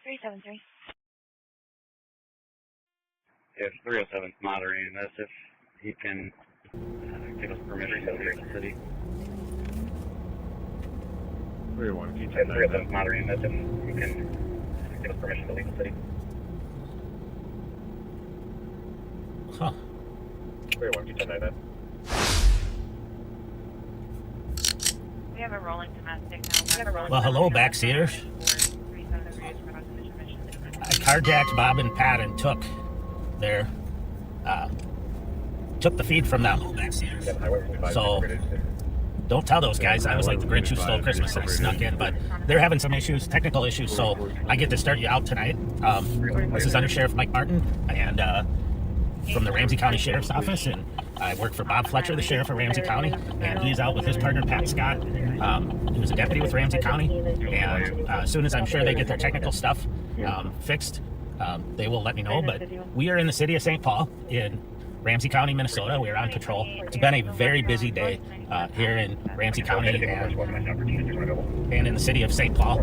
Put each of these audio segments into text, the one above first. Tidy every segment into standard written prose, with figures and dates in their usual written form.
373. If 307 is moderating this, if he can give us permission to leave the city. 301, keep 307 is moderating this, if he can give us permission to leave the city. Huh. 301, keep 1099. We have a rolling domestic now. Well, hello, backseaters. I carjacked Bob and Pat and took the feed from them. So don't tell those guys I was like the Grinch who stole Christmas and I snuck in, but they're having some issues, technical issues, so I get to start you out tonight. This is Under Sheriff Mike Martin and from the Ramsey County Sheriff's Office, and I work for Bob Fletcher, the Sheriff of Ramsey County, and he's out with his partner Pat Scott, who was a deputy with Ramsey County, and as soon as I'm sure they get their technical stuff fixed, they will let me know. But we are in the city of St. Paul in Ramsey County, Minnesota. We're on patrol. It's been a very busy day here in Ramsey County and in the city of St. Paul.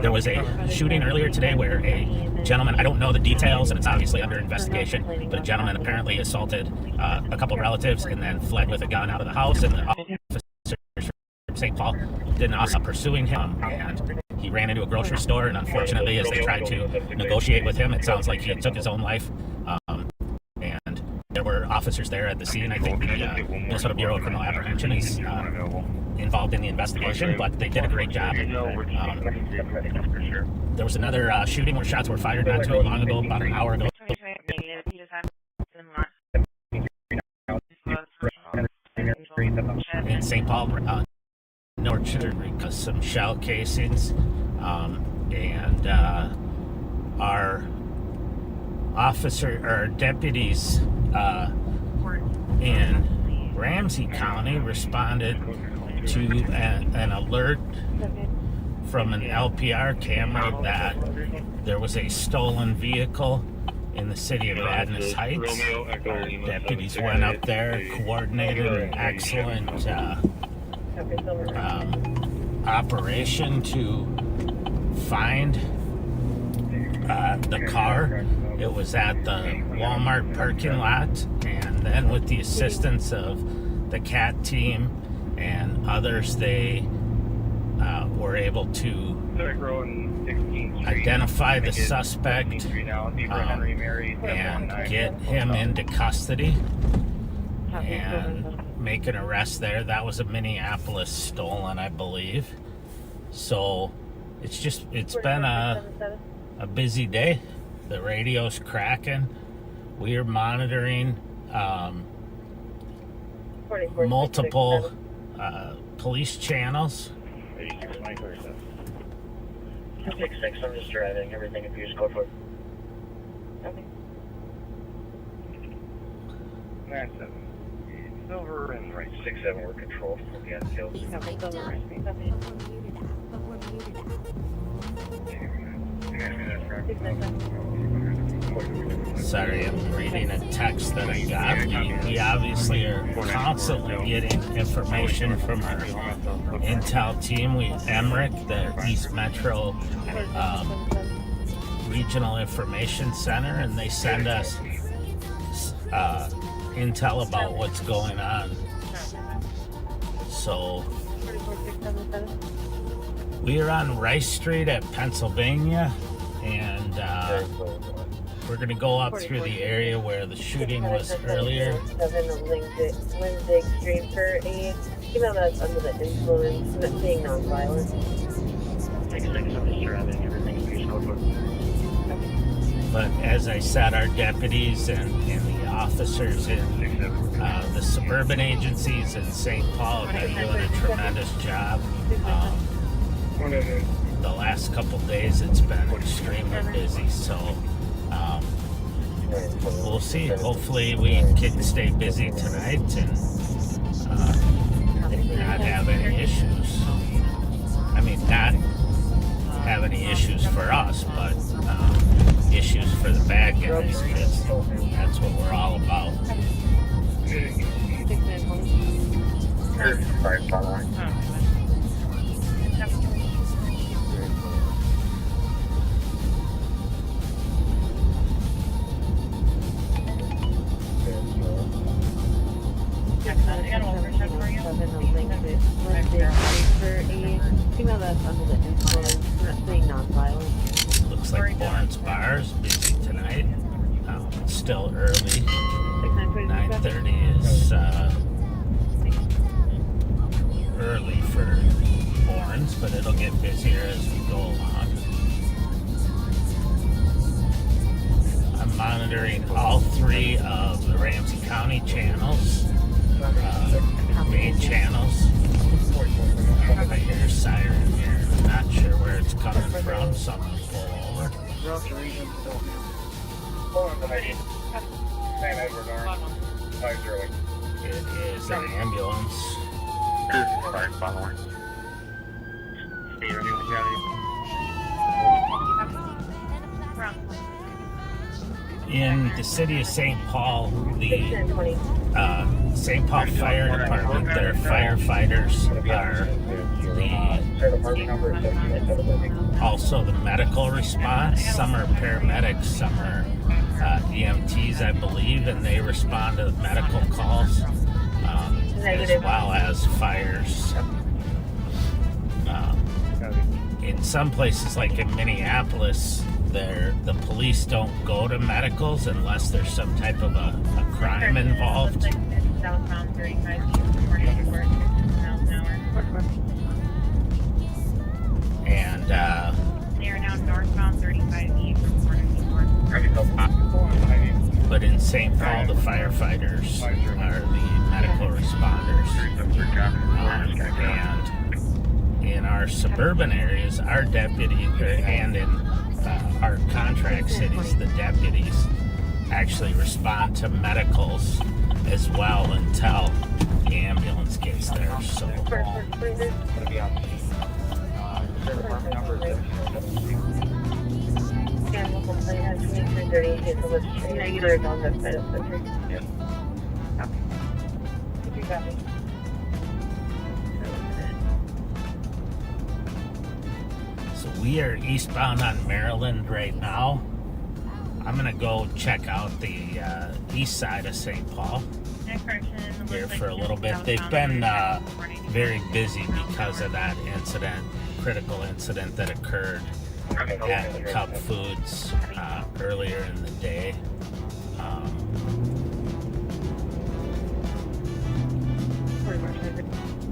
There was a shooting earlier today where a gentleman, I don't know the details and it's obviously under investigation, but a gentleman apparently assaulted a couple relatives and then fled with a gun out of the house, and the officers from St. Paul did not stop pursuing him, and he ran into a grocery store, and unfortunately as they tried to negotiate with him, it sounds like he took his own life. And there were officers there at the scene. I think the Minnesota Bureau of Criminal Apprehension is involved in the investigation, but they did a great job. There was another shooting where shots were fired not too long ago, about an hour ago. In St. Paul, North, because some shell casings, and our deputies in Ramsey County responded to an alert from an LPR camera that there was a stolen vehicle in the city of Vadnais Heights. Deputies went up there, coordinated an excellent operation to find the car. It was at the Walmart parking lot, and then with the assistance of the CAT team and others, they were able to identify the suspect and get him into custody and make an arrest there. That was a Minneapolis stolen, I believe. So it's been a busy day. The radio's cracking. We are monitoring multiple police channels. 6-6, I'm just driving. Everything if you just go for it. Okay. 9-7. Silver and right 6-7 we're controlled. We'll get kills. Sorry, I'm reading a text that I got. We obviously are constantly getting information from our intel team. Emmerich, the East Metro Regional Information Center, and they send us intel about what's going on. So we are on Rice Street at Pennsylvania, and we're going to go up through the area where the shooting was earlier. Lindsay Street for a female that's under the influence, being nonviolent. 6-6, I'm just driving. Everything if you just go for it. But as I said, our deputies and the officers in the suburban agencies in St. Paul have been doing a tremendous job. The last couple days it's been extremely busy, so we'll see. Hopefully we can stay busy tonight and not have any issues. I mean, not have any issues for us, but issues for the bad guys, because that's what we're all about. cars busy tonight. It's still early. 9:30 is early for horns, but it'll get busier as we go along. I'm monitoring all 3 of the Ramsey County channels, main channels. I hear a siren here. I'm not sure where it's coming from, so I'm going to pull over. It is an ambulance. In the city of St. Paul, the St. Paul Fire Department, their firefighters are also the medical response. Some are paramedics, some are EMTs, I believe, and they respond to the medical calls as well as fires. In some places, like in Minneapolis, the police don't go to medicals unless there's some type of a crime involved. Southbound 35 east, reporting for 60 miles an hour. And They are now northbound 35 east, reporting north. but in St. Paul, the firefighters are the medical responders. And in our suburban areas, our deputies, and in our contract cities, the deputies actually respond to medicals as well until the ambulance gets there. So we are eastbound on Maryland right now. I'm gonna go check out the east side of St. Paul here for a little bit. They've been very busy because of that incident, critical incident that occurred at Cub Foods earlier in the day.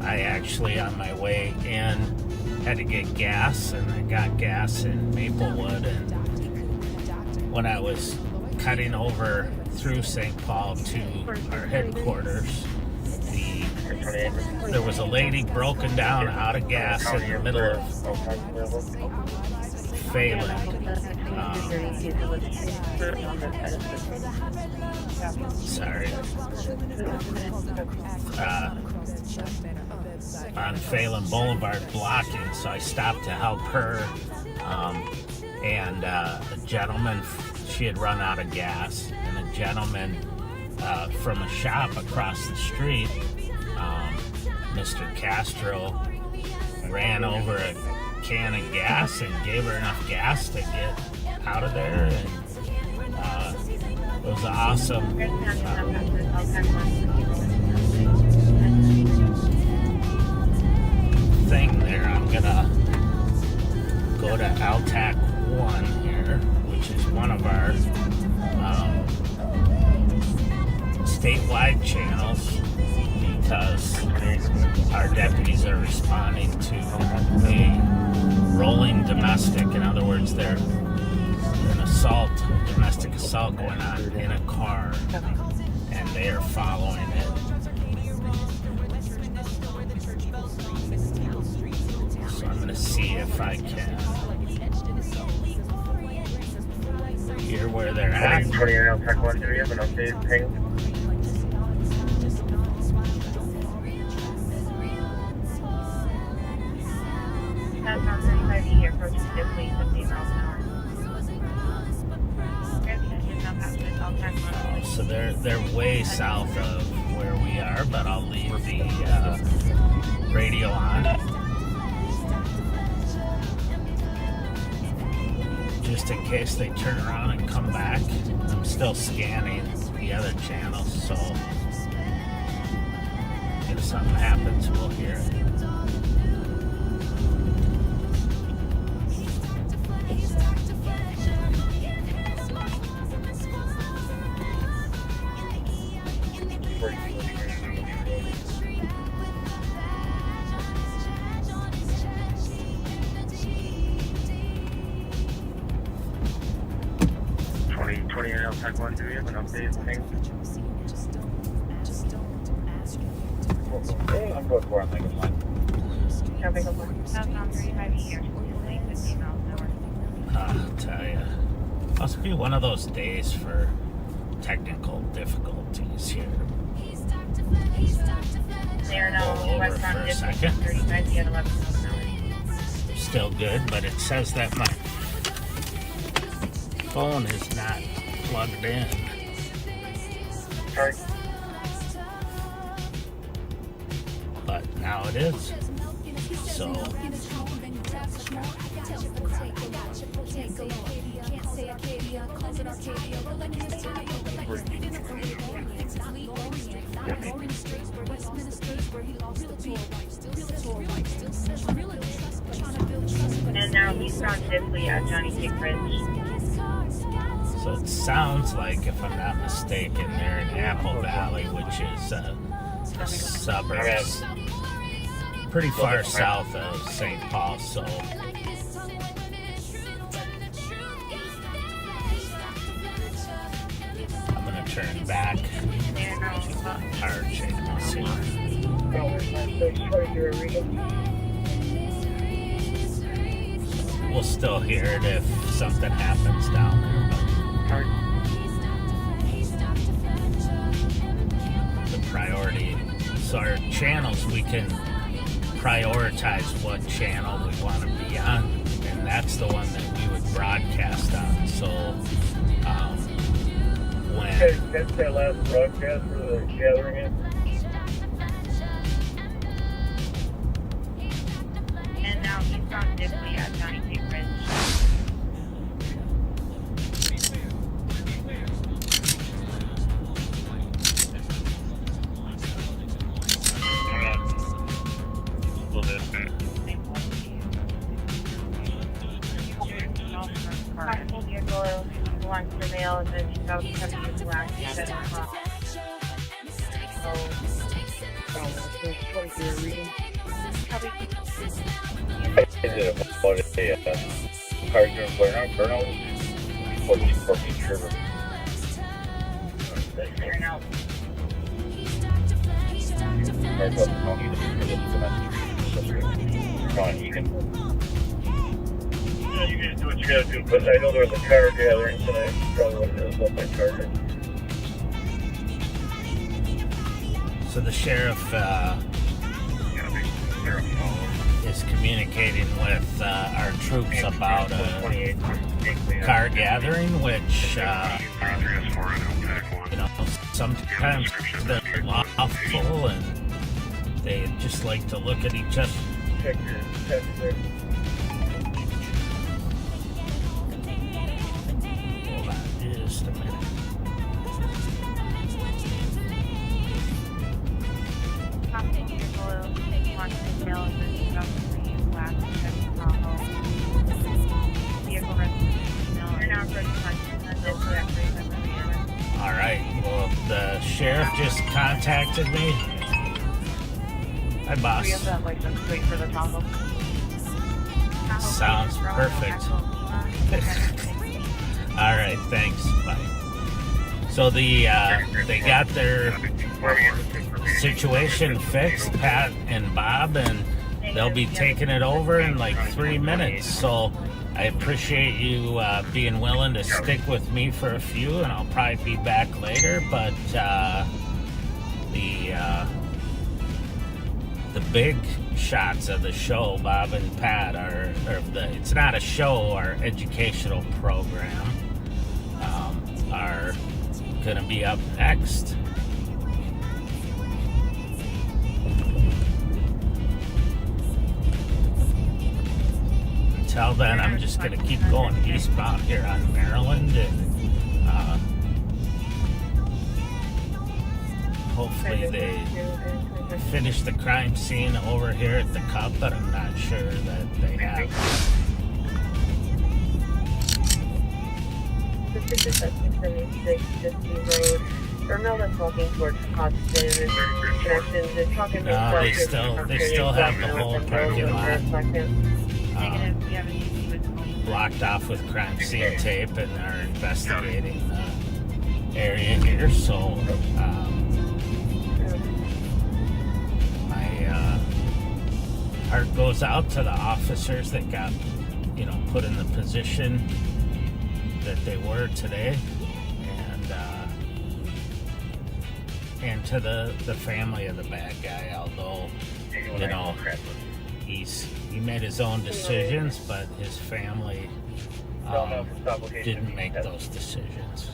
I actually, on my way in, had to get gas, and I got gas in Maplewood, and when I was cutting over through St. Paul to our headquarters, there was a lady broken down out of gas in the middle of Phelan. Sorry. On Phelan Boulevard blocking, so I stopped to help her. And a gentleman, she had run out of gas, and a gentleman from a shop across the street, Mr. Castro, ran over a can of gas and gave her enough gas to get out of there, and it was awesome. Thing there. I'm gonna go to Altac 1 here, which is one of our statewide channels, because our deputies are responding to a rolling domestic. In other words, there's an assault, domestic assault going on in a car, and they are following it. So I'm going to see if I can hear where they're at. 20 Altac 1, do we have an update? Ping. Southbound 35 east, approaching Dipley, 50 miles an hour. So they're way south of where we are, but I'll leave the radio on just in case they turn around and come back. I'm still scanning the other channels, so if something happens, we'll hear it. 28 Alpine 1, do we have an update? Ping. I'm going for it, I think it's fine. Copy, go for it. Southbound 35 here, 15 miles an hour. I'll tell you. Must be one of those days for technical difficulties here. They are now Over westbound for a district second. 35 at 11 miles an hour. Still good, but it says that my phone is not plugged in. Sorry. But now it is. So And now eastbound Dipley at Johnny Cake Bridge. So it sounds like, if I'm not mistaken, they're in Apple Valley, which is suburbs, pretty far south of St. Paul. So I'm gonna turn back. They are now Hard channels here. We'll still hear it if something happens down there. But the priority, so our channels, we can prioritize what channel we want to be on, and that's the one that we would broadcast on. So when That's that last broadcast for the gathering in. and now eastbound Dipley at Johnny Cake Bridge. Wants the mail and then she's out coming to last 7 o'clock. Is it about a car doing burnout? 14 Suburban. They're now Or about the county, Come on, you can. Yeah, you gotta do what you gotta do, but I know there was a car gathering tonight. Probably what it is, what my car is. so the sheriff is communicating with our troops about a car gathering, which you know, sometimes they're lawful and they just like to look at each other. Check your text there. Hold on just a minute. Compton vehicle wants the mail and then she's out coming to last 7 o'clock. Vehicle rescue. No, they're now approaching Pennington and then correct 37 Indiana. All right. Well, the sheriff just contacted me. Hi, boss. We have that license plate for the Tahoe. Sounds perfect. All right, thanks. Bye. So they got their situation fixed, Pat and Bob, and they'll be taking it over in like 3 minutes. So I appreciate you being willing to stick with me for a few, and I'll probably be back later. But the big shots of the show, Bob and Pat, it's not a show, our educational program, are going to be up next. Until then, I'm just going to keep going eastbound here on Maryland, and hopefully they finish the crime scene over here at the Cup, but I'm not sure that they have. This is at 676 Dusty Road. Burrill is walking towards Austin and connections. They're talking No, they still have the whole parking lot. Negative, we have an issue with the home. blocked off with crime scene tape and are investigating the area here. So my heart goes out to the officers that got, put in the position that they were today, and to the family of the bad guy. Although, he made his own decisions, but his family didn't make those decisions.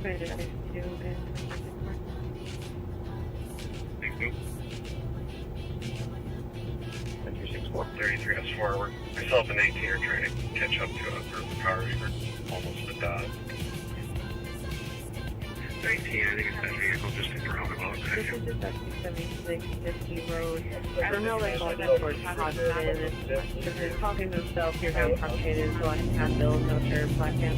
Where did I do it? 33 is forward. Myself and 18 are trying to catch up to a group of cars. We're almost at dot. 19, I think it's that vehicle just in the roundabout. This is just up 7650 road. I don't know, like, all that towards Hodgson. If he's talking to himself, you're down frustrated, so I can have Bill no shirt, black him.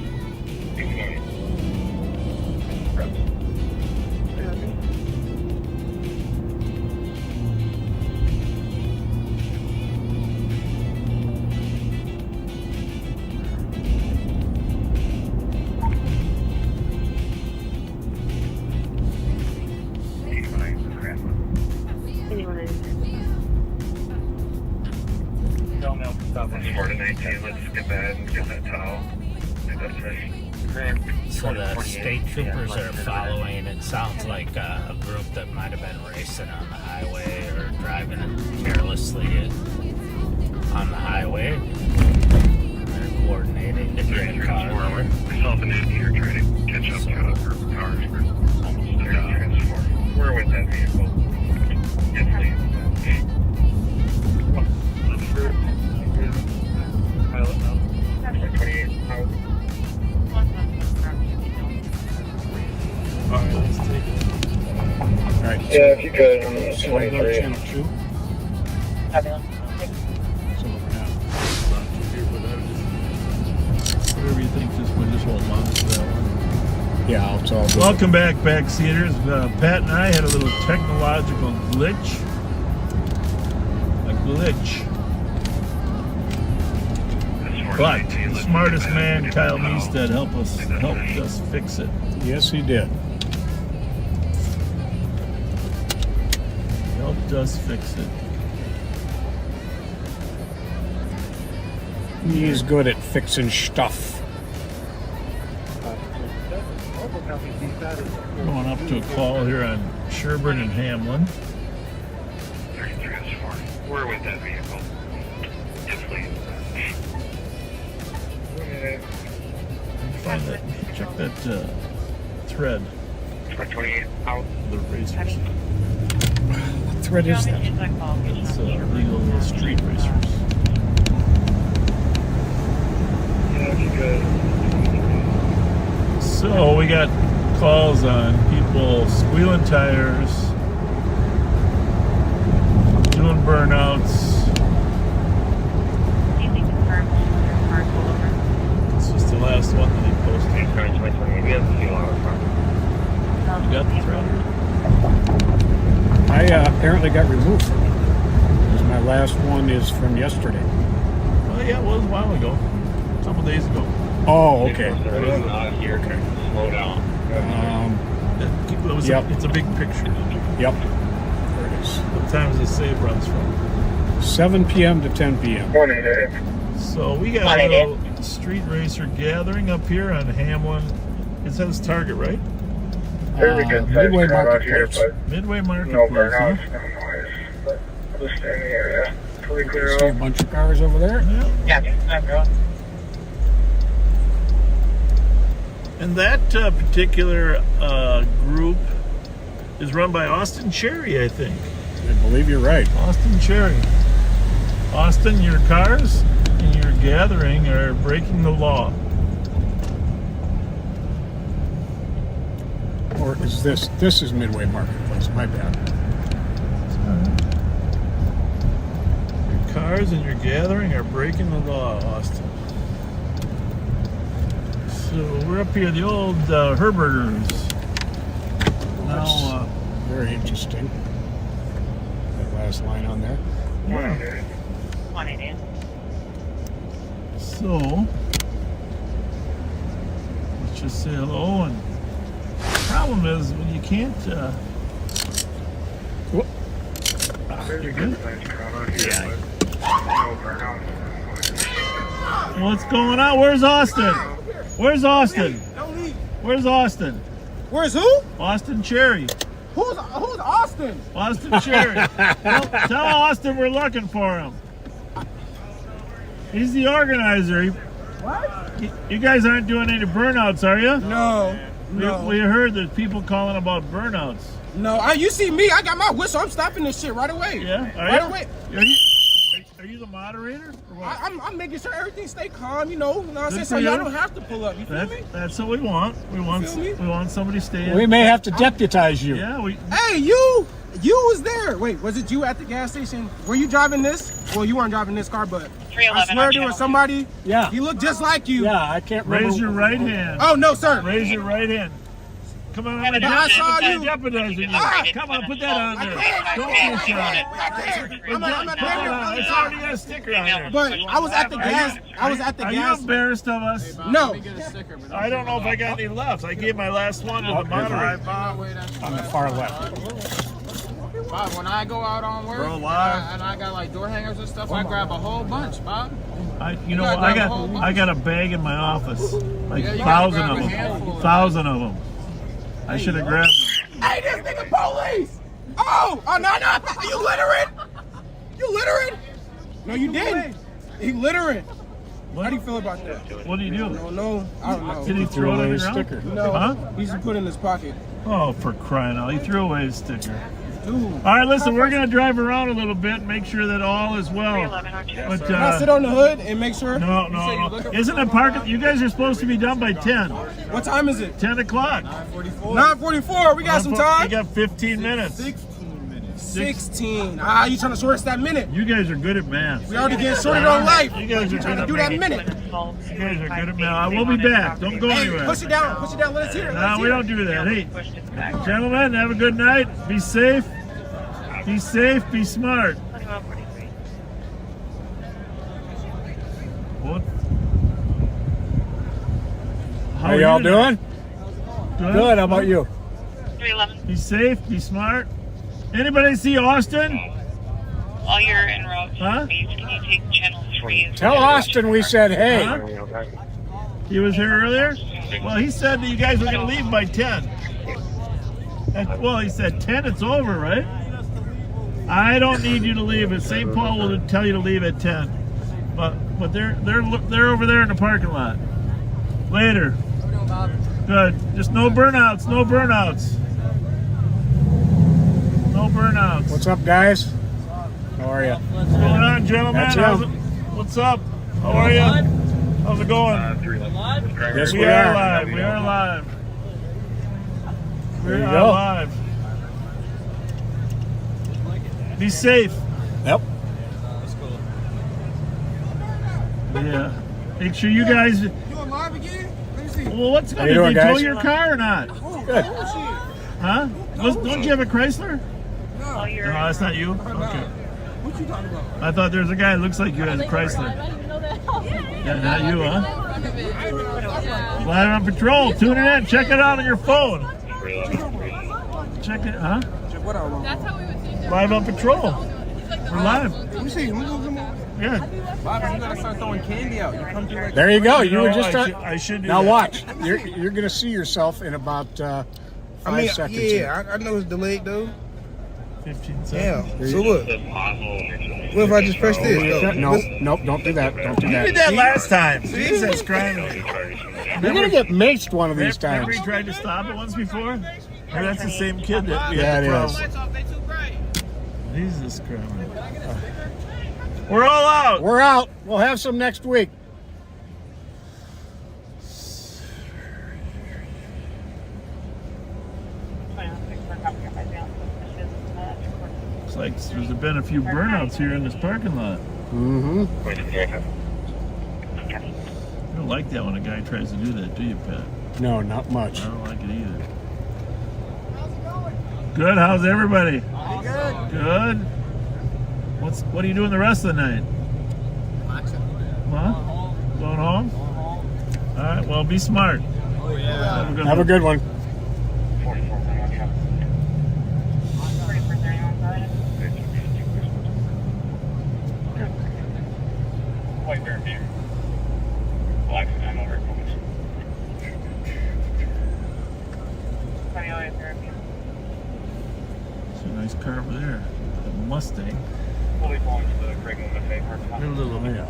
That's 4 to 19. Let's get that and get that towel. That's it. So the state troopers are following, it sounds like a group that might have been racing on the highway or driving carelessly on the highway. They're coordinating to get a car there. Myself and 18 are trying to catch up to a group of cars. We're almost there. Transform. We're with that vehicle. Yes, please. Pilot now. 28 out. Alright, let's take it. Alright. Yeah, if you could. So I go to channel 2. So we're now. Whatever you think, just hold on to that one. Yeah, it's all good. Welcome back, backseaters. Pat and I had a little technological glitch. But the smartest man, Kyle Meestead, helped us fix it. Yes, he did. Helped us fix it. He's good at fixing stuff. Going up to a call here on Sherburne and Hamlin. 33 is 4. We're with that vehicle. Yes, please. Find that. Check that thread. 28 out. The racers. What thread is that? It's legal street racers. Yeah, if you could. So we got calls on people squealing tires, doing burnouts. It's just the last one that he posted. We have a few hours. You got the thread? I apparently got removed from it. Because my last one is from yesterday. Well, yeah, it was a while ago. A couple days ago. Oh, okay. Slow down. Yep. It's a big picture. Yep. There it is. What time does the save runs from? 7 p.m. to 10 p.m. Morning, Dave. So we got a little street racer gathering up here on Hamlin. It says Target, right? Very good Midway size crowd out here, Marketplace. but Midway no Marketplace, burnouts, huh? no noise. But just in the area. Pretty clear See a out. bunch of cars over there. Yeah. Yeah, And that particular group is run by Austin Cherry, I think. I believe you're right. Austin Cherry. Austin, your cars and your gathering are breaking the law. Or is this is Midway Marketplace? My bad. Your cars and your gathering are breaking the law, Austin. So we're up here, the old Herberters. Now, Very interesting. That last line on there. So let's just say hello. And the problem is when you can't. You're good? Yeah. What's going on? Where's Austin? Where's Austin? Where's Austin? Where's who? Austin Cherry. Who's Austin? Austin Cherry. Tell Austin we're looking for him. He's the organizer. What? You guys aren't doing any burnouts, are you? No. We heard there's people calling about burnouts. No. You see me? I got my whistle. I'm stopping this shit right away. Yeah? Right away. Are you the moderator? Or what? I'm making sure everything stay calm. You know what I'm saying? Good So for y'all you. don't have to pull up. You feel me? That's what we want. We want somebody staying. We may have to deputize you. Yeah, Hey, you was there. Wait, was it you at the gas station? Were you driving this? Well, you weren't driving this car, but I swear there was somebody. Yeah. He looked just like you. Yeah, I can't remember. raise your right hand. Oh, no, sir. Raise your right hand. Come on, I'm I saw you. deputizing you. Come on, put that on there. Don't be shy. I'm a It's already got a sticker on there. But I was at the gas. Are you embarrassed of us? No. I don't know if I got any left. I gave my last one to the moderator. On the far left. Bob, when I go out on work and I got like door hangers and stuff, I grab a whole bunch, Bob. I got a bag in my office, like Yeah, you 1,000 gotta of grab a them. handful of 1,000 of them. I should have grabbed them. Hey, this nigga police! Oh, no. Are you littering? You littering? No, you didn't. He littering. How do you feel about that? What do you do? No, I don't know. Did he throw it on the ground? sticker. No, Huh? he should put it in his pocket. Oh, for crying out! He threw away his sticker. Dude. All right, listen, we're gonna drive around a little bit, and make sure that all is well. But Can I sit on the hood and make sure? no. Isn't it parking? You guys are supposed to be done by 10. What time is it? 10 o'clock. 9:44. We got some time. We got 15 minutes. 16. You trying to short us that minute? You guys are good at math. We already getting shorted on life. You guys are Trying good to at do math. that minute. You guys are good at math. We'll be back. Don't go Hey, anywhere. push it down. Let us hear it. No, we don't do that. Hey, gentlemen, have a good night. Be safe. Be safe. Be smart. What? How y'all doing? Good. How about you? 311. Be safe. Be smart. Anybody see Austin? While you're en route, Huh? please, can you take channel 3? Tell Austin we said hey. Huh? He was here earlier? Well, he said that you guys were going to leave by 10. Well, he said 10, it's over, right? I don't need you to leave. At St. Paul will tell you to leave at 10. But they're over there in the parking lot. Later. Good. Just no burnouts. No burnouts. No burnouts. What's up, guys? How are you? What's going on, gentlemen? That's him. What's up? How are you? How's it going? Yes, We are live. We are live. We There you are go. live. Be safe. Yep. Yeah. Make sure you guys. You on live again? Let me see. Well, what's How going you to doing, Did you tow guys? your car or not? Good. Huh? Don't you have a Chrysler? While you're No, that's not you. Okay. What you talking about? I thought there was a guy that looks like you has a Chrysler. Yeah, not you, huh? Live on patrol. Tune it in. Check it out on your phone. Check it, huh? What are we? That's how we would see them. Live on patrol. We're live. Let me see. Yeah. Bob, you gotta start throwing candy out. You come through like There you go. You know, were just I should do now. that. Watch. You're gonna see yourself in about 5 seconds. here. I know it's delayed though. 15 seconds. Yeah. So what? What if I just press this though? Nope. Don't do that. Don't do You did that. that last time. Jesus Christ. You're gonna get maced one of these Remember times. he tried to stop it once before? Maybe that's the same kid that we Yeah, had it the is. problem. Jesus Christ. We're all out. We're out. We'll have some next week. Looks like there's been a few burnouts here in this parking lot. Mm-hmm. You don't like that when a guy tries to do that, do you, Pat? No, not much. I don't like it either. Good. How's everybody? Good. What are you doing the rest of the night? Huh? Going home? All right, well, be smart. Oh, yeah. Have a good one. 44 truck. 4431 side. White bear beam. Black and over. 2008 therapy. It's a nice car over there. The Mustang. Fully belongs to the Craig Buffet.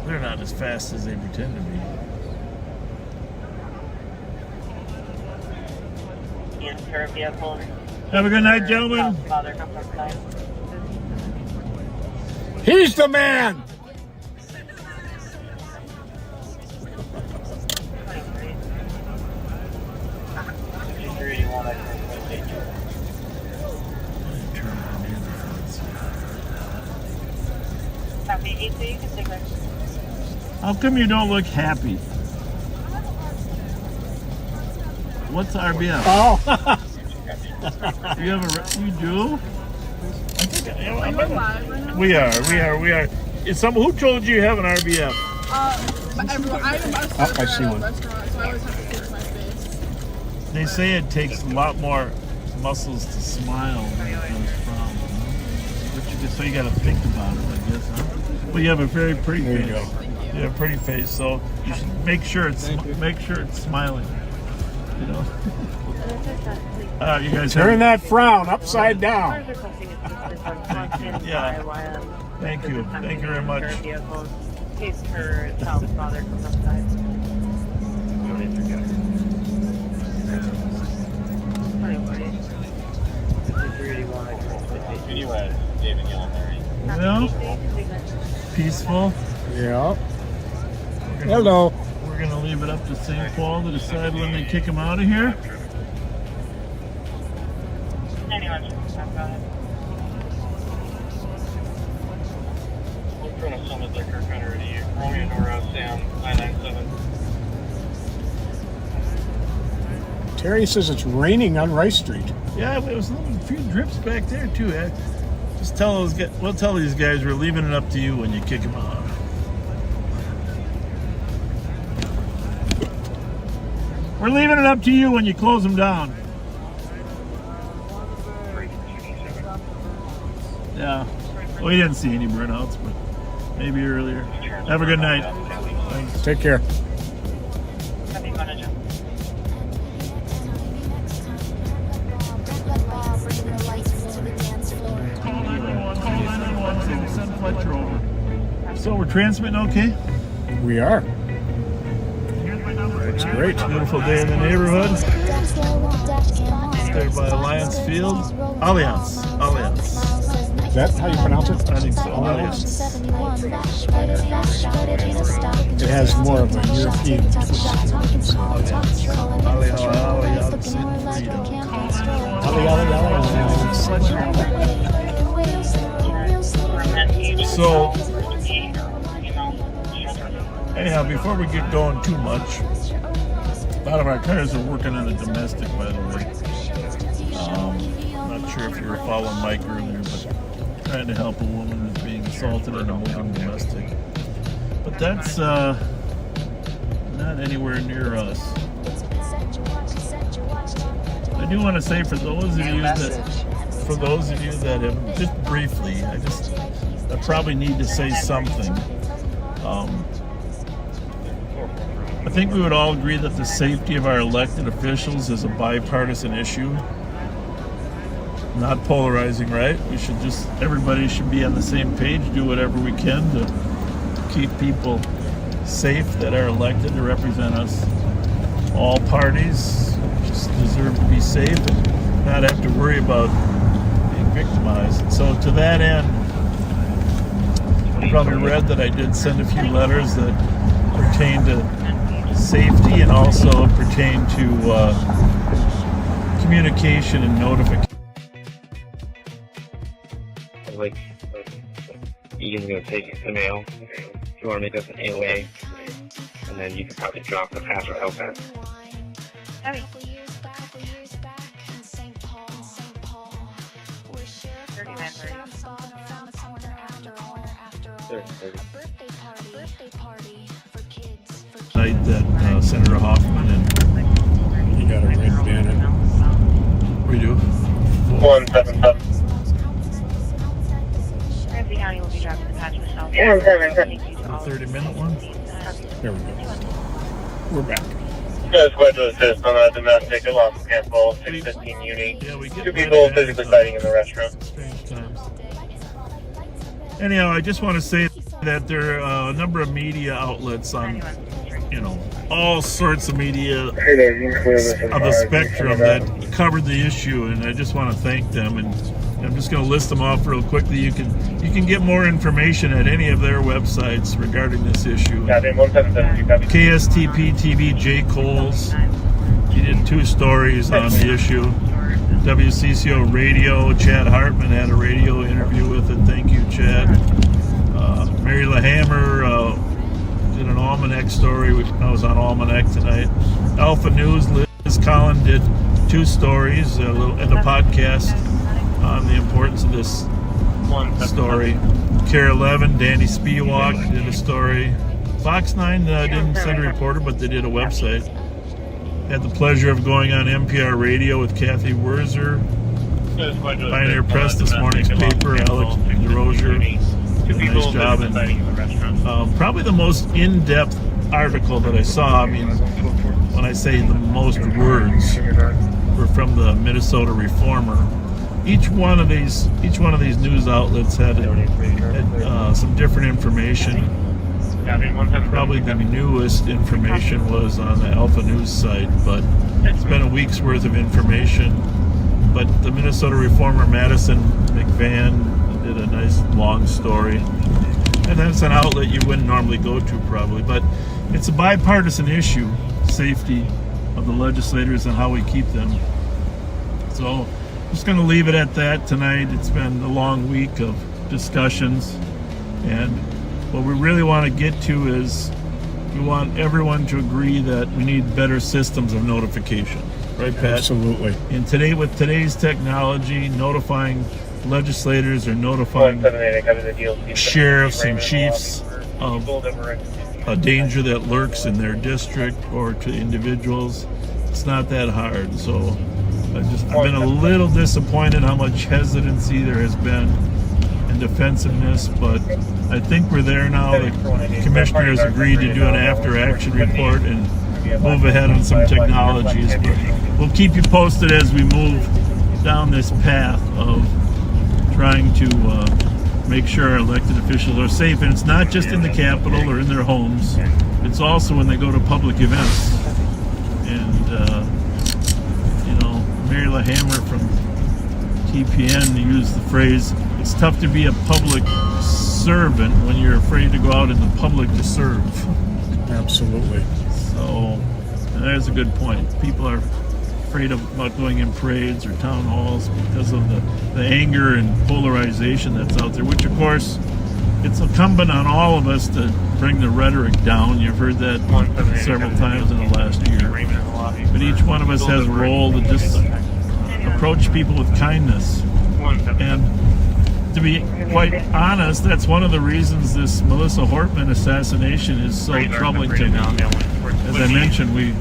They're not as fast as they pretend to be. In her vehicle. Have a good night, gentlemen. Father comes outside. He's the man. 23. 5381, I think. Happy 8 so you can take her. How come you don't look happy? What's RBF? Oh. You do? We are. Is who told you you have an RBF? I see one. They say it takes a lot more muscles to smile than it does frown. So you got to think about it, I guess. Huh? Well, you have a very pretty There face. you go. You have a pretty face, so you should make sure it's smiling. You know. You guys Turn that frown upside down. Yeah. Thank you. Thank you very much. In case her child's father comes outside. Well, peaceful. Yeah. Hello. We're going to leave it up to St. Paul to decide when they kick him out of here. Anyone can talk about it. We're going to summit their Kirk Hunter to you. Romeo Nora, Sam, 997. Terry says it's raining on Rice Street. Yeah, there was a few drips back there too. Just tell those guys, we'll tell these guys we're leaving it up to you when you kick them out. We're leaving it up to you when you close them down. Yeah. Well, we didn't see any burnouts, but maybe earlier. Have a good night. Thanks. Take care. Happy manager. Call 911. Send Fletcher over. So we're transmitting okay? We are. Here's my number. It's great. Beautiful day in the neighborhood. There by Alliance Field. Alliance. Is that how you pronounce it? I think so. Alliance. It has more of a European So, anyhow, before we get going too much, a lot of our cars are working on a domestic, by the way. Not sure if you were following Mike earlier, but trying to help a woman who's being assaulted in a moving domestic. But that's not anywhere near us. I do want to say for those of you that have, just briefly, I probably need to say something. I think we would all agree that the safety of our elected officials is a bipartisan issue. Not polarizing, right? Everybody should be on the same page, do whatever we can to keep people safe that are elected to represent us. All parties just deserve to be safe and not have to worry about being victimized. So to that end, you probably read that I did send a few letters that pertain to safety and also pertain to communication and notification. Like, Egan's going to take the mail. If you want to make us an AOA, and then you can probably drop the password out there. Happy. 3930. 30. Senator Hoffman, and You got a red banner. we do. 177. Ramsey County will be dropping the patch Michelle. 177. The 30-minute one. There we go. We're back. Guys, glad to assist on a domestic at Los Campbell, 615 Uni. Yeah, we get 2 people physically fighting in the restaurant. Strange times. Anyhow, I just want to say that there are a number of media outlets on, all sorts of media of the spectrum that covered the issue, and I just want to thank them. And I'm just going to list them off real quickly. You can get more information at any of their websites regarding this issue. KSTP TV, Jay Coles, he did 2 stories on the issue. WCCO Radio, Chad Hartman had a radio interview with it. Thank you, Chad. Mary LaHammer did an Almanac story. I was on Almanac tonight. Alpha News, Liz Collin did 2 stories and a podcast on the importance of this story. Care 11, Danny Spiewak did a story. Fox 9 didn't send a reporter, but they did a website. Had the pleasure of going on NPR Radio with Kathy Werzer. Pioneer Press, this morning's paper, Alex DeRozier did a nice job. And probably the most in-depth article that I saw, I mean, when I say the most words, were from the Minnesota Reformer. Each one of these news outlets had some different information. Probably the newest information was on the Alpha News site, but it's been a week's worth of information. But the Minnesota Reformer, Madison McVan, did a nice long story. And that's an outlet you wouldn't normally go to probably, but it's a bipartisan issue, safety of the legislators and how we keep them. So I'm just going to leave it at that tonight. It's been a long week of discussions, and what we really want to get to is we want everyone to agree that we need better systems of notification. Right, Pat? Absolutely. And today, with today's technology, notifying legislators or notifying sheriffs and chiefs of a danger that lurks in their district or to individuals, it's not that hard. So I've been a little disappointed how much hesitancy there has been and defensiveness, but I think we're there now. The commissioner has agreed to do an after-action report and move ahead on some technologies. But we'll keep you posted as we move down this path of trying to make sure our elected officials are safe. And it's not just in the Capitol or in their homes. It's also when they go to public events. And, Mary LaHammer from TPN used the phrase, it's tough to be a public servant when you're afraid to go out in the public to serve. Absolutely. So, there's a good point. People are afraid about going in parades or town halls because of the anger and polarization that's out there, which of course, it's incumbent on all of us to bring the rhetoric down. You've heard that several times in the last year. But each one of us has a role to just approach people with kindness. And to be quite honest, that's one of the reasons this Melissa Hortman assassination is so troubling to me. As I mentioned, we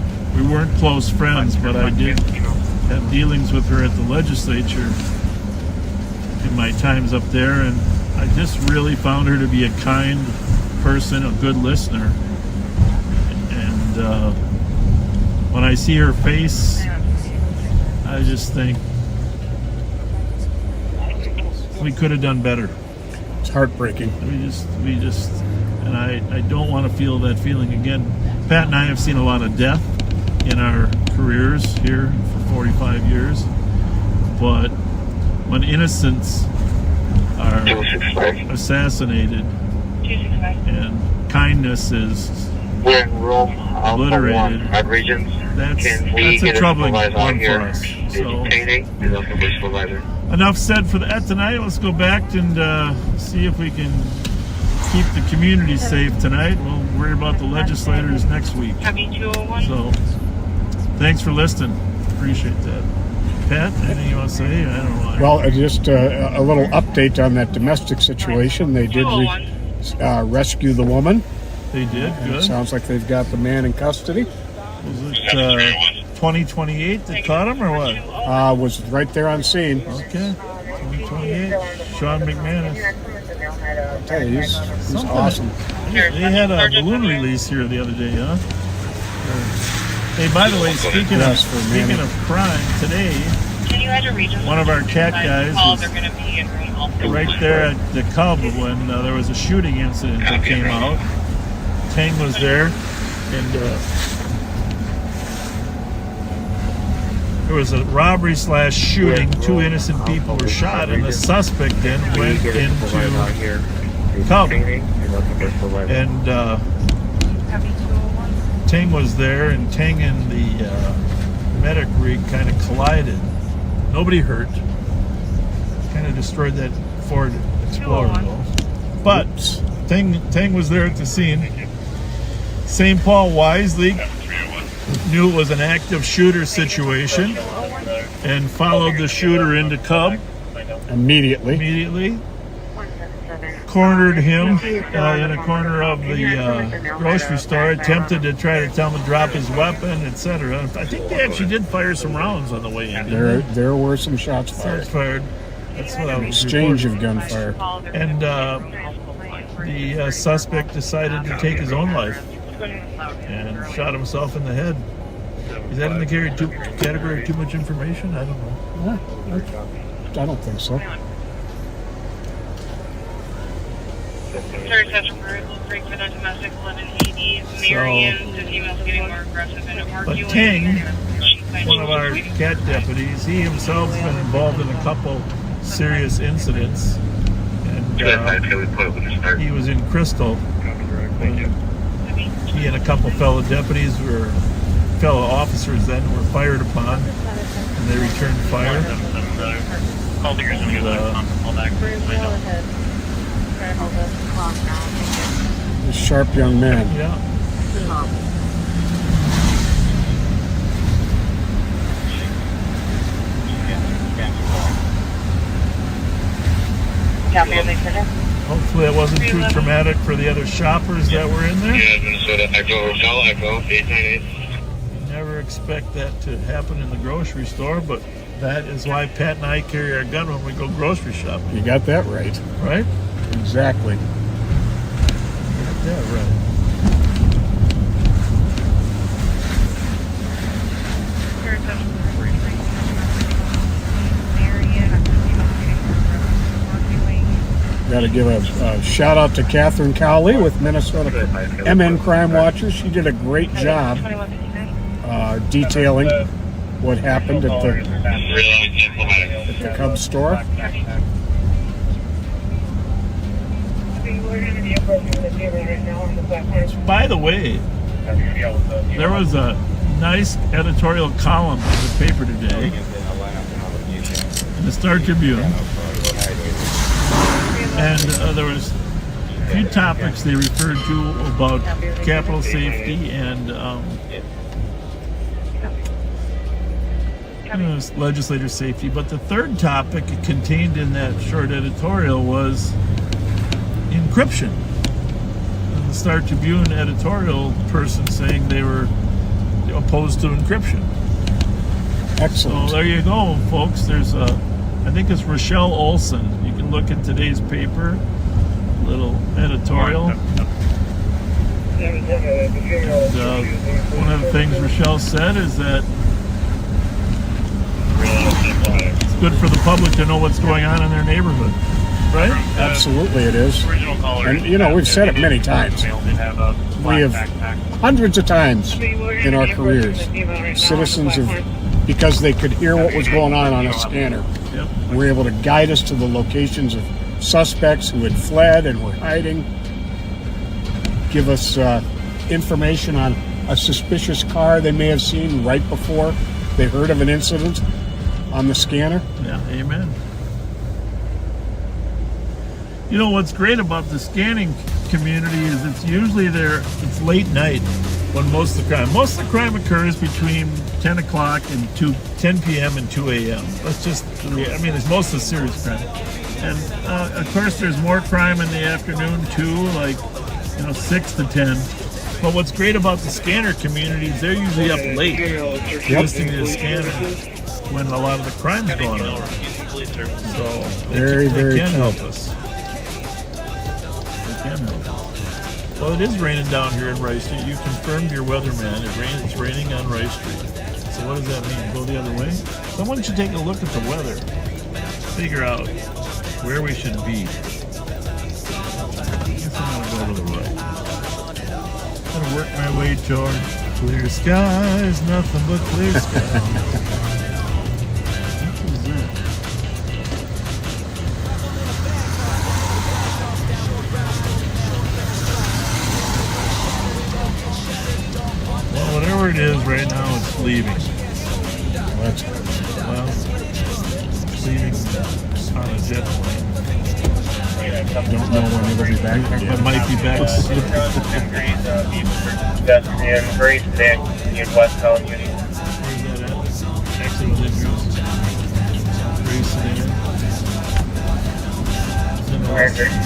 weren't close friends, but I did have dealings with her at the legislature in my times up there, and I just really found her to be a kind person, a good listener. And when I see her face, I just think we could have done better. It's heartbreaking. We just, and I don't want to feel that feeling again. Pat and I have seen a lot of death in our careers here for 45 years, but when innocents are assassinated and kindness is obliterated, that's a troubling one for us. So, enough said for that tonight. Let's go back and see if we can keep the community safe tonight. We'll worry about the legislators next week. So, thanks for listening. Appreciate that. Pat, anything you want to say? I don't know. Well, just a little update on that domestic situation. They did rescue the woman. They did. And good. it sounds like they've got the man in custody. Was it 2028 that caught him or what? Was right there on scene. Okay. 2028. Sean McManus. Hey, he's awesome. They had a balloon release here the other day, huh? Hey, by the way, speaking of crime, today, one of our cat guys was right there at the Cub when there was a shooting incident that came out. Tang was there, and there was a robbery / shooting. 2 innocent people were shot, and the suspect then went into Cub. And Tang was there, and Tang and the medic rig kind of collided. Nobody hurt. Kind of destroyed that Ford Explorer, though. But Tang was there at the scene. St. Paul wisely knew it was an active shooter situation and followed the shooter into Cub. Immediately. Cornered him in a corner of the grocery store, attempted to try to tell him to drop his weapon, etc. I think they actually did fire some rounds on the way in. There were some shots fired. That's what I was exchange of gunfire. And the suspect decided to take his own life and shot himself in the head. Is that in the category of too much information? I don't know. I don't think so. But Tang, one of our cat deputies, he himself's been involved in a couple serious incidents. And he was in Crystal. He and a couple fellow deputies fellow officers then were fired upon, and they returned fire. A sharp young man. Yeah. Hopefully it wasn't too traumatic for the other shoppers that were in there. Yeah, Minnesota Echo Hotel, Echo 898. You never expect that to happen in the grocery store, but that is why Pat and I carry our gun when we go grocery shopping. You got that right. Right? Exactly. Got that right. Got to give a shout out to Catherine Cowley with Minnesota MN Crime Watchers. She did a great job detailing what happened at the Cub store. By the way, there was a nice editorial column in the paper today in the Star Tribune. And there was a few topics they referred to about Capitol safety and legislator safety. But the third topic contained in that short editorial was encryption. And the Star Tribune editorial person saying they were opposed to encryption. Excellent. So there you go, folks. There's I think it's Rochelle Olson. You can look in today's paper, little editorial. And, one of the things Rochelle said is that it's good for the public to know what's going on in their neighborhood, right? Absolutely it is. And, we've said it many times. We have hundreds of times in our careers, citizens have, because they could hear what was going on a scanner, were able to guide us to the locations of suspects who had fled and were hiding, give us information on a suspicious car they may have seen right before they heard of an incident on the scanner. Yeah, amen. What's great about the scanning community is it's usually it's late night when most of the crime occurs between 10 o'clock and 10 p.m. and 2 a.m. It's most of the serious crime. And of course there's more crime in the afternoon too, like 6 to 10. But what's great about the scanner communities, they're usually up late listening to the scanner when a lot of the crime's going on. So Very they can true. help us. They can help us. Well, it is raining down here in Rice Street. You confirmed your weatherman. It's raining on Rice Street. So what does that mean? Go the other way? Someone should take a look at the weather. Figure out where we should be. I guess I'm going to go to the right. I'm going to work my way toward clear skies, nothing but clear skies. What was that? Well, whatever it is right now, it's leaving. Well, it's leaving on a jet plane. Don't know when it'll be back. It might be back soon. Pedestrian, Grace, and Westbound Union. Where's that at? Exit Andrews. Grace Sedan. Where Grace?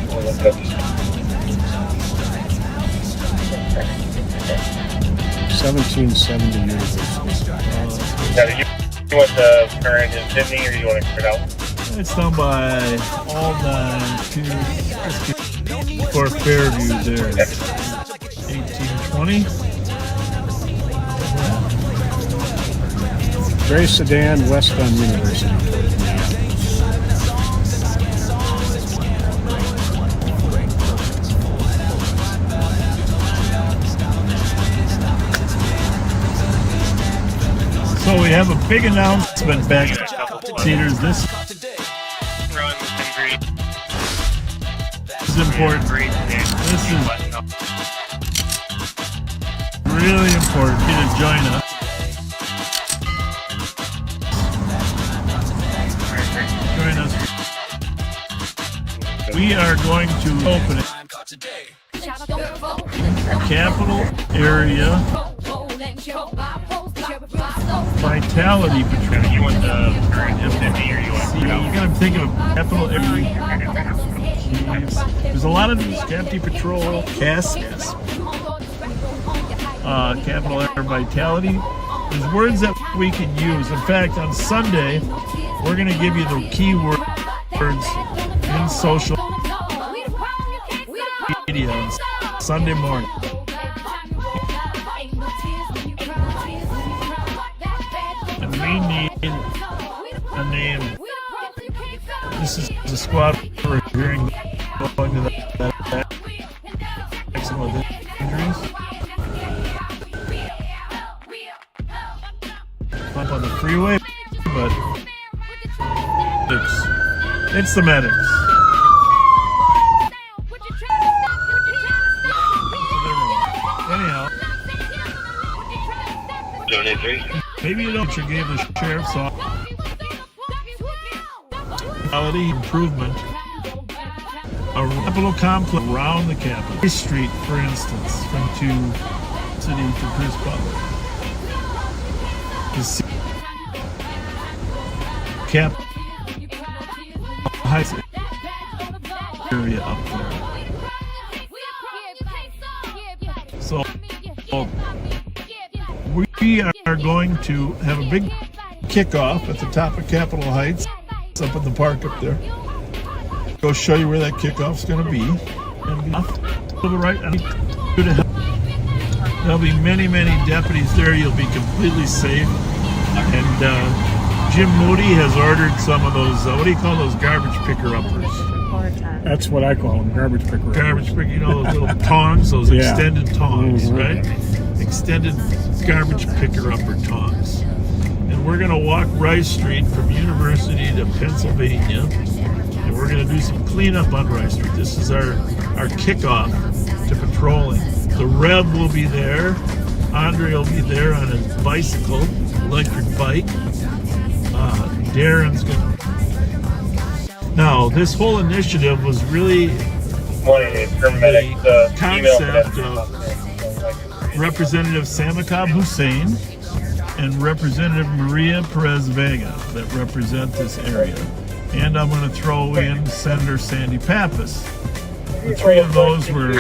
We'll look up. 1770 University. Now, do you want the current in Sydney, or do you want to clear it out? It's down by all 9 for Fairview there. 1820. Gray Sedan, west on University. So we have a big announcement back Cedars. This is important. This is really important for you to join us. Join us. We are going to open it. Capital Area Vitality Patrol. You want the current M50, or you want to clear it out? You gotta think of capital area. There's a lot of these. Captain Patrol, CASCAS, Capital Air Vitality. There's words that we can use. In fact, on Sunday, we're gonna give you the keywords in social media on Sunday morning. And we need a name. This is the squad we're hearing going to that some of the injuries. Up on the freeway, but it's the medics. Anyhow, maybe you don't. You gave the sheriff's office quality improvement. A capital complex around the Capitol Street, for instance, from city to Chris Butler. The Capitol Heights area up there. So we are going to have a big kickoff at the top of Capitol Heights. It's up in the park up there. Go show you where that kickoff's going to be. And off to the right. There'll be many, many deputies there. You'll be completely safe. And Jim Moody has ordered some of those, what do you call those garbage picker-uppers? That's what I call them, garbage picker. Garbage picker, you know, those little tongs, those extended tongs, right? Extended garbage picker-upper tongs. And we're going to walk Rice Street from University to Pennsylvania. And we're going to do some cleanup on Rice Street. This is our kickoff to patrolling. The Rev will be there. Andre will be there on his bicycle, electric bike. Darren's going to... Now, this whole initiative was really the concept of Representative Samakab Hussein and Representative Maria Perez Vega that represent this area. And I'm going to throw in Senator Sandy Pappas. The three of those were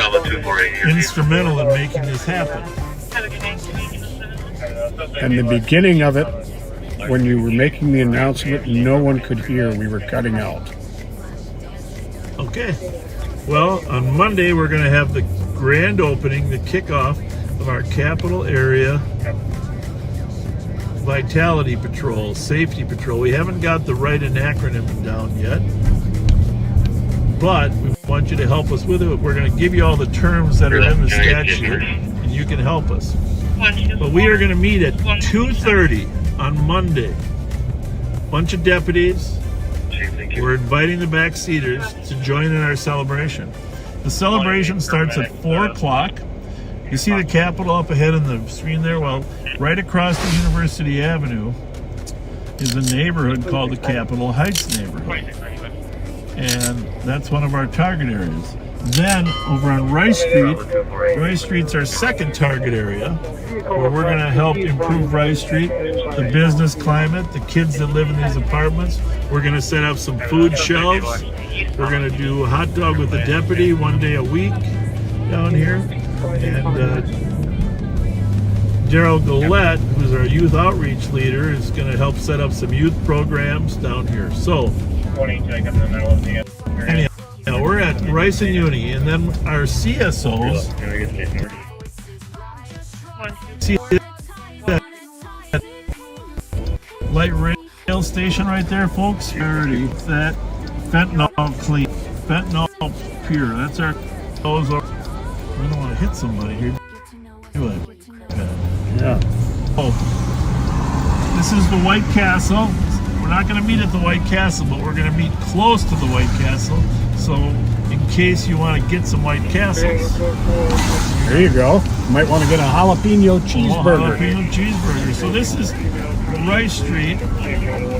instrumental in making this happen. And the beginning of it, when you were making the announcement, no one could hear. We were cutting out. Okay. Well, on Monday, we're going to have the grand opening, the kickoff of our capital area Vitality Patrol, Safety Patrol. We haven't got the right acronym down yet, but we want you to help us with it. We're going to give you all the terms that are in the statute, and you can help us. But we are going to meet at 2:30 on Monday. Bunch of deputies. We're inviting the backseaters to join in our celebration. The celebration starts at 4 o'clock. You see the Capitol up ahead in the screen there? Well, right across the University Avenue is a neighborhood called the Capitol Heights neighborhood. And that's one of our target areas. Then over on Rice Street's our second target area, where we're going to help improve Rice Street, the business climate, the kids that live in these apartments. We're going to set up some food shelves. We're going to do a hot dog with a deputy one day a week down here. And Daryl Gillette, who's our youth outreach leader, is going to help set up some youth programs down here. So, anyhow, we're at Rice and Uni, and then our CSOs. Light rail station right there, folks. That fentanyl clean, fentanyl pure. That's our. Those are. I don't want to hit somebody here. Yeah. Oh, this is the White Castle. We're not going to meet at the White Castle, but we're going to meet close to the White Castle. So, in case you want to get some White Castles. There you go. You might want to get a jalapeno cheeseburger. Jalapeno cheeseburger. So this is Rice Street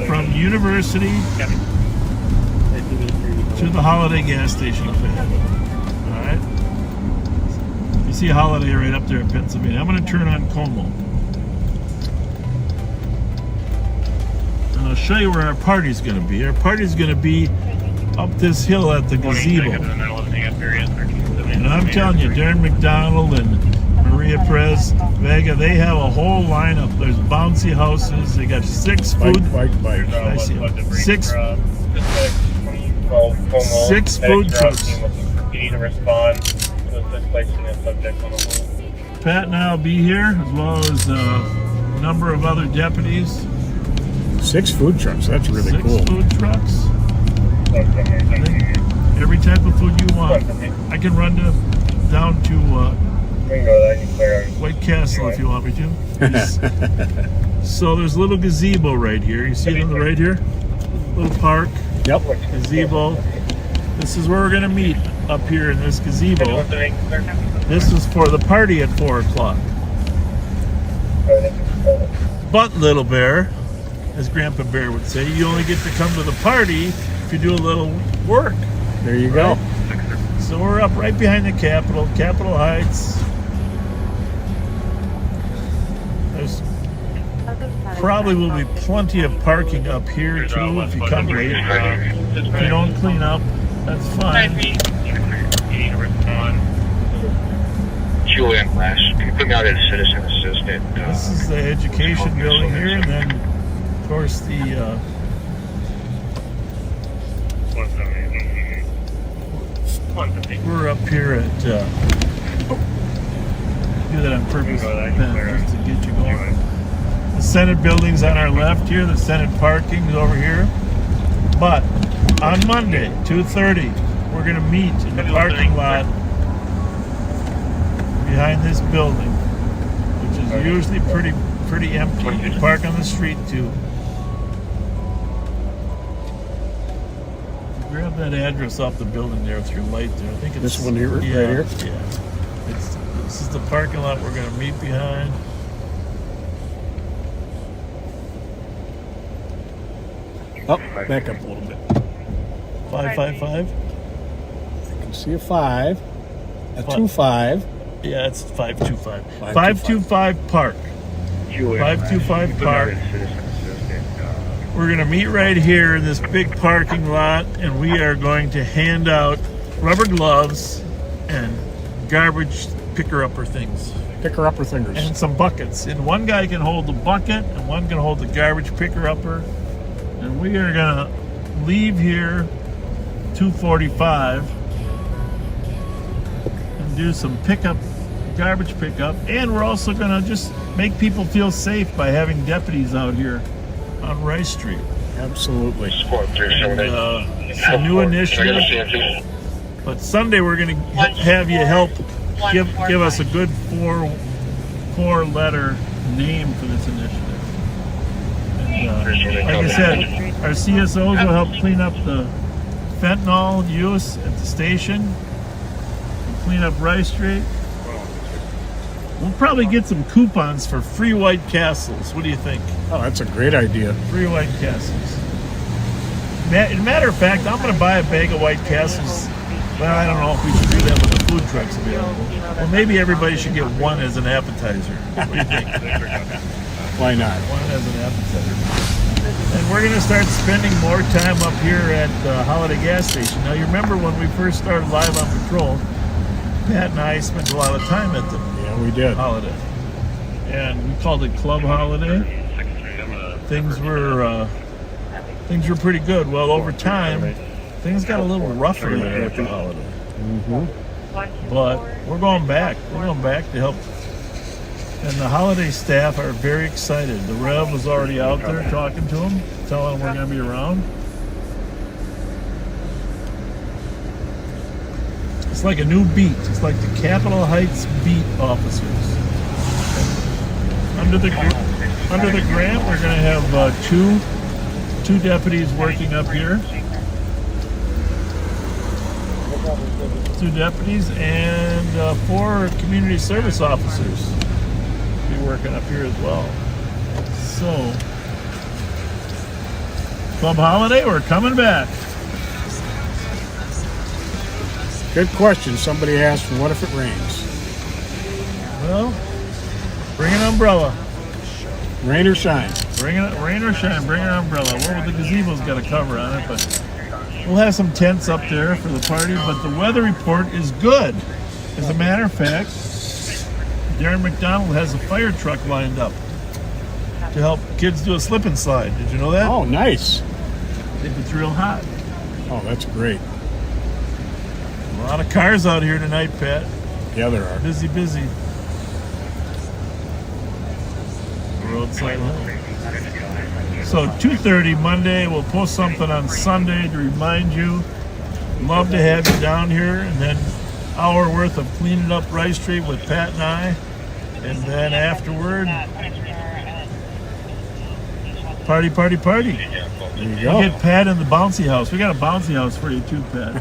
from University to the Holiday gas station up ahead. All right. You see Holiday right up there in Pennsylvania. I'm going to turn on Como. And I'll show you where our party's going to be. Our party's going to be up this hill at the gazebo. And I'm telling you, Darren McDonald and Maria Perez Vega, they have a whole lineup. There's bouncy houses. They got 6 food. I see them. 6 food trucks. Pat and I'll be here, as well as a number of other deputies. 6 food trucks. That's really cool. 6 food trucks. Every type of food you want. I can run down to White Castle if you want me to. So there's a little gazebo right here. You see it on the right here? Little park. Yep. Gazebo. This is where we're going to meet, up here in this gazebo. This is for the party at 4 o'clock. But, Little Bear, as Grandpa Bear would say, you only get to come to the party if you do a little work. There you go. So we're up right behind the Capitol, Capitol Heights. There's probably will be plenty of parking up here too if you come late. If you don't clean up, that's fine. Julian Glass, can you put me out as a citizen assistant? This is the education building here, and then of course the we're up here at do that on purpose, just to get you going. The Senate building's on our left here, the Senate parking is over here. But on Monday, 2:30, we're going to meet in the parking lot behind this building, which is usually pretty empty. You can park on the street too. Grab that address off the building there with your light there. I think it's this one here, right here. Yeah, this is the parking lot we're going to meet behind. Oh, back up a little bit. 555. I can see a 5, a 25. Yeah, it's 525. 525 Park. 525 Park. We're going to meet right here in this big parking lot, and we are going to hand out rubber gloves, and garbage picker-upper things. Picker-upper fingers. And some buckets. And one guy can hold the bucket, and one can hold the garbage picker-upper. And we are gonna leave here 2:45 and do some garbage pickup. And we're also gonna just make people feel safe by having deputies out here on Rice Street. Absolutely. And, it's a new initiative. But Sunday we're gonna have you help give us a good four-letter name for this initiative. And, like I said, our CSOs will help clean up the fentanyl use at the station, clean up Rice Street. We'll probably get some coupons for free White Castles. What do you think? Oh, that's a great idea. Free White Castles. As a matter of fact, I'm going to buy a bag of White Castles. Well, I don't know if we should do that with the food trucks available. Well, maybe everybody should get one as an appetizer. What do you think? Why not? One as an appetizer. And we're going to start spending more time up here at the Holiday gas station. Now, you remember when we first started live on patrol, Pat and I spent a lot of time at the we did. Holiday. And we called it Club Holiday. Things were pretty good. Well, over time, things got a little rougher there at the Holiday. Mm-hmm. But we're going back. We're going back to help. And the Holiday staff are very excited. The Rev was already out there talking to them, telling them we're going to be around. It's like a new beat. It's like the Capitol Heights beat officers. Under the grant, we're going to have two deputies working up here. 2 deputies and 4 community service officers be working up here as well. So, Club Holiday, we're coming back. Good question. Somebody asked, what if it rains? Well, bring an umbrella. Rain or shine? Rain or shine, bring an umbrella. Well, the gazebo's got a cover on it, but we'll have some tents up there for the party. But the weather report is good. As a matter of fact, Darren McDonald has a fire truck lined up to help kids do a slip and slide. Did you know that? Oh, nice. If it's real hot. Oh, that's great. A lot of cars out here tonight, Pat. Yeah, there are. Busy. Roadside. So 2:30 Monday, we'll post something on Sunday to remind you. Love to have you down here, and then hour worth of cleaning up Rice Street with Pat and I, and then afterward, party. There you go. We'll get Pat in the bouncy house. We got a bouncy house for you too, Pat.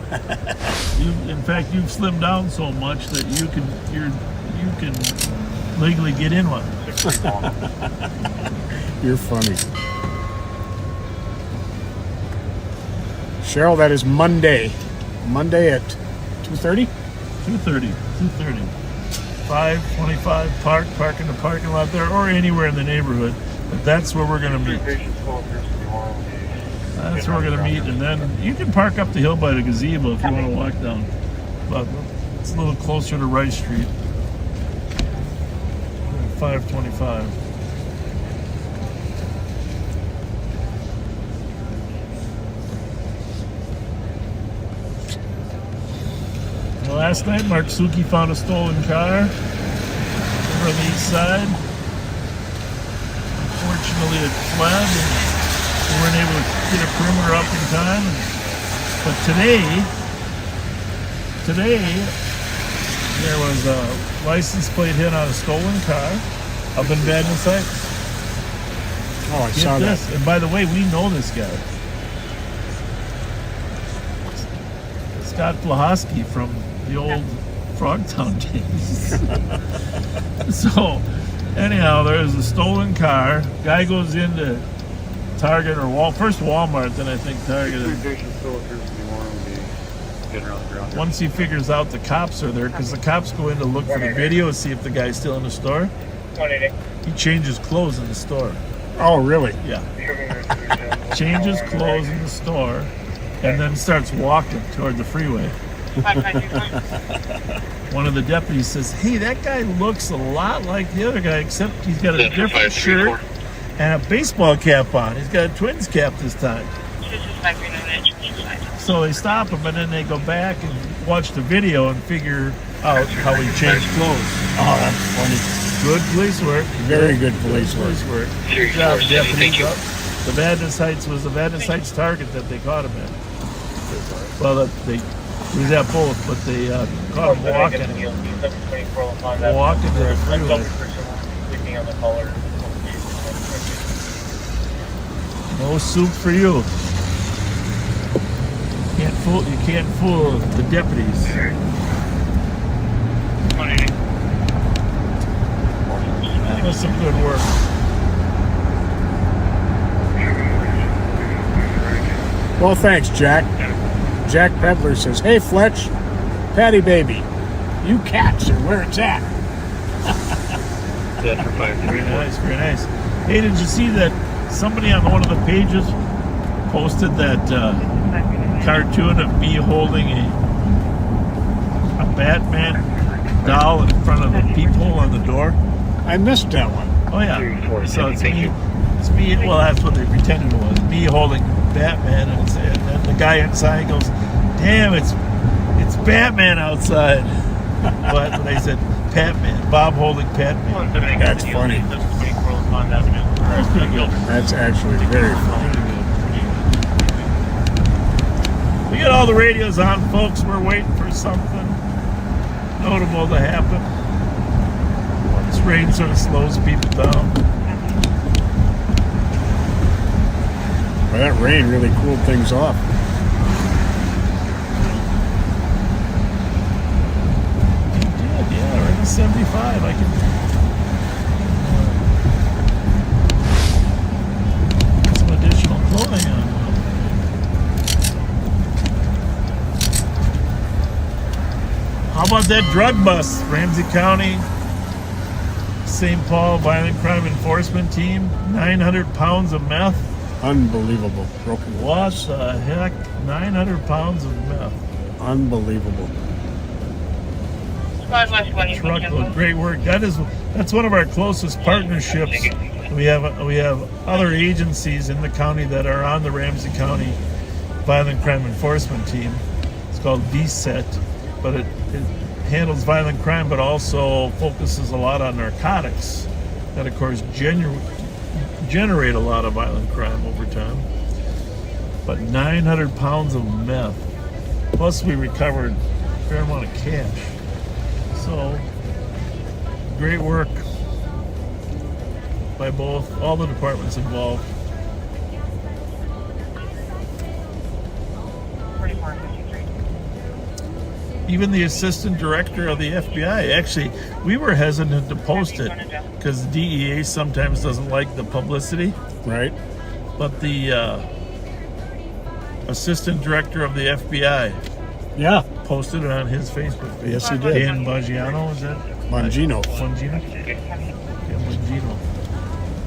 In fact, you've slimmed down so much that you can legally get in one. You're funny. Cheryl, that is Monday. Monday at 2:30? 2:30. 5:25, park in the parking lot there or anywhere in the neighborhood. But that's where we're going to meet. That's where we're going to meet. And then you can park up the hill by the gazebo if you want to walk down. But it's a little closer to Rice Street. 5:25. Well, last night, Mark Suki found a stolen car over on the east side. Unfortunately, it fled, and we weren't able to get a perimeter up in time. But today, there was a license plate hit on a stolen car up in Badness Heights. Oh, I saw this. that. And by the way, we know this guy. Scott Plahoski from the old Frogtown days. So, anyhow, there's a stolen car. Guy goes into Target or first Walmart, then I think Target. Once he figures out the cops are there, because the cops go in to look for the video to see if the guy's still in the store. He changes clothes in the store. Oh, really? Yeah. Changes clothes in the store and then starts walking toward the freeway. One of the deputies says, "Hey, that guy looks a lot like the other guy, except he's got a different shirt and a baseball cap on. He's got a Twins cap this time." So they stop him, and then they go back and watch the video and figure out how he changed clothes. Oh, that's funny. Good police work. Very good police work. Good job, deputies. The Madness Heights was the Madness Heights target that they caught him at. Well, he was at both, but they caught him walking to the freeway. No soup for you. You can't fool the deputies. That was some good work. Well, thanks, Jack. Jack Peddler says, "Hey, Fletch, Patty baby, you cats are where it's at." Very nice, very nice. Hey, did you see that somebody on one of the pages posted that cartoon of me holding a Batman doll in front of the peephole on the door? I missed that one. Oh yeah. So it's me. It's me. Well, that's what they pretended it was. Me holding Batman, and then the guy inside goes, "Damn, it's Batman outside." But they said Patman. Bob holding Patman. That's funny. That's pretty good. That's actually very funny. We got all the radios on, folks. We're waiting for something notable to happen. This rain sort of slows people down. Well, that rain really cooled things off. Yeah, we're in 75. I can put some additional clothing on. How about that drug bust? Ramsey County, St. Paul Violent Crime Enforcement Team, 900 pounds of meth. Unbelievable. Broken What the heck? 900 pounds of meth. Unbelievable. Truckload. Great work. That's one of our closest partnerships. We have other agencies in the county that are on the Ramsey County Violent Crime Enforcement Team. It's called VSET, but it handles violent crime, but also focuses a lot on narcotics that, of course, generate a lot of violent crime over time. But 900 pounds of meth. Plus we recovered a fair amount of cash. So, great work by all the departments involved. Even the assistant director of the FBI. Actually, we were hesitant to post it because the DEA sometimes doesn't like the publicity. Right. But the assistant director of the FBI posted it on his Facebook page. Yes, he did. Dan Bongino, is that? Bongino. Bongino? Dan Bongino.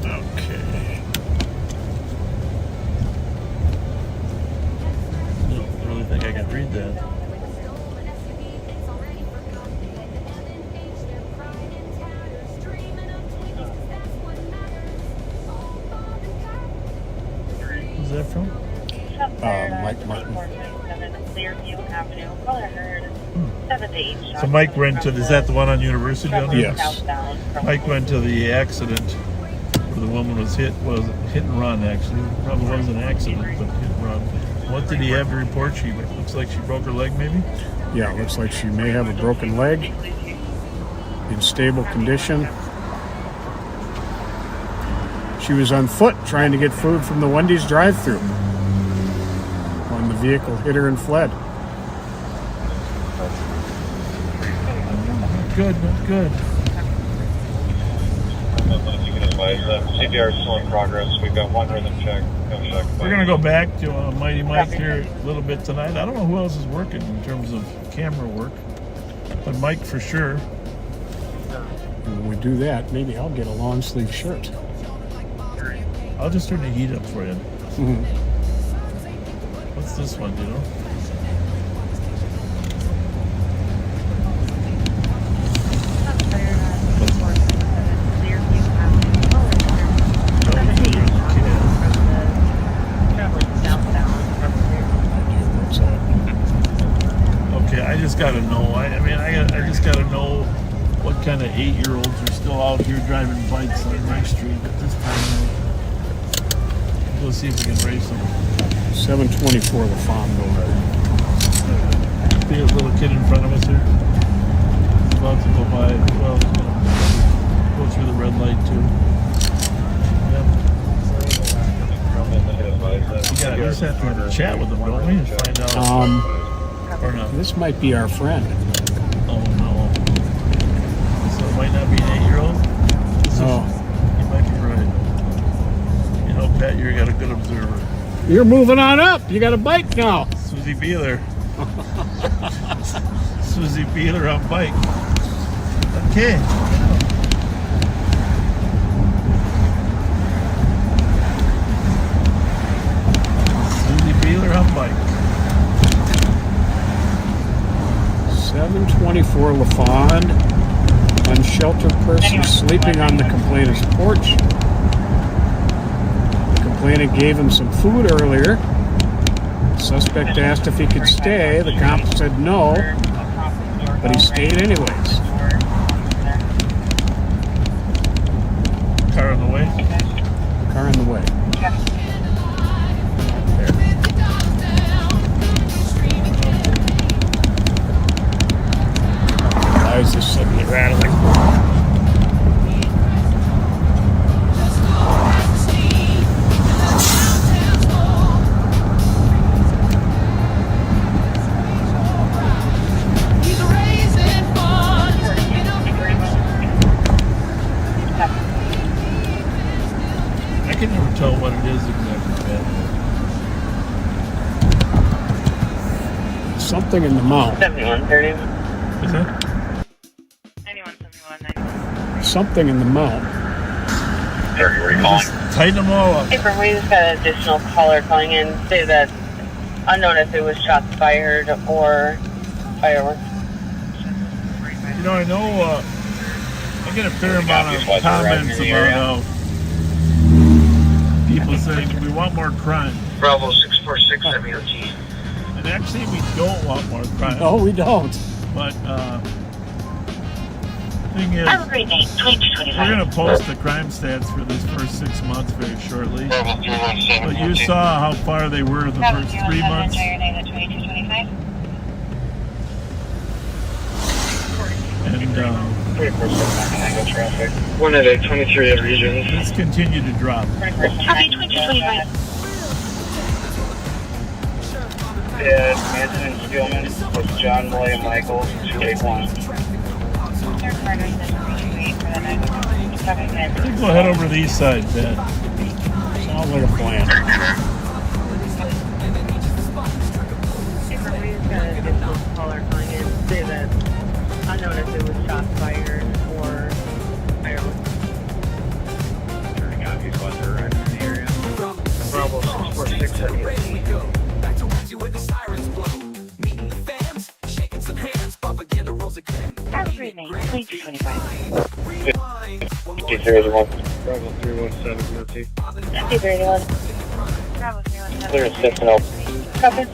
Okay. I don't really think I can read that. Who's that from? Mike Martin. So Mike went to, is that the one on University? Yes. Mike went to the accident where the woman was hit and run, actually. Probably wasn't an accident, but hit and run. What did he have to report? Looks like she broke her leg, maybe? Yeah, it looks like she may have a broken leg. In stable condition. She was on foot trying to get food from the Wendy's drive-thru when the vehicle hit her and fled. Good, not good. CPR is still in progress. We've got one rhythm check. We're going to go back to Mighty Mike here a little bit tonight. I don't know who else is working in terms of camera work, but Mike for sure. And when we do that, maybe I'll get a long sleeve shirt. I'll just turn the heat up for you. What's this one, do you know? kind of 8-year-olds are still out here driving bikes on my street at this time of night. We'll see if we can race them. 724 the farm door. See a little kid in front of us here. He's about to go by. Well, he's gonna go through the red light too. Yep. We just have to have a chat with them, don't we? And find out. Or not. This might be our friend. Oh no. So it might not be an 8-year-old? Oh. You might be right. You know, Pat, you got a good observer. You're moving on up. You got a bike now. Susie Beeler. Susie Beeler on bike. Okay. Susie Beeler on bike. 724 LaFond. Unsheltered person sleeping on the complainant's porch. The complainant gave him some food earlier. The suspect asked if he could stay. The cop said no, but he stayed anyways. Car on the way? Car in the way. Why is this suddenly rattling? I can never tell what it is exactly. Something in the mouth. 7130. Is that? 9171. Something in the mouth. Just tighten them all up. Hey, Burrill, we just got an additional caller calling in. Say that unknown if it was shots fired or fireworks. You know, I I get a fair amount of comments about how people saying we want more crime. Bravo 646 MOT. And actually, we don't want more crime. No, we don't. But thing is, Have a great day. 2025. we're going to post the crime stats for this first 6 months very shortly. But you saw how far they were the first 3 months. And One of the 23 regions. it's continued to drop. Happy 2025. Yeah, Manson and Spielman with John William Michaels, 281. Let's go head over to the east side, Dad. Sounds like a plan. Hey, Burrill, we just got an additional caller calling in. Say that unknown if it was shots fired or fireworks. Bravo 646 MOT. Have a great day. 2025. 5381. Bravo 317 MOT. Hey, Burrill. Bravo 317. Clear at 6 and open. Copy.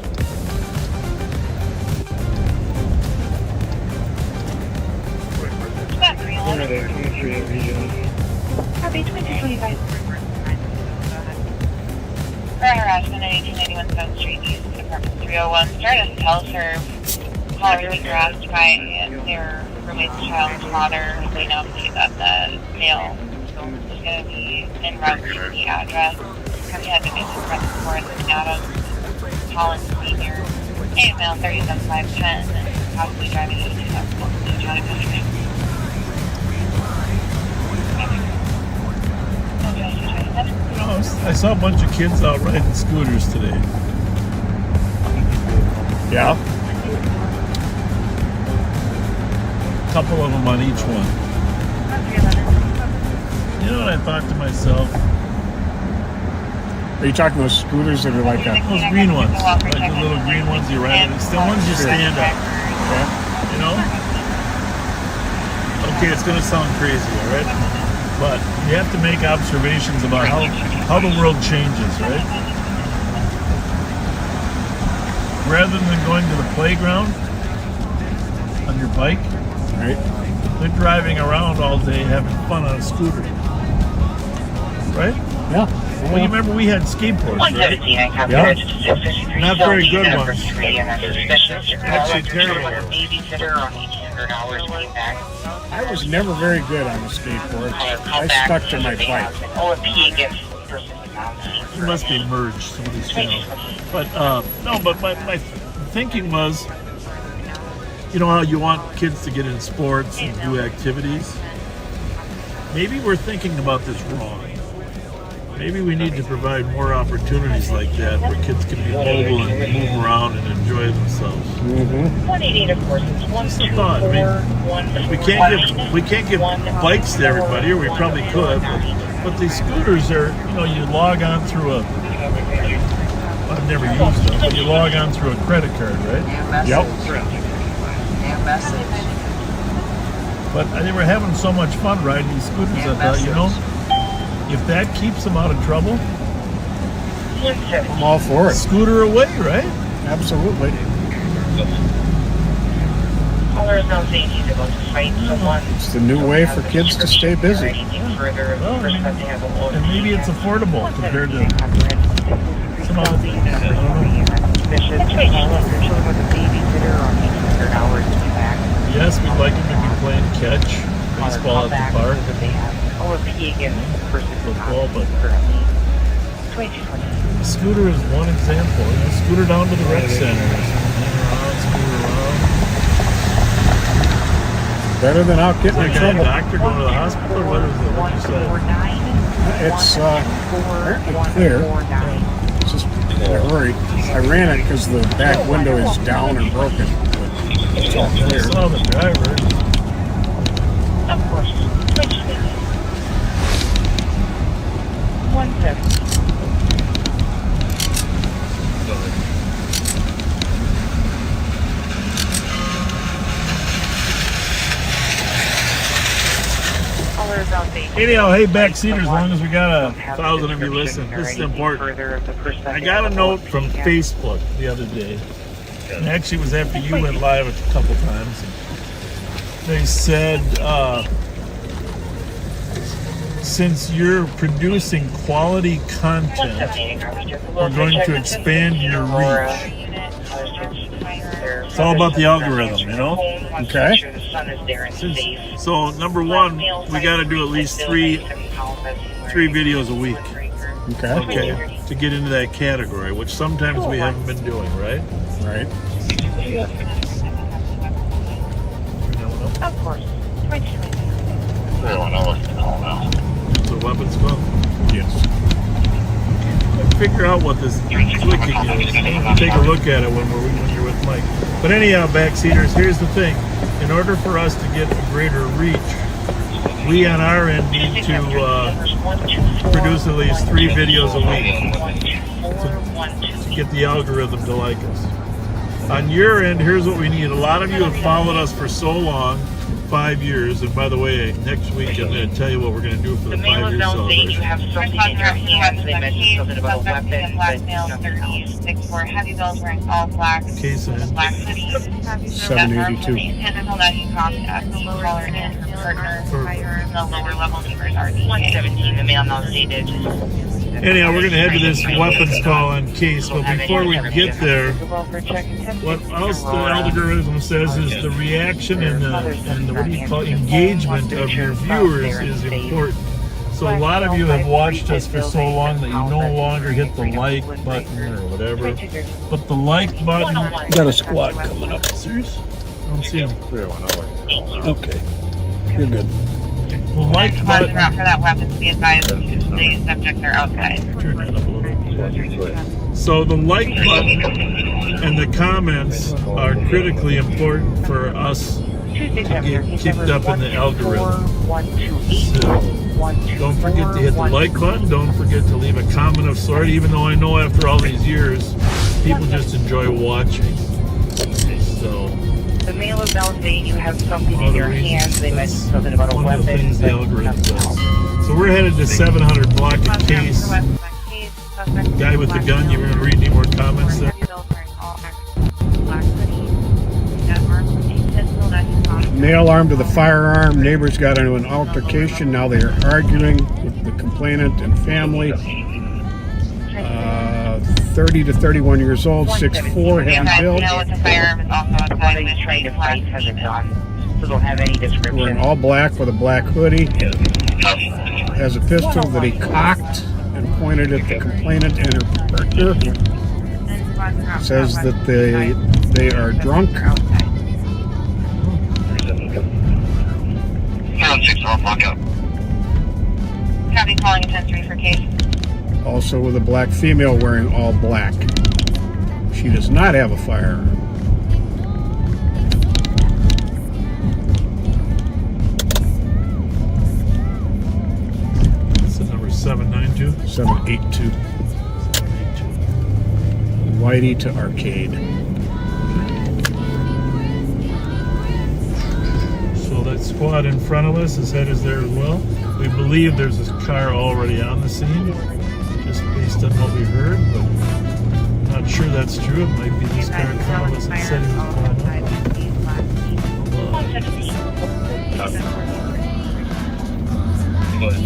One of the 23 regions. Happy 2025. Burn harassment at 1891 South Street, East Apartment 301. Started as a teleserve. Callers were harassed by their roommate's child's father. They know that the male was going to be en route to the address. We had to make some front forth out of Holland Senior. AML 37510 and possibly driving 18 Johnny Bushman. You know, I saw a bunch of kids out riding scooters today. Yeah. A couple of them on each one. You know what I thought to myself? Are you talking those scooters that are like a... Those green ones, like the little green ones you ride. It's the ones you stand up. You know? Okay, it's gonna sound crazy, all right? But you have to make observations about how the world changes, right? Rather than going to the playground on your bike, Right. they're driving around all day having fun on a scooter. Right? Yeah. Well, you remember we had skateboards, right? 117, I copy Yeah. registered 653. Not very good ones. Actually Actually terrible. Babysitter on $1,800 came back. I was never very good on the skateboard. I stuck to my bike. OMP against person You must be merged, some of these channels. But, no, but my thinking was, you know how you want kids to get in sports and do activities? Maybe we're thinking about this wrong. Maybe we need to provide more opportunities like that where kids can be mobile and move around and enjoy themselves. 188, of course, it's Just a thought. I mean, we can't give bikes to everybody, or we probably could. But these scooters are, you know, you log on through a. I've never used them, but you log on through a credit card, right? Yep. But they were having so much fun riding these scooters. I thought, you know, if that keeps them out of trouble, I'm all for it. scooter away, right? Absolutely. Others now saying he's about to fight someone. It's the new way for kids to stay busy. And maybe it's affordable compared to some other things. I don't know. Yes, we'd like him to be playing catch, baseball at the park, football, but the scooter is one example. You know, scooter down to the rec center, scooter around. Better than out getting in Is that trouble. doctor going to the hospital, or what is it? What you say? It's apparently clear. It's just in a hurry. I ran it because the back window is down and broken. But it's all I clear. saw the driver. Of course. 170. Anyhow, hey, backseater, as long as we got 1,000 of you listen, this is important. I got a note from Facebook the other day. And actually, it was after you went live a couple times. They said, since you're producing quality content, we're going to expand your reach. It's all about the algorithm, you know? Okay. So, number one, we got to do at least three videos a week. Okay. To get into that category, which sometimes we haven't been doing, right? Right. Of course. The weapons club. Yes. Figure out what this clicking is. Take a look at it when you're with Mike. But anyhow, backseaters, here's the thing. In order for us to get a greater reach, we on our end need to produce at least 3 videos a week to get the algorithm to like us. On your end, here's what we need. A lot of you have followed us for so long, 5 years, and by the way, next week I'm going to tell you what we're going to do for the 5-year celebration. Heavy bells wearing all black. Case in. Black hoodie. 782. Typical that you contact the lower and her partner. The lower level neighbors are 117, the male now stated. Anyhow, we're going to head to this weapons call on Case, but before we get there, what else the algorithm says is the reaction and the what do you call it, engagement of your viewers is important. So a lot of you have watched us for so long that you no longer hit the like button or whatever, but the like button. You got a squad coming up. Serious? I don't see him. Okay. You're good. The like button. Not for that weapon to be advised to the subjects are outside. Turn it up a little. So the like button and the comments are critically important for us to get kicked up in the algorithm. So don't forget to hit the like button. Don't forget to leave a comment of sort, even though I know after all these years, people just enjoy watching. So The male is now saying you have something in your hands. They mentioned something about a one of the weapon. things the algorithm does. So we're headed to 700 block of Case. Guy with the gun, you want to read any more comments there? Male armed with a firearm. Neighbors got into an altercation. Now they are arguing with the complainant and family. 30 to 31 years old, 6'4", heavy build. Male with a firearm is also outside who's trying to fight has a gun. So don't have any description. Wearing all black with a black hoodie. Has a pistol that he cocked and pointed at the complainant and her partner. Says that they are drunk. Copy, calling a 10-3 for case. Also with a black female wearing all black. She does not have a firearm. This is number 792. 782. Whitey to Arcade. So that squad in front of us, his head is there as well. We believe there's a car already on the scene, just based on what we heard, but not sure that's true. It might be this car in front of us that said he was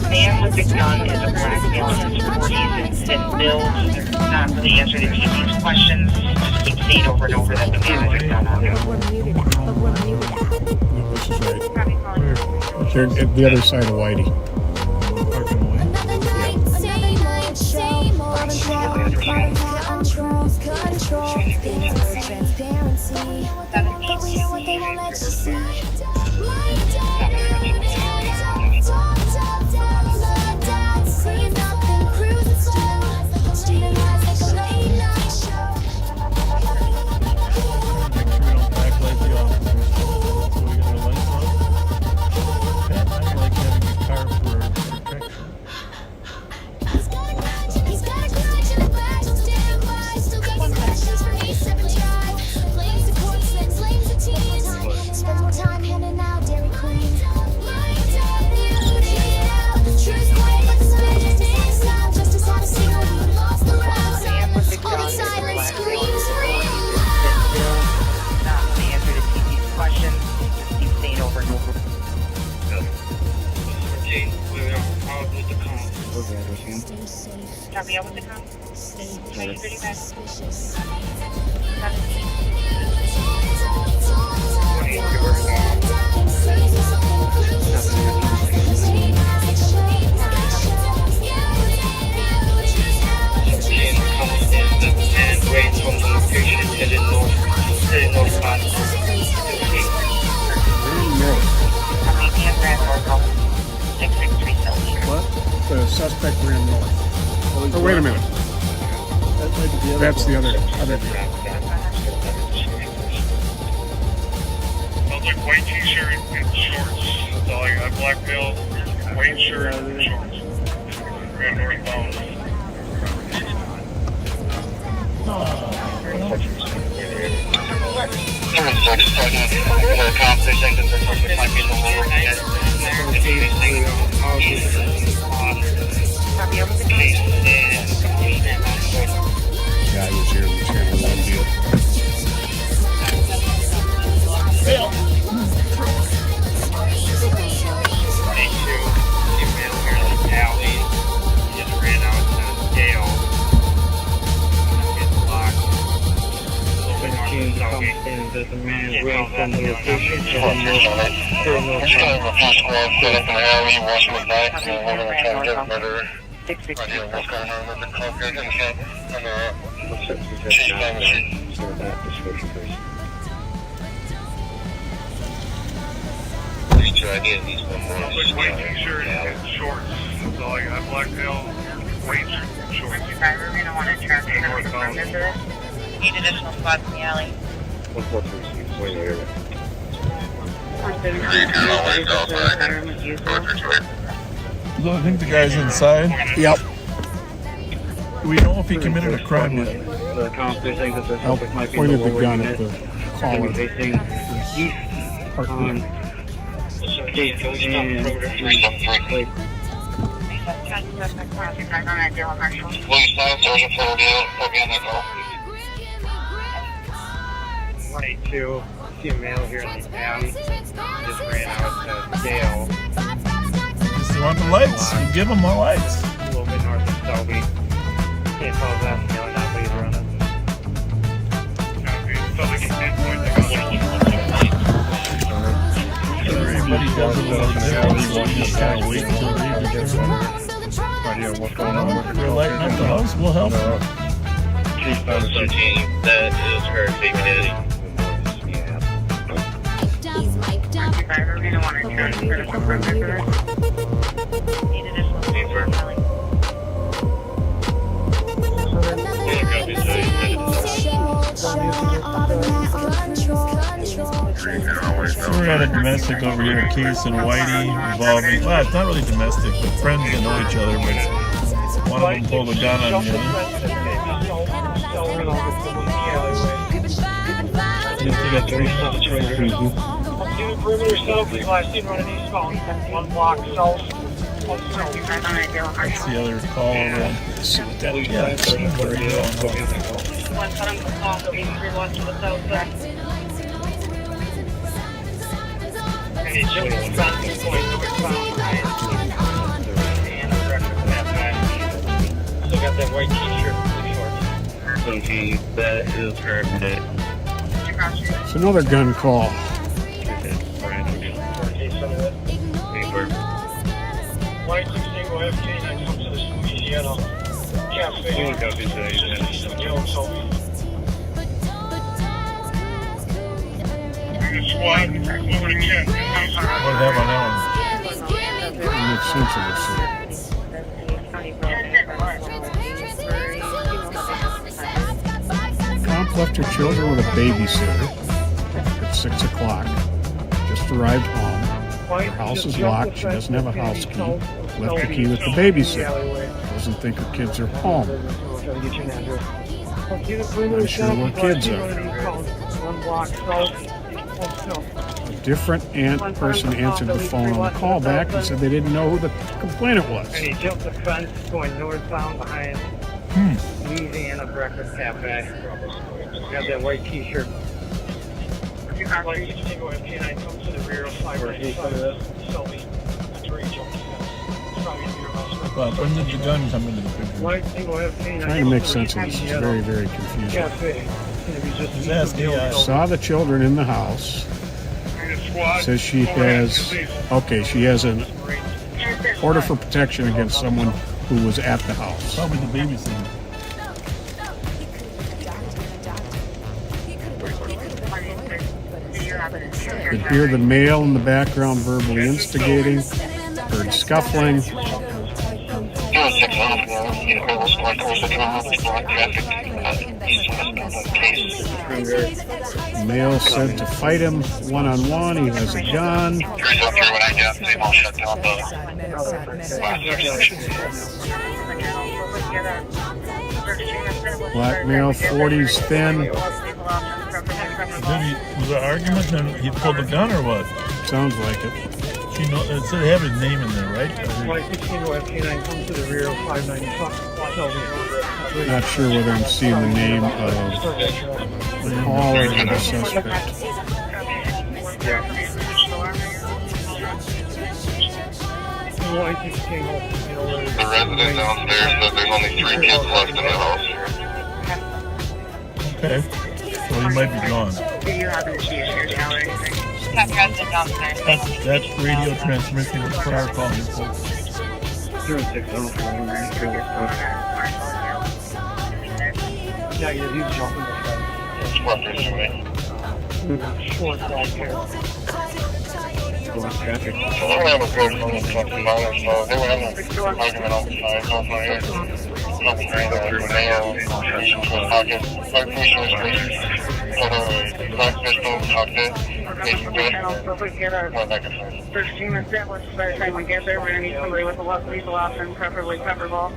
Man with the gun is a black male in his 40s and fit build. Not really answer to TC's questions. Just keep saying over and over that the man with the gun on there. This is right. They're at the other side of Whitey. Copy, out with the com. 935. And range from the location headed northbound. What? The suspect ran north. Oh, wait a minute. That's the other. Sounds like white t-shirt and shorts. That's all I got. Black male, white shirt and shorts. Ran northbound. Guy was here in channel 1 deal. That the man ran from the location to the white t-shirt and shorts. That's all I got. Black male, white shirt and shorts. Driver, we don't want to charge you for this. Need additional spots in the alley. 143, wait. I think the guy's inside. Yep. Do we know if he committed a crime yet? The cops, they think that the I suspect might be pointed the lower gun unit. at the caller. Facing east on Case and Lake. Police 9, Sergeant Florida, Bobaganda, go. 22, see a male here in the alley. Just ran out to Dale. Just they want the lights. You give them more lights. A little bit north of S.O.G. Can't tell if that's male or not, but he's running. Everybody does a little different. Just kind of wait until they determine. Idea of what's going on with If you're lighting up the house, we'll help. SOG, that is her fake Driver, we don't want to turn critical perimeter. Need additional paper. So we got a domestic over here, a case in Whitey involving, well, it's not really domestic, but friends that know each other, but one of them pulled a gun on the other. They got 3 stops right here. Perimeter south, the last seen running eastbound, 1 block south. That's the other call over there. Let's see what that is. Yeah, it's Still got that white t-shirt and shorts. SOG, that is her. It's another gun call. White 16 will have canine come to the Louisiana Cafe. Squad, over to Kent. what have on that Makes sense of this. Comp left her children with a babysitter at 6 o'clock. Just arrived home. Her house is locked. She doesn't have a house key. Left the key with the babysitter. Doesn't think her kids are home. Not sure where kids are. A different person answered the phone on the call back and said they didn't know who the complainant was. And he jumped the fence going northbound behind Louisiana Breakfast Cafe. Got that white t-shirt. White 16 will have canine come to the rear of 595. Selby. That's where he jumped the fence. Probably near us. Well, when did the gun come into the picture? White single have canine. Trying to make sense of this is very, very confusing. Cafe. Just ask the guy. Saw the children in the house. Says she has, okay, she has an order for protection against someone who was at the house. Probably the babysitter. Could hear the male in the background verbally instigating, heard scuffling. Male said to fight him one-on-one. He has a gun. Black male, 40s, thin. Was there argument and he pulled the gun or what? Sounds like it. She know, it said they have his name in there, right? White 16 will have canine come to the rear of 595. Not sure whether I'm seeing the name of the caller or the suspect. White 16 will The resident downstairs said there's only 3 kids left in the house. Okay. So he might be gone. That's radio transmission of prior call report. 06 Negative, he's jumping the fence. What they're doing. Short back here. So they were having a good fucking minor, so they were having an argument outside. So from here, couple grand the mail, reached into his pocket, like pushing his face, put a black pistol, tucked it, making good, went back and forth. 13 established by the time we get there, we're going to need somebody with a lethal option, preferably pepperball.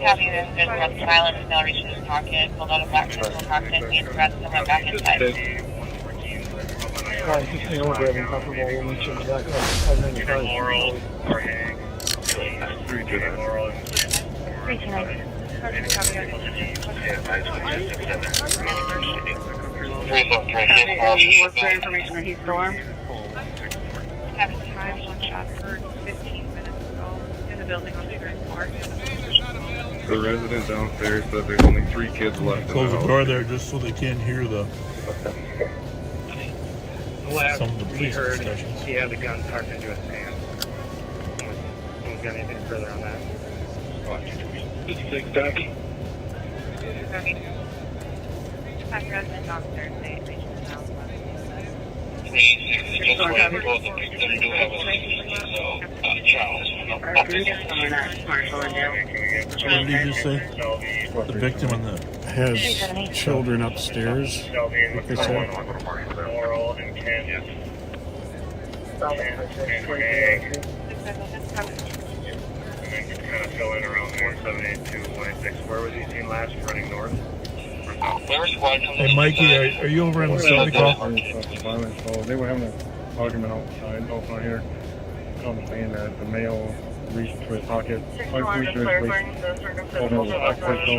Having this good run silent is now reaching his pocket, pulled out a black pistol, cocked it, made threats, and went back inside. White 16 will have comfortable, we'll meet you in the back of 595. What's the information that he's still armed? Having time, one shot heard 15 minutes ago in the building on the third floor. The resident downstairs said there's only 3 kids left. Close the door there just so they can't hear the some of the police discussions. He had the gun tucked into his pants. Someone's got anything further on that? After resident downstairs, they should know. What did you just say? The victim and the Has children upstairs, like they said. Laurel and Ken. And then just kind of fill in around 178-216. Where was he seen last? Running north? Hey Mikey, are you over on the Selby call? So they were having an argument outside here. I'm saying that the male reached for his pocket. I reached for his waist. Told him to back pistol,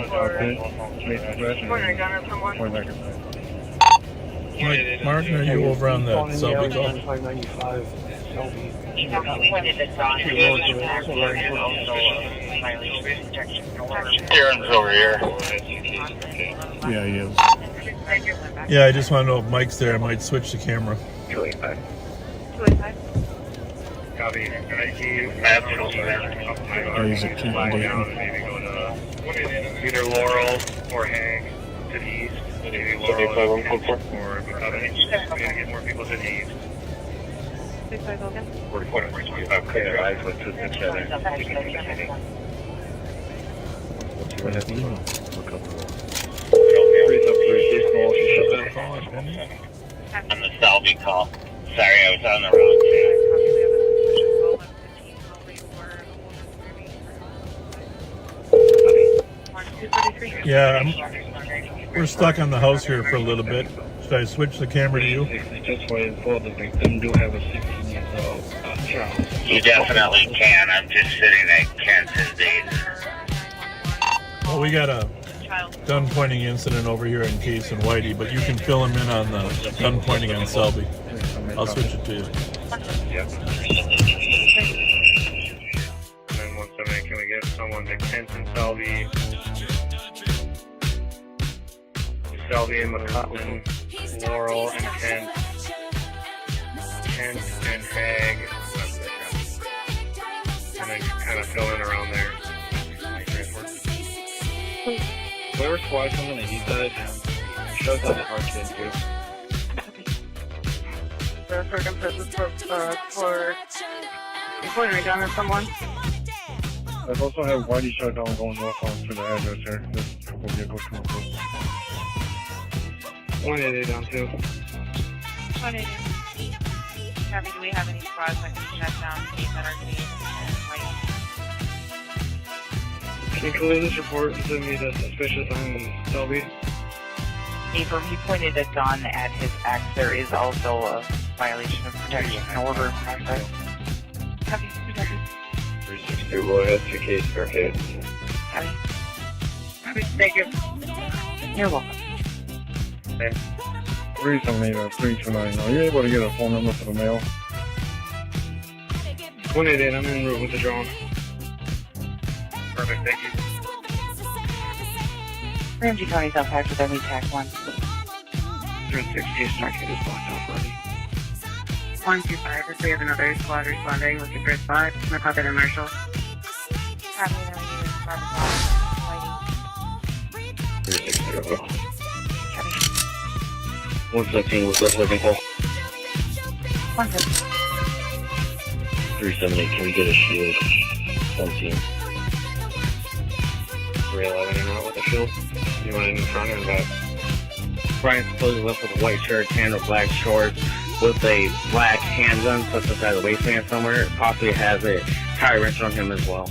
made a threat, and point back inside. Martin, are you over on the Selby call? 595 Selby. Aaron's over here. Yeah, he is. Yeah, I just want to know if Mike's there. I might switch the camera. 285. 285. Copy. Oh, he's at Camp Maybe Dayton. go to either Laurel or Hank to the east. Maybe Laurel or Buchanan. We need to get more people to the east. 650. 45 clear eyes with 267. What has he look up On the Selby call. Sorry, I was on the wrong channel. Yeah, we're stuck on the house here for a little bit. Should I switch the camera to you? Just for info, the victim do have a 16-year-old child. You definitely can. I'm just sitting at Kansas Dayton. Well, we got a gun pointing incident over here in Case and Whitey, but you can fill him in on the gun pointing on Selby. I'll switch it to you. Yep. And then 178, can we get someone to Kent and Selby? Selby and McCutcheon, Laurel and Kent. Kent and Hag. And then kind of fill in around there. Whatever squad comes on the east side, shows up the hard kid too. The circumstances for pointing a gun at someone. I also have Whitey shut down going north on to the address here. There's a couple vehicles coming through. 188 down too. 180. Abby, do we have any squads that can shut down Case and Arcade and White? Can you clear this report and send me the suspicious on Selby? Abram, he pointed a gun at his ex. There is also a violation of protection order. Copy. 362, go ahead to Case Arcade. Copy. Thank you. You're welcome. Okay. 378-329. Are you able to get a phone number for the mail? 188, I'm en route with the drone. Perfect, thank you. Ramsey County's up after the attack 1. 360, Arcade is blocked off already. 125, if we have another squad responding with the first spot, McCutcheon and Marshall. Copy, then we need to start the Whitey. 360, 117 was left looking for. 378, can we get a shield? 1 team. 311 in out with a shield. You want it in front or in back? Brian supposedly left with a white shirt, tan or black shorts, with a black handgun tucked inside the waistband somewhere. Possibly has a tire wrench on him as well.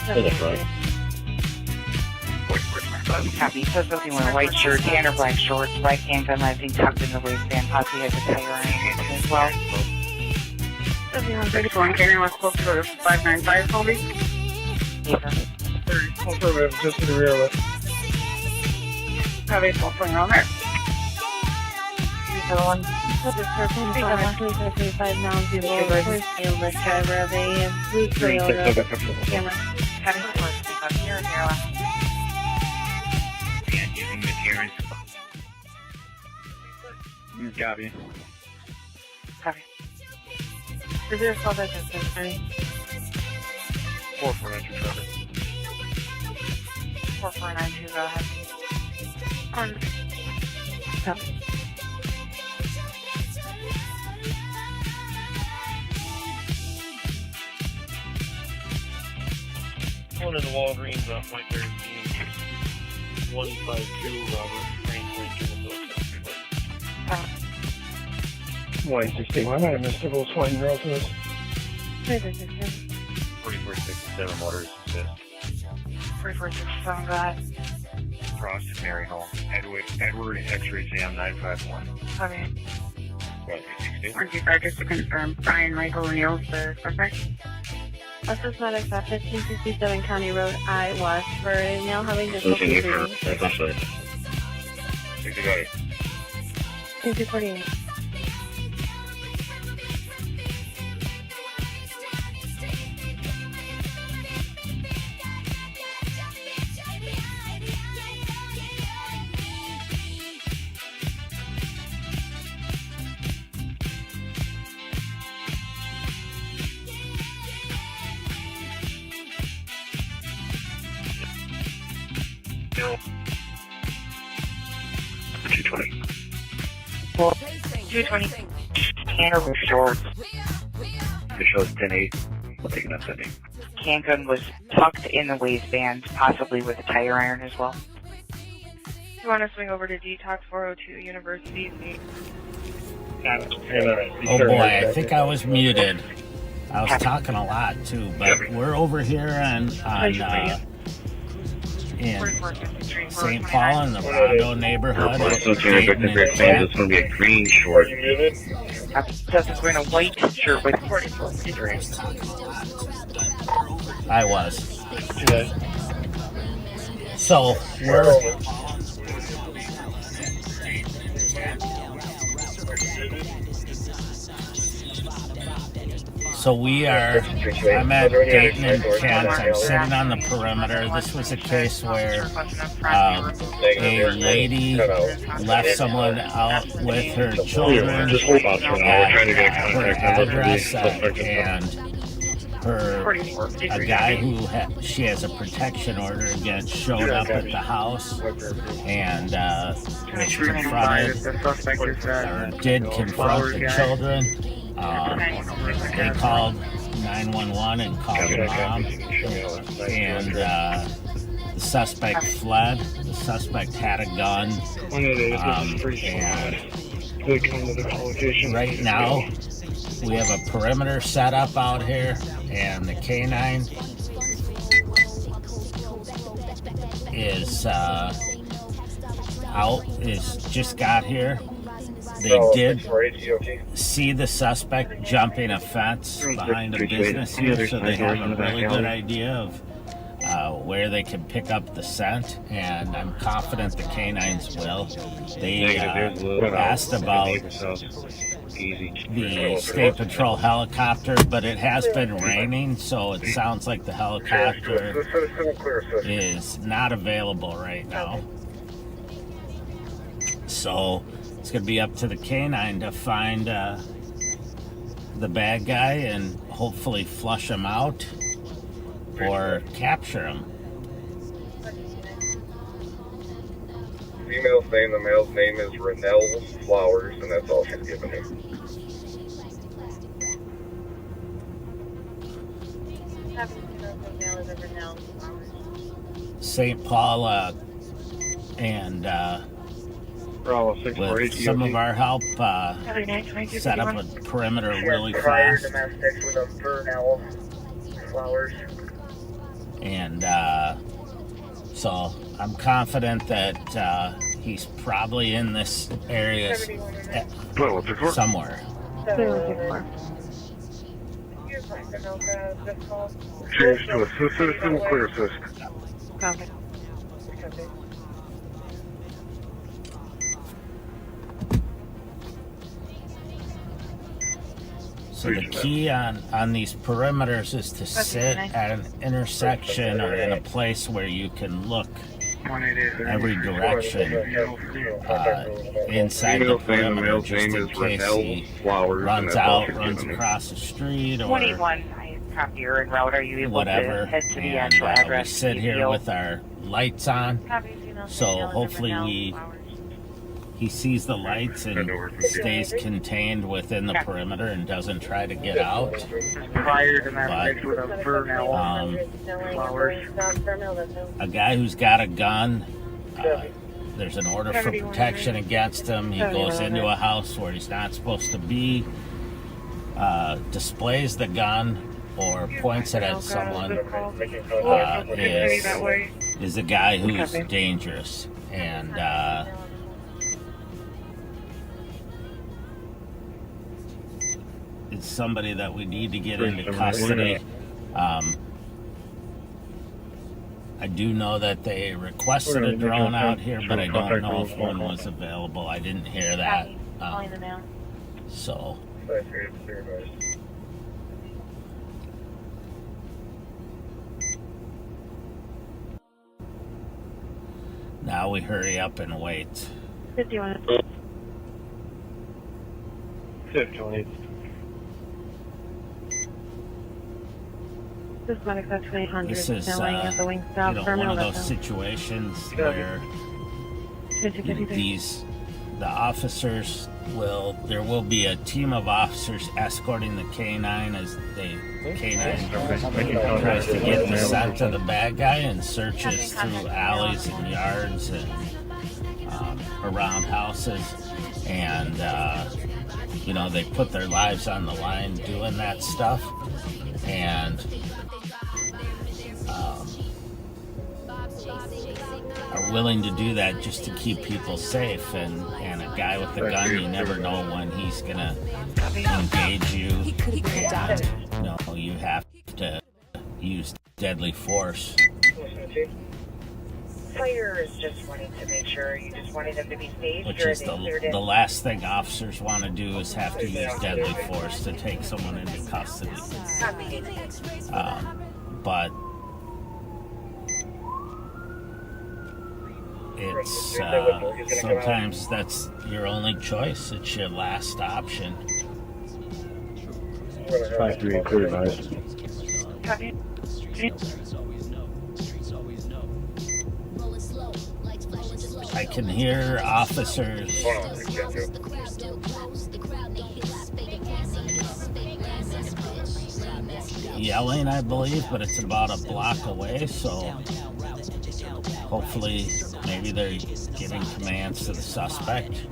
To the front. Copy. So something with a white shirt, tan or black shorts, right handgun last seen tucked in the waistband, possibly has a tire on it as well. 7134, carrying West Coast to 595, Colby. Affirmative, just to the rear left. Probably full swing around there. This person is on 25 now, people, first airless driver of a blue Toyota Camry. Having someone speak up here and here left. Yeah, using materials. Copy. Copy. Is there a call that has been funny? 4492 traffic. 4492, go ahead. Copy. One in the Walgreens off my 13. 152 Robert Franklin. Why 61? I missed a little swine girl to this. 4467 Motors Assist. 4467, go ahead. Frost and Mary Hall. Edward X-ray Sam 951. Copy. 125 just to confirm, Brian Michael O'Neill's the suspect. Office Medics at 1567 County Road, I West, for a male having difficulty breathing. 248. Bill. 220. 220. Hanover Short. It shows 10-8. We'll take an upsetting. Handgun was tucked in the waistband, possibly with a tire iron as well. You want to swing over to Detox 402 University? Oh boy, I think I was muted. I was talking a lot too, but we're over here in St. Paul in the Rondo neighborhood. It's going to be a green short. That's wearing a white shirt with 44. I was. So we're I'm at Dayton and Kent. I'm sitting on the perimeter. This was a case where a lady left someone out with her children at her address, and a guy who she has a protection order against showed up at the house and was confronted, or did confront the children. They called 911 and called the mom, and the suspect fled. The suspect had a gun, and right now we have a perimeter set up out here, and the canine is just got here. They did see the suspect jumping a fence behind a business here, so they have a really good idea of where they can pick up the scent, and I'm confident the canines will. They asked about the State Patrol helicopter, but it has been raining, so it sounds like the helicopter is not available right now. So it's going to be up to the canine to find the bad guy and hopefully flush him out or capture him. Female saying the male's name is Renell Flowers, and that's all she's given him. St. Paul and with some of our help set up a perimeter really fast. With a Vernell Flowers. And so I'm confident that he's probably in this area somewhere. Change to assist citizen, clear assist. Copy. So the key on these perimeters is to sit at an intersection or in a place where you can look every direction inside the perimeter, just in case he runs out, runs across the street, or 21. Copy, you're en route. Are you able whatever. to head to the And actual address? we sit here with our lights on, so hopefully he sees the lights and stays contained within the perimeter and doesn't try to get out. Prior to that, with a Verna a guy who's got a gun, there's an order for protection against him. He goes into a house where he's not supposed to be, displays the gun or points it at someone, is a guy who's dangerous. And it's somebody that we need to get into custody. I do know that they requested a drone out here, but I don't know if one was available. I didn't hear that. So now we hurry up and wait. 51. 50. This is Medic 2800. This is one of those situations where the officers there will be a team of officers escorting the K9 as K9 tries to get the scent of the bad guy and searches through alleys and yards and around houses, and they put their lives on the line doing that stuff, and are willing to do that just to keep people safe. And a guy with a gun, you never know when he's gonna engage you. And, you have to use deadly force. Fire is just wanting to make sure you just wanted them to be safe. Which is the last thing officers want to do is have to use deadly force to take someone into custody. But it's sometimes that's your only choice. It's your last option. 5-3 clear, guys. I can hear officers yelling, I believe, but it's about a block away, so hopefully maybe they're giving commands to the suspect.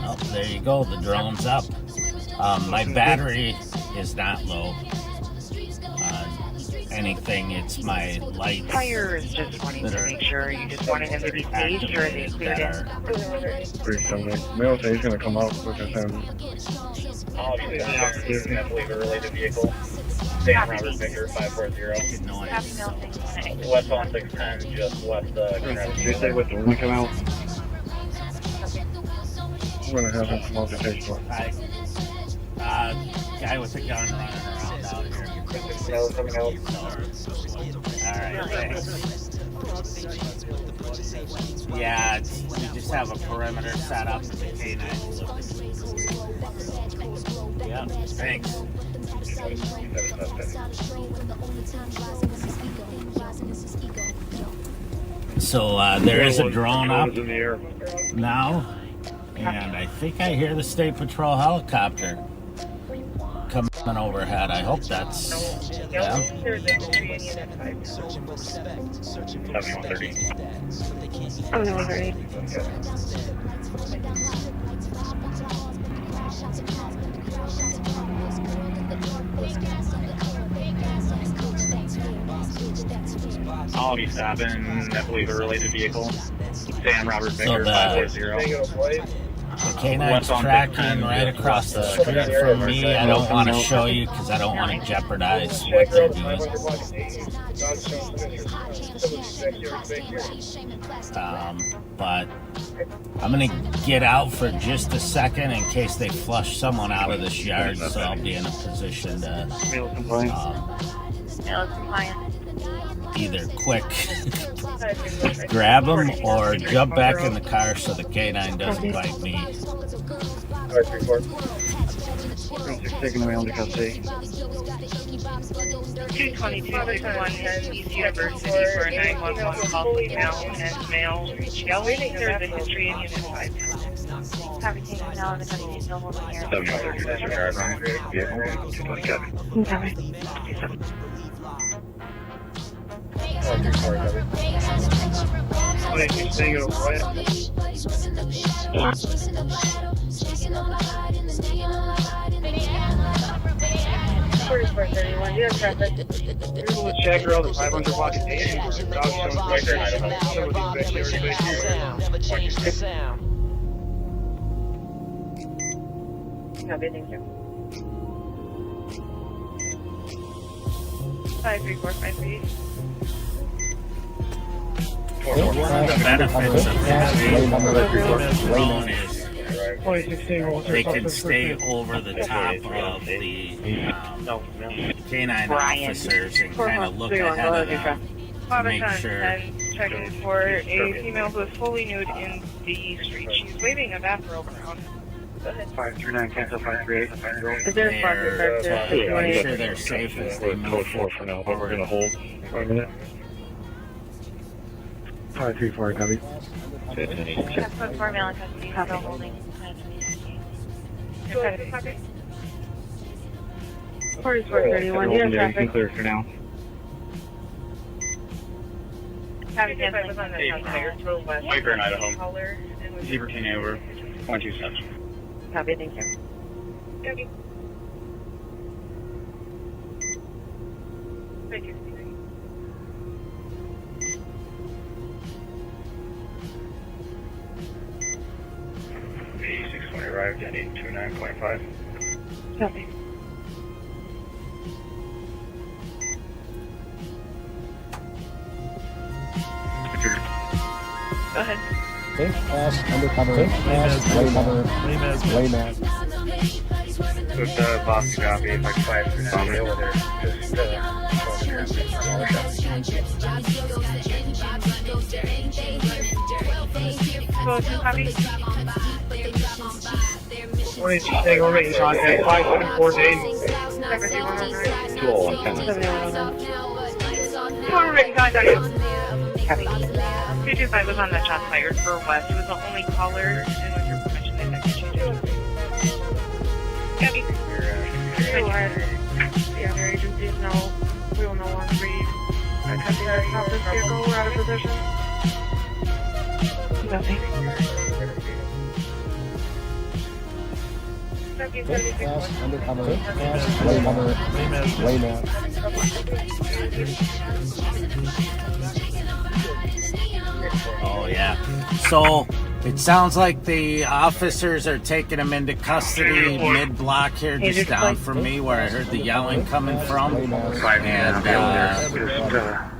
Oh, there you go, the drone's up. My battery is not low on anything. It's my lights Fire is just wanting to make sure you just wanted them to be safe, or are they cleared in? Mail says he's going to come out with him. He's going to leave a related vehicle. Sam Robert Victor 540. West on 610, just west of Tuesday with the one come out. I'm going to have him come out to take one. Guy with a gun running around out here. Alright, thanks. Yeah, we just have a perimeter set up with the K9. Yeah, thanks. So there is a drone up now, and I think I hear the State Patrol helicopter coming overhead. I hope that's them. 7130. 7130. I'll be stopping, I believe, a related vehicle. Sam Robert Victor 540. The K9's tracking right across the street from me. I don't want to show you because I don't want to jeopardize what they're doing. But I'm going to get out for just a second in case they flush someone out of this yard, so I'll be in a position to either quick grab them or jump back in the car so the K9 doesn't bite me. 534. Taking away under custody. 22261 East University for a 911 call female and male yelling. There's a history in Unit 5. Having taken now in the custody, no hold here. Check around the 500 block of dating. Thank you. 53453. The benefits of having a drone is they can stay over the top of the canine officers and kind of look ahead of them to make sure. Checking for a female who is fully nude in the street. She's waving a bathrobe around. 539 cancel 538. Is there a Sparkses back there? I'm sure they're safe as they move 4 for now, but we're going to hold for a minute. 534, copy. Check for 4 male in custody. Still holding. 4431. Do you have traffic? Clear for now. Traffic canceling on the Viper in Idaho. Zebra King over 127. Copy, thank you. Copy. Thank you. 8620 arrived at 829.5. Copy. Go ahead. Okay, pass, undercover, pass, way cover, way mad. With the boss copy, if I fly through now, over there, just Copy. What is she saying? We're making contact. 548. 2 making contact. 225 was on that shot fired for West. He was the only caller, and with your permission, they executed. Copy. The other agencies know we will no longer be attempting to stop this vehicle. We're out of position. Nothing. Pass, undercover, pass, way cover, way mad. Oh yeah. So it sounds like the officers are taking him into custody mid-block here, just down from me where I heard the yelling coming from. And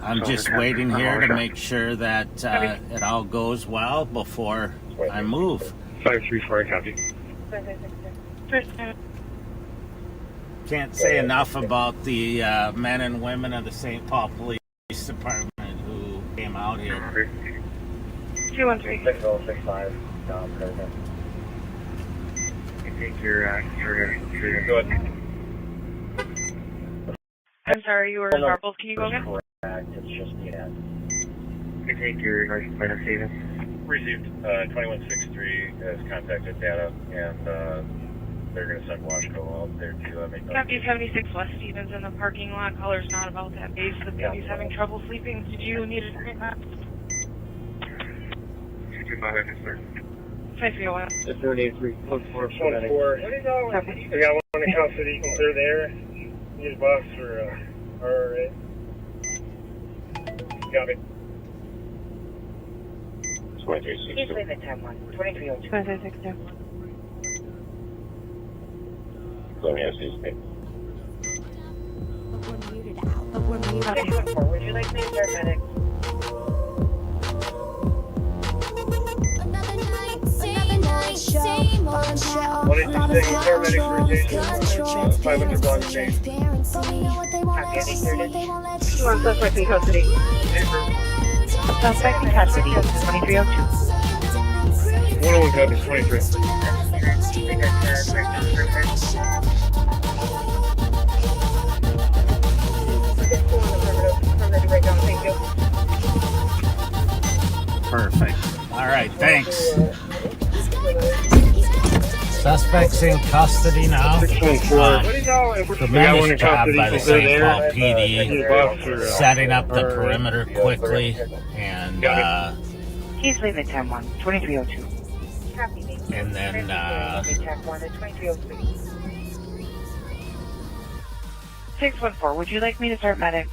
I'm just waiting here to make sure that it all goes well before I move. 534, copy. Can't say enough about the men and women of the St. Paul Police Department who came out here. 213. 6065, present. I think you're go ahead. I'm sorry, you were garbled. Can you go again? It's just the ad. I think you're Verna Sims. Received 2163 has contacted data, and they're going to send Washco out there to make those. Copy 76 West Stevens in the parking lot. Caller's not about that base. The baby's having trouble sleeping. Did you need a drink map? 531. Just 33. 24. We got one in custody. They're there. His boss for RRA. Got it. Usually the 10-1. 2302. Let me ask these things. Would you like me to start medics? $500 change. You want suspect in custody? Suspect in custody, 2302. 101 copies, 23. Perfect. All right, thanks. Suspects in custody now. Tremendous job by the St. Paul PD, setting up the perimeter quickly, and He's leaving 10-1, 2302. and then 614, would you like me to start medics?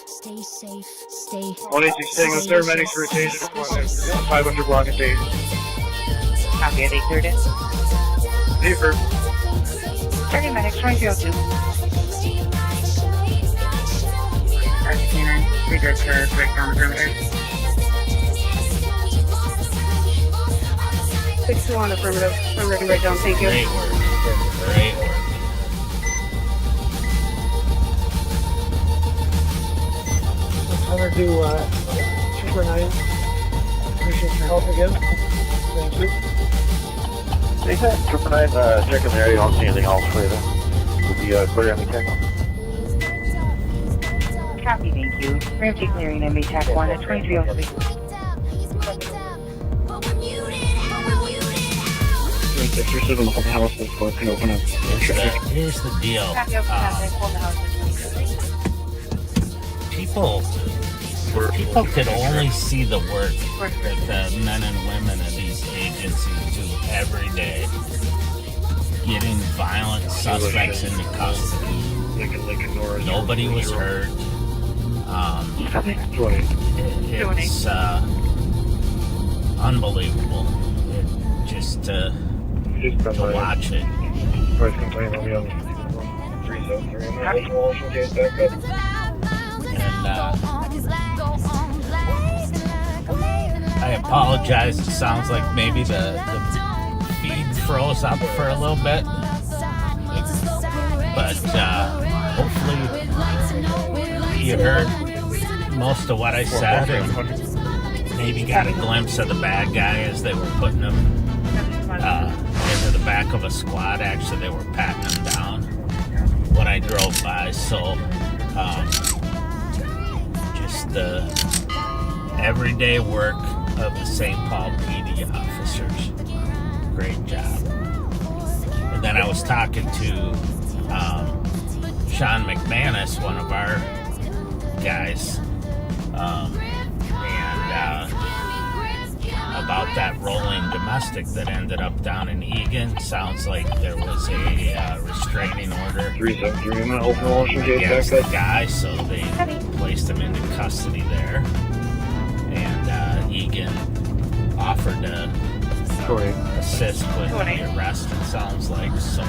Stay safe, stay. 186 on third medics for a change. 500 block and change. Copy, they cleared it. Deeper. 30 medics, 2302. RC9, redirect to break down the perimeter. 621 affirmative. I'm ready to write down. Thank you. great work. Great work. I'm going to do Super 9. Appreciate your help again. Thank you. Super 9, checking the area. I don't see anything else for you. We'll be clear on the tech. Copy, thank you. Ramsey clearing MB TAC 1 at 2303. You're sitting in the whole house before it can open up. Here's the deal. Copy, open house, hold the house. People could only see the work that the men and women of these agencies do every day, getting violent suspects into custody. Nobody was hurt. It's unbelievable. Just to watch it. And I apologize. It sounds like maybe the feed froze up for a little bit, but hopefully you heard most of what I said and maybe got a glimpse of the bad guy as they were putting him into the back of a squad. Actually, they were patting him down when I drove by. So just the everyday work of the St. Paul PD officers. Great job. And then I was talking to Sean McManus, one of our guys, and about that rolling domestic that ended up down in Egan. Sounds like there was a restraining order against the guy, so they placed him into custody there. And Egan offered to assist with the arrest, it sounds like. So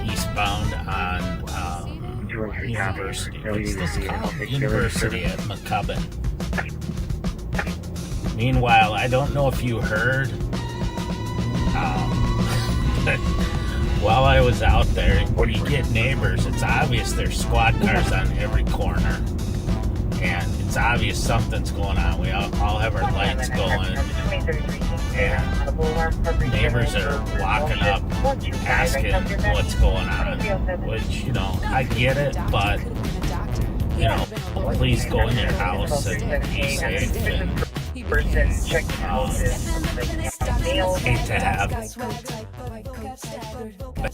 eastbound on University. What's this called? University at McCubbin. Meanwhile, I don't know if you heard, but while I was out there, when you get neighbors, it's obvious there's squad cars on every corner. And it's obvious something's going on. We all have our lights going. And neighbors are walking up, asking what's going on. Which, you know, I get it, but, you know, please go in your house and be safe. And, hate to have a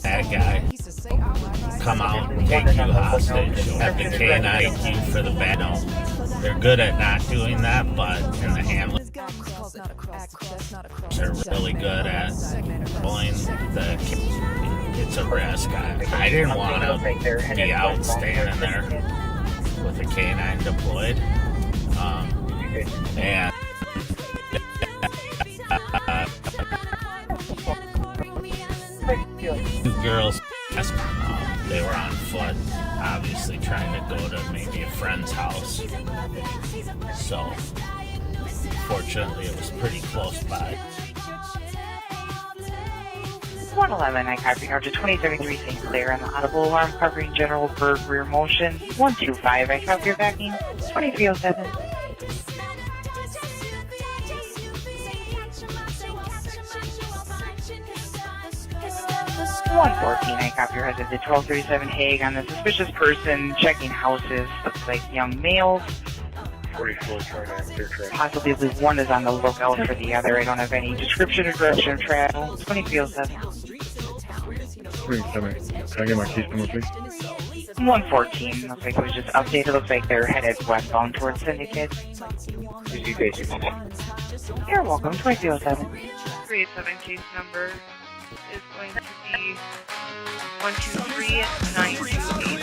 bad guy come out and take you hostage. Have the K9 you for the bad. No, they're good at not doing that, but in the handling. They're really good at pulling the it's a risk. I didn't want to be out standing there with a canine deployed. And two girls, they were on foot, obviously trying to go to maybe a friend's house. So, fortunately, it was pretty close by. 111, I copy out to 2033 St. Clair on the audible alarm covering general bird rear motion. 125, I copy your backing. 2307. 114, I copy your head to 1237 Hague on the suspicious person checking houses. Looks like young males. Possibly one is on the lookout for the other. I don't have any description or direction of travel. 2307. 27. Can I get my case number, please? 114. Looks like it was just updated. Looks like they're headed westbound towards Syndicate. You're welcome. 2307. 387 case number is going to be 123-928.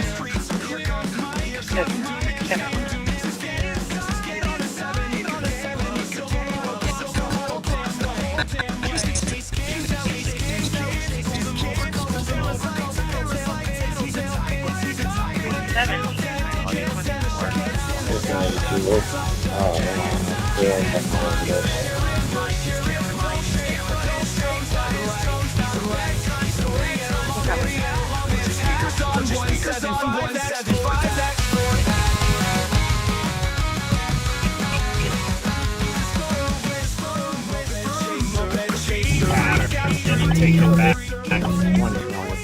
Take it back.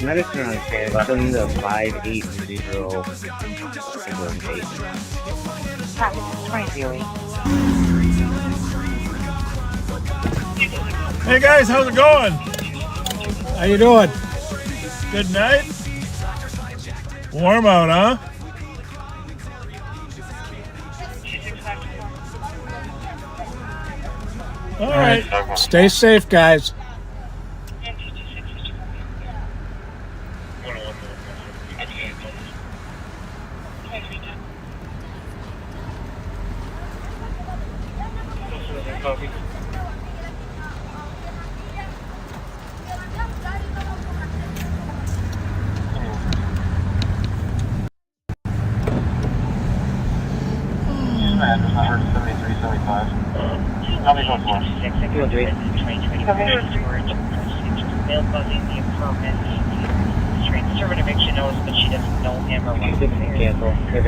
Medicine on 7 to 580. Hey guys, how's it going? How you doing? Good night. Warm out, huh? All right. Stay safe, guys.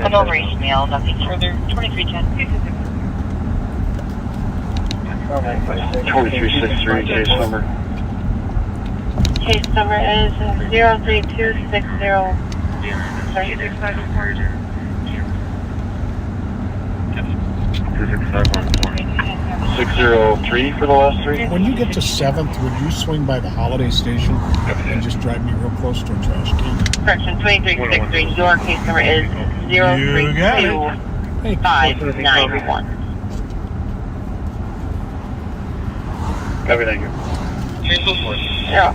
No race mail, nothing further. 2310. 2363 case number. Case number is 03260. 603 for the last three. When you get to 7th, would you swing by the holiday station and just drive me real close to a trash can? Correction, 2363. Your case number is 032591. Copy, thank you. Yeah.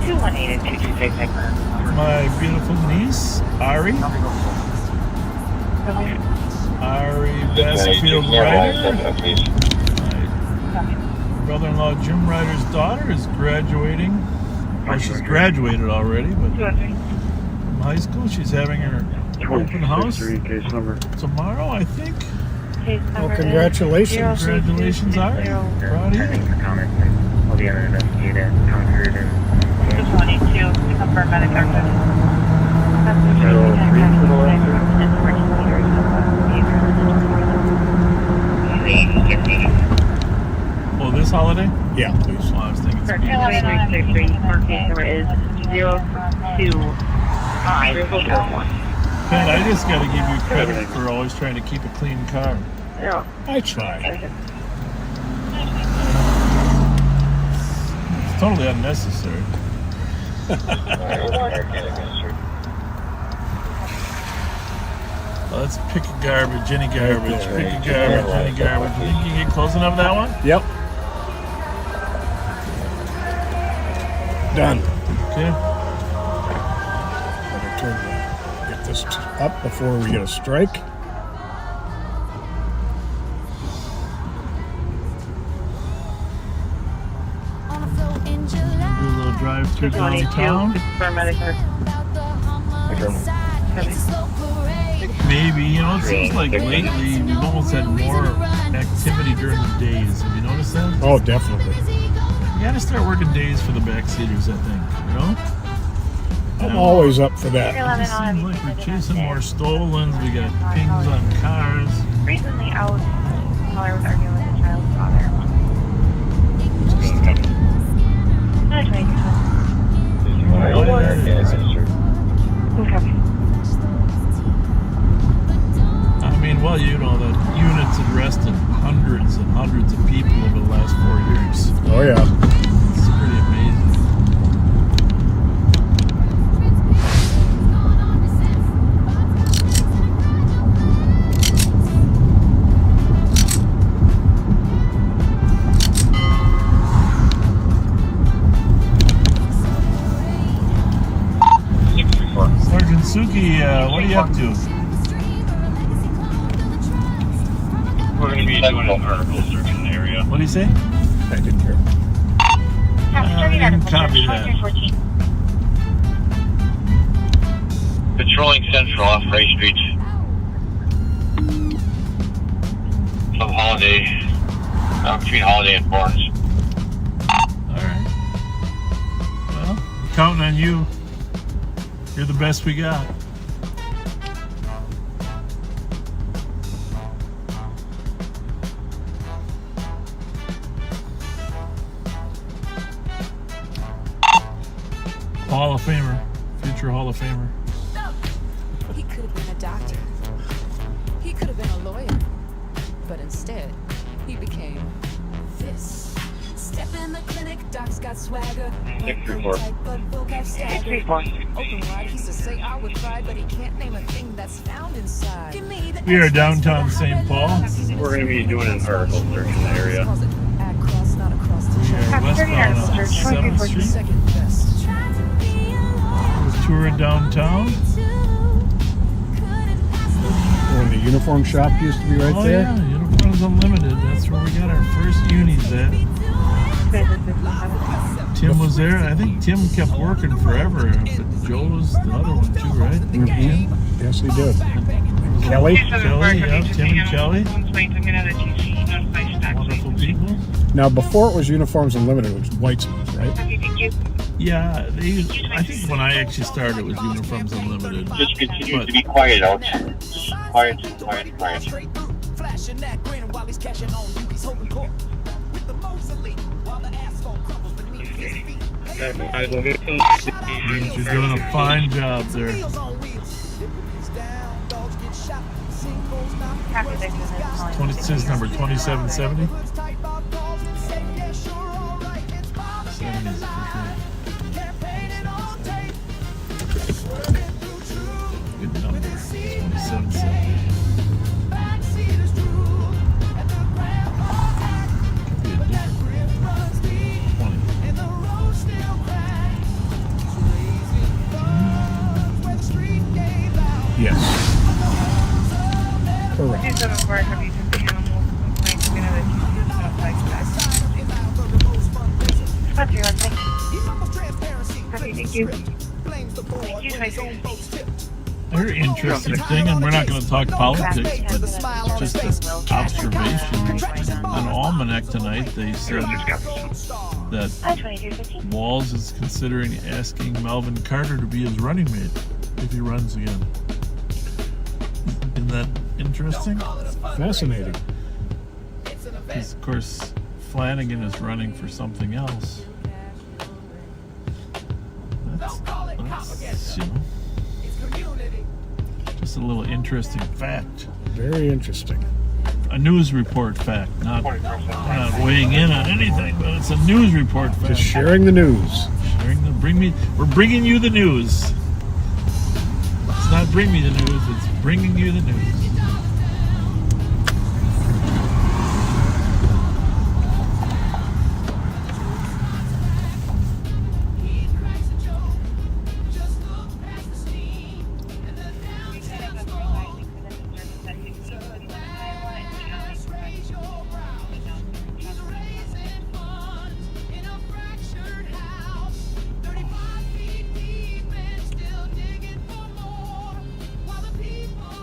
218 and 226. My beautiful niece, Ari. Ari Bassfield Ryder. My brother-in-law Jim Ryder's daughter is graduating. Well, she's graduated already, but from high school she's having her open house tomorrow, I think. Well, congratulations. Congratulations, Ari. Proud of you. 222 to confirm medical activity. Oh, this holiday? Yeah, please. Well, I was thinking it's 2363. Your case number is 02501. Ken, I just got to give you credit for always trying to keep a clean car. Yeah. I try. It's totally unnecessary. let's pick a garbage, any garbage. Pick a garbage, any garbage. You think you can get close enough to that one? Yep. Done. Okay. Better turn get this up before we get a strike. Do a little drive through downtown. Maybe, you know, it seems like lately we've almost had more activity during the days. Have you noticed that? Oh, definitely. You gotta start working days for the backseaters, I think, you know? I'm always up for that. It seems like we're chasing more stolens, we got pings on cars. Recently, I was arguing with the child's father. Okay. I mean, well, you know, the units had arrested hundreds and hundreds of people over the last 4 years. Oh, yeah. It's pretty amazing. Sergeant Suki, what are you up to? We're going to be doing an article search in the area. What do you say? I didn't hear. I didn't copy that. Patrolling Central off Ray Street. From Holiday, between Holiday and Barnes. Alright. Well, counting on you. You're the best we got. Hall of Famer. Future Hall of Famer. He could have been a doctor. He could have been a lawyer. But instead, he became this. Step in the clinic, doc's got swagger. 634. Open wide, he used to say I would try, but he can't name a thing that's found inside. We are downtown St. Paul. We're going to be doing an article search in the area. We are westbound on 7th Street. We're touring downtown. Where the uniform shop used to be right there? Yeah, Uniforms Unlimited. That's where we got our first unis at. Tim was there. I think Tim kept working forever, but Joe was the other one too, right? Mm-hmm. Yes, he did. Kelly? Kelly, yeah, Tim and Kelly. Wonderful people. Now, before it was Uniforms Unlimited, it was Weitzman's, right? Yeah, I think when I actually started, it was Uniforms Unlimited. Just continue to be quiet out. Quiet. You're doing a fine job there. It says number 2770. 70 is for sure. Good number. 2770. Could be a different 20. Yes. Correct. Very interesting thing, and we're not going to talk politics, but just an observation. On Almanac tonight, they said that Walz is considering asking Melvin Carter to be his running mate if he runs again. Isn't that interesting? Fascinating. Because, of course, Flanagan is running for something else. That's you know, just a little interesting fact. Very interesting. A news report fact, not weighing in on anything, but it's a news report fact. Just sharing the news. We're bringing you the news. It's not bring me the news, it's bringing you the news.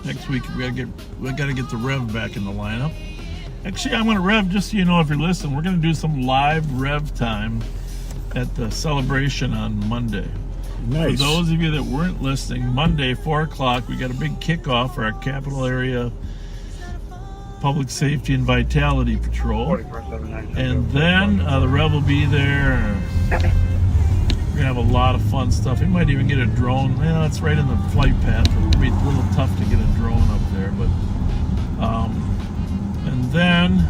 Next week we gotta get the Rev back in the lineup. Actually, I'm gonna Rev, just so you know if you're listening, we're gonna do some live Rev time at the celebration on Monday. Nice. For those of you that weren't listening, Monday 4 o'clock we got a big kickoff for our capital area public safety and vitality patrol, and then the Rev will be there. We're gonna have a lot of fun stuff. We might even get a drone. Yeah, it's right in the flight path. It'll be a little tough to get a drone up there, but and then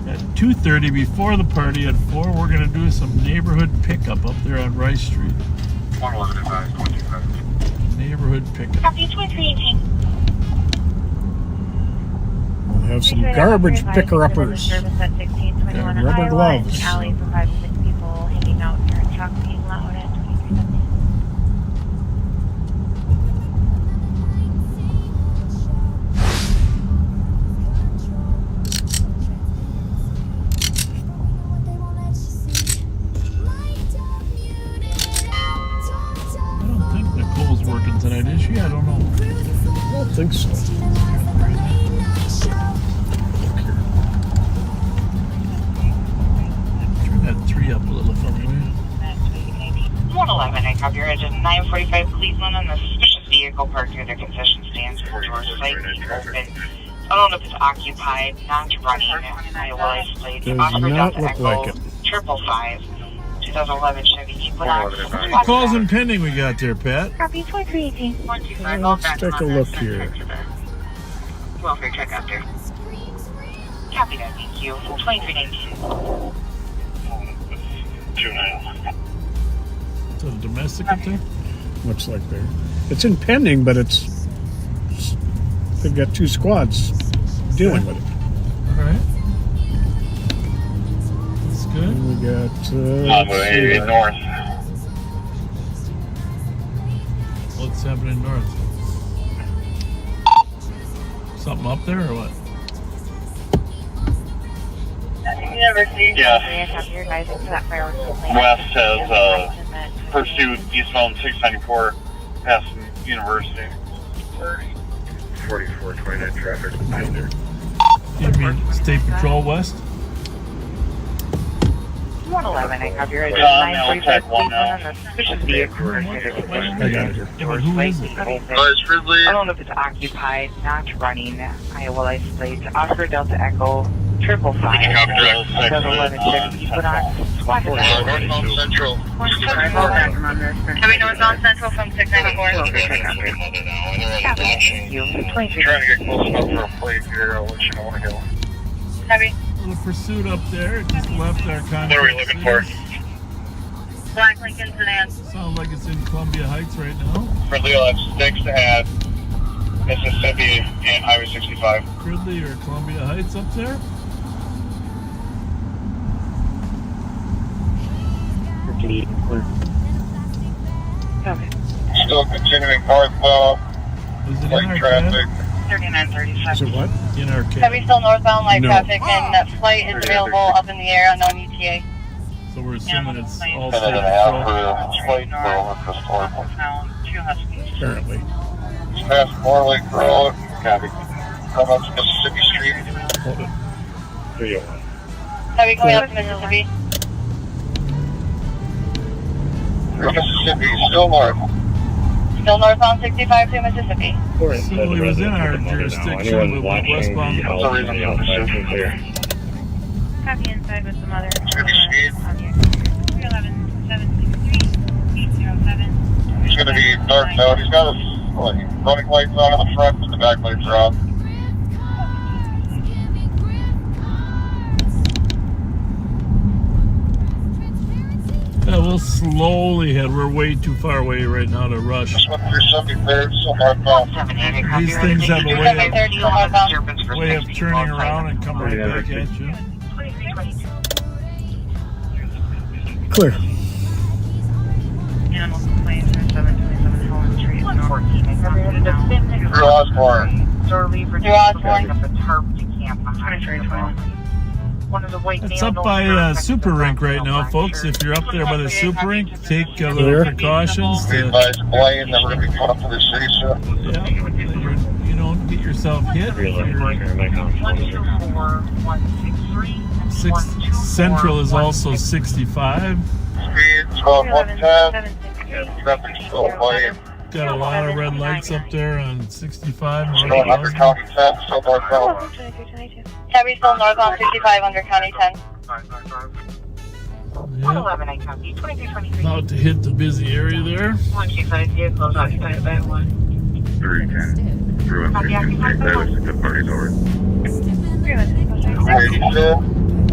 at 2:30 before the party at 4, we're gonna do some neighborhood pickup up there on Rice Street. Neighborhood pickup. Copy 2318. We'll have some garbage picker-uppers. Yeah, rubber gloves. Alley for 5 to 6 people hanging out near a truck being loud at 2317. I don't think Nicole's working tonight, is she? I don't know. I don't think so. Turn that 3 up a little for me, will you? 111, I copy your engine 945 Cleveland and the suspicious vehicle parked near the concession stands. Doors slightly open. I don't know if it's occupied, not running. Iowa license plate. Does Oscar not Delta look Echo like it. 555. 2011 Chevy Equinox. How many calls and pending we got there, Pat? Copy 2318. Let's take a look here. Welfare check out there. Copy that, thank you. 2319. 29. Is that a domestic up there? Looks like they're. It's in pending, but it's. They've got 2 squads dealing with it. All right. That's good. And we got. Highway 88 north. What's happening north? Something up there or what? Yes. West has pursued eastbound 694 past University. 4429 traffic behind there. You mean State Patrol West? 111, I copy your engine John, 945 Tech 1 now. Cleveland and the suspicious vehicle parked near the concession I got it here. Yeah, but who is it? I don't know if it's occupied, not running. Iowa license plate. Oscar Delta Echo 555. 2011 Chevy Equinox. Squad to Northbound Central. Coming northbound central from 694. Thank you. Trying to get close enough for a plate here. I'll let you know when I go. Heavy. Little pursuit up there. It just left our contact. What are we looking for? Black Lincoln sedan. Sounds like it's in Columbia Heights right now. Friendly, I'll have 6 to add Mississippi and Highway 65. Cridley or Columbia Heights up there? Okay. Still continuing northbound. Is it in Light our traffic. cab? 3937. Is it what? In our cab. Heavy still northbound light No. traffic and that flight is available up in the air, unknown ETA. So we're assuming it's all Minute State and a half Patrol. for flight for Crystal. Pound 2 Huskies. Apparently. Past Morlake Road. Copy. Come up to Mississippi Street. Hold it. 301. Heavy coming up to Mississippi. Mississippi, still north. Still northbound 65 to Mississippi. So he was in our jurisdiction, but went westbound. Copy inside with some other Mississippi speed. on here. 311 763 807. He's going to be dark out. He's got his running lights on in the front and the back lights are off. Yeah, we'll slowly head. We're way too far away right now to rush. These things have a way of turning around and coming right back at you. Clear. Animal complaints are 727 Holland Street, 14. Drew Osborne. Drew Osborne. Up a tarp to camp behind. It's up by Super Rink right now, folks. If you're up there by the Super Rink, take little precautions. Be advised, Blaine, that we're going to be coming up to the city soon. Yeah, you don't get yourself hit. 124163. Central is also 65. Speed 12110. Traffic still Blaine. Got a lot of red lights up there on 65. Still under County 10, still northbound. Tabby still north on 55 under County 10. Yep. About to hit the busy area there. 125 vehicles occupied by 1. 310. Drew up 53. The party's over.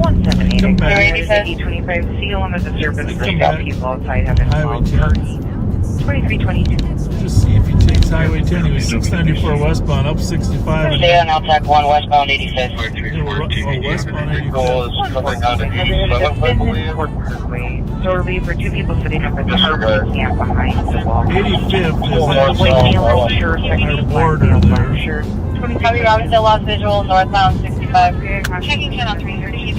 178. E25 seal under the surface for stop people outside having Highway 10. 2322. Just see if he takes Highway 10. He was 694 westbound, up 65. Stay on LTAC 1 westbound 85th. Westbound 85. So relief for 2 people sitting up at the camp behind the wall. 85th is our border there. Copy, Robbinsdale lost visual, northbound 65. Checking channel 330.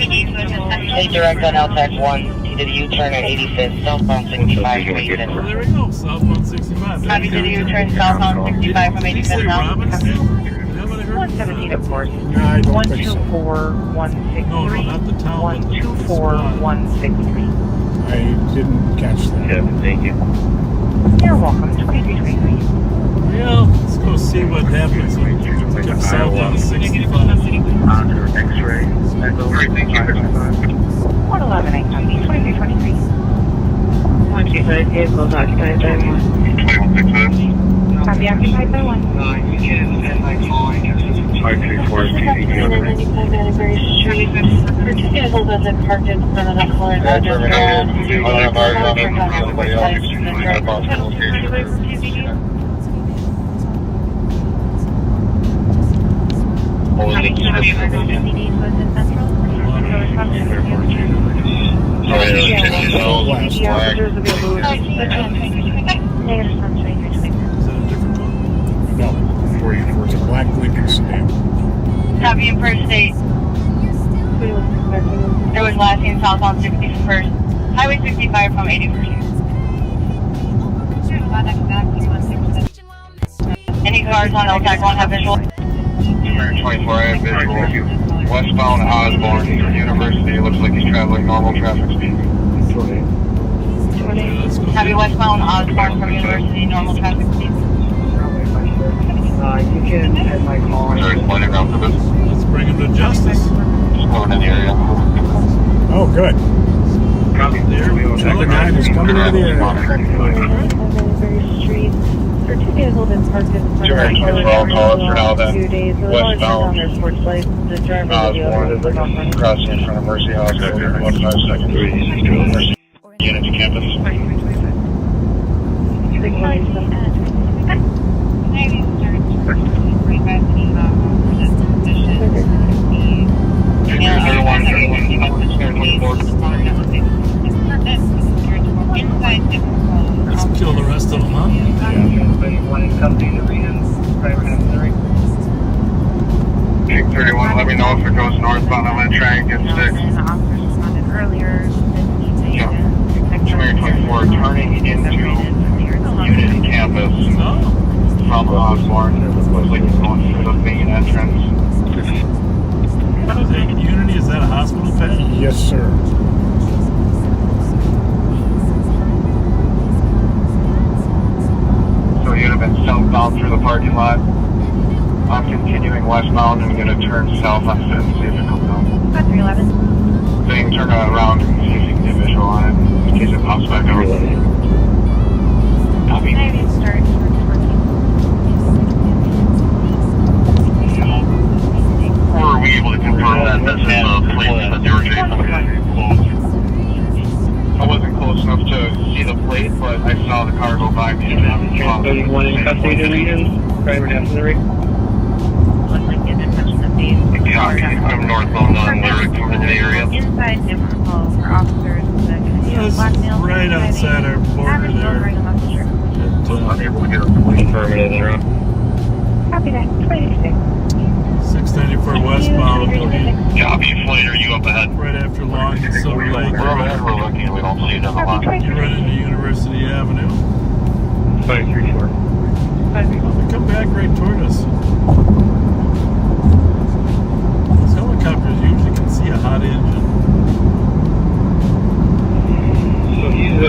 Stay direct on LTAC 1 to the U-turn at 85th, southbound 65 from 85th. Well, there we go, southbound 65. Copy to the U-turn, southbound 65 from 85th now. 117 of course. No, I don't think so. 124163. No, not the town. 124163. I didn't catch that. Yeah, thank you. You're welcome. 2323. Yeah, let's go see what happens when we come southbound 65. X-ray. 111 8 copy. 2323. 125 vehicles occupied by 1. 2166. Copy occupied by 1. 534 Vehicles as it parked in front of the color. That terminated. I don't have ours on it. Somebody else is at possible location. No. 44 is a black Lincoln sedan. Copy in First State. There was last seen south on 61st. Highway 65 from 81st. Any cars on LTAC 1 have visual? 224, I have visual. Westbound Osborne, University. Looks like he's traveling normal traffic speed. Heavy westbound Osborne from University, normal traffic speed. You can head my car. Sorry, it's pointing around for this. Let's bring him to justice. Just going in the area. Oh, good. Chapter 9 is coming into the area. For 2 vehicles in parked in front of the 224 calls for now then. 2 days. The large on their porch lights. The driver will be Osborne is crossing in front of Mercy Hospital. 152. Mercy unit to campus. Let's kill the rest of them, huh? Take 31, let me know if it goes northbound. I'm going to try and get 6. Yeah. 224 turning into Unit campus from Osborne. It looks like it's going through the main entrance. What is it? Unity, is that a hospital bed? Yes, sir. So you'd have been southbound through the parking lot. I'm continuing westbound and going to turn south on 5th and see if it comes out. 311. Thing, turn around and see if you can get visual on it in case it pops back over. Copy. Or are we able to confirm that this is a place that they were chasing? I wasn't close enough to Been one in custody to region, driver necessary. Looks like you've been touching the feed. Copy. I'm northbound on Lyric coming into the area. Inside New Burrill for officers that can be That's blackmail. right outside our border there. I'm able to get a police permit in there. Copy that. 26. 694 westbound. Copy, Flight, are you up ahead? Right after Long and Silver Lake. We're ahead, we're looking, we don't see it on the line. You run into University Avenue. 534. They come back right toward us. These helicopters usually can see a hot engine. So he's